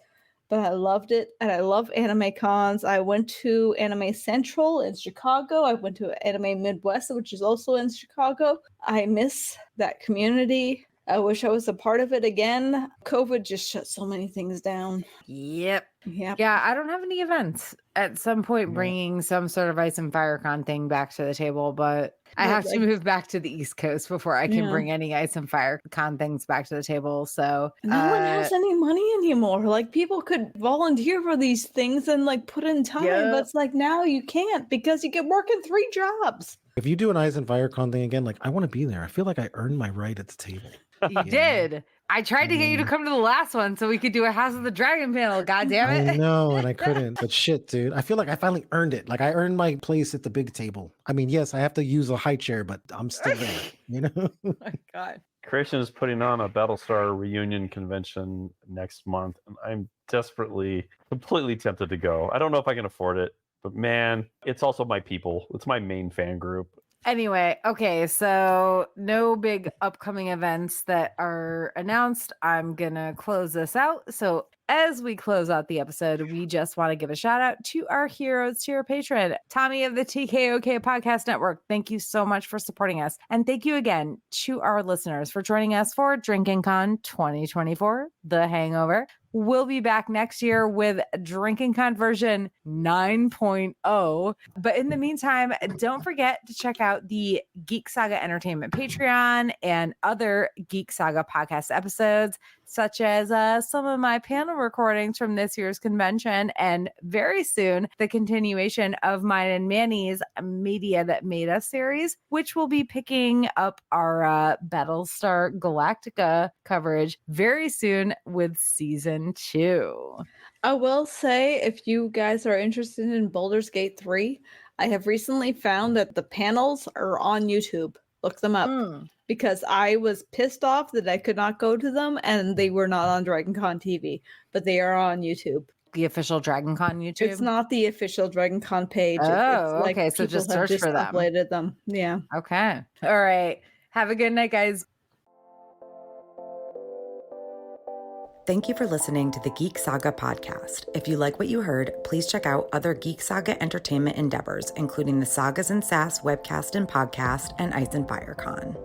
But I loved it, and I love anime cons. I went to Anime Central in Chicago. I went to Anime Midwest, which is also in Chicago. I miss that community. I wish I was a part of it again. COVID just shut so many things down. Yep. Yeah. Yeah, I don't have any events. At some point, Yeah. bringing some sort of Ice and Fire Con thing back to the table, but I have to move back to the East Coast before I can bring any Ice and Fire Con things back to the table. So no one has any money anymore. Like people could volunteer for these things and like put in time, but it's like now you can't because you get working 3 jobs. If you do an Ice and Fire Con thing again, like I want to be there. I feel like I earned my right at the table. You did. I tried to get you to come to the last one so we could do a House of the Dragon panel. God damn it. I know, and I couldn't. But shit, dude. I feel like I finally earned it. Like I earned my place at the big table. I mean, yes, I have to use a high chair, but I'm still there. You know? Oh my God. Creation is putting on a Battlestar reunion convention next month, and I'm desperately, completely tempted to go. I don't know if I can afford it, but man, it's also my people. It's my main fan group. Anyway, okay, so no big upcoming events that are announced. I'm going to close this out. So as we close out the episode, we just want to give a shout out to our heroes, to our patron, Tommy of the TKOK Podcast Network. Thank you so much for supporting us. And thank you again to our listeners for joining us for Drinkin' Con 2024, The Hangover. We'll be back next year with Drinkin' Con version 9.0. But in the meantime, don't forget to check out the Geek Saga Entertainment Patreon and other Geek Saga podcast episodes, such as some of my panel recordings from this year's convention, and very soon the continuation of mine and Manny's Media That Made Us series, which will be picking up our Battlestar Galactica coverage very soon with season 2. I will say, if you guys are interested in Baldur's Gate 3, I have recently found that the panels are on YouTube. Look them up. Because I was pissed off that I could not go to them and they were not on Dragon Con TV, but they are on YouTube. The official Dragon Con YouTube? It's not the official Dragon Con page. Oh, it's like okay. So just people have search for them. uploaded them. Yeah. Okay. All right. Have a good night, guys. Thank you for listening to the Geek Saga podcast. If you like what you heard, please check out other Geek Saga entertainment endeavors, including the Sagas and Sass webcast and podcast and Ice and Fire Con.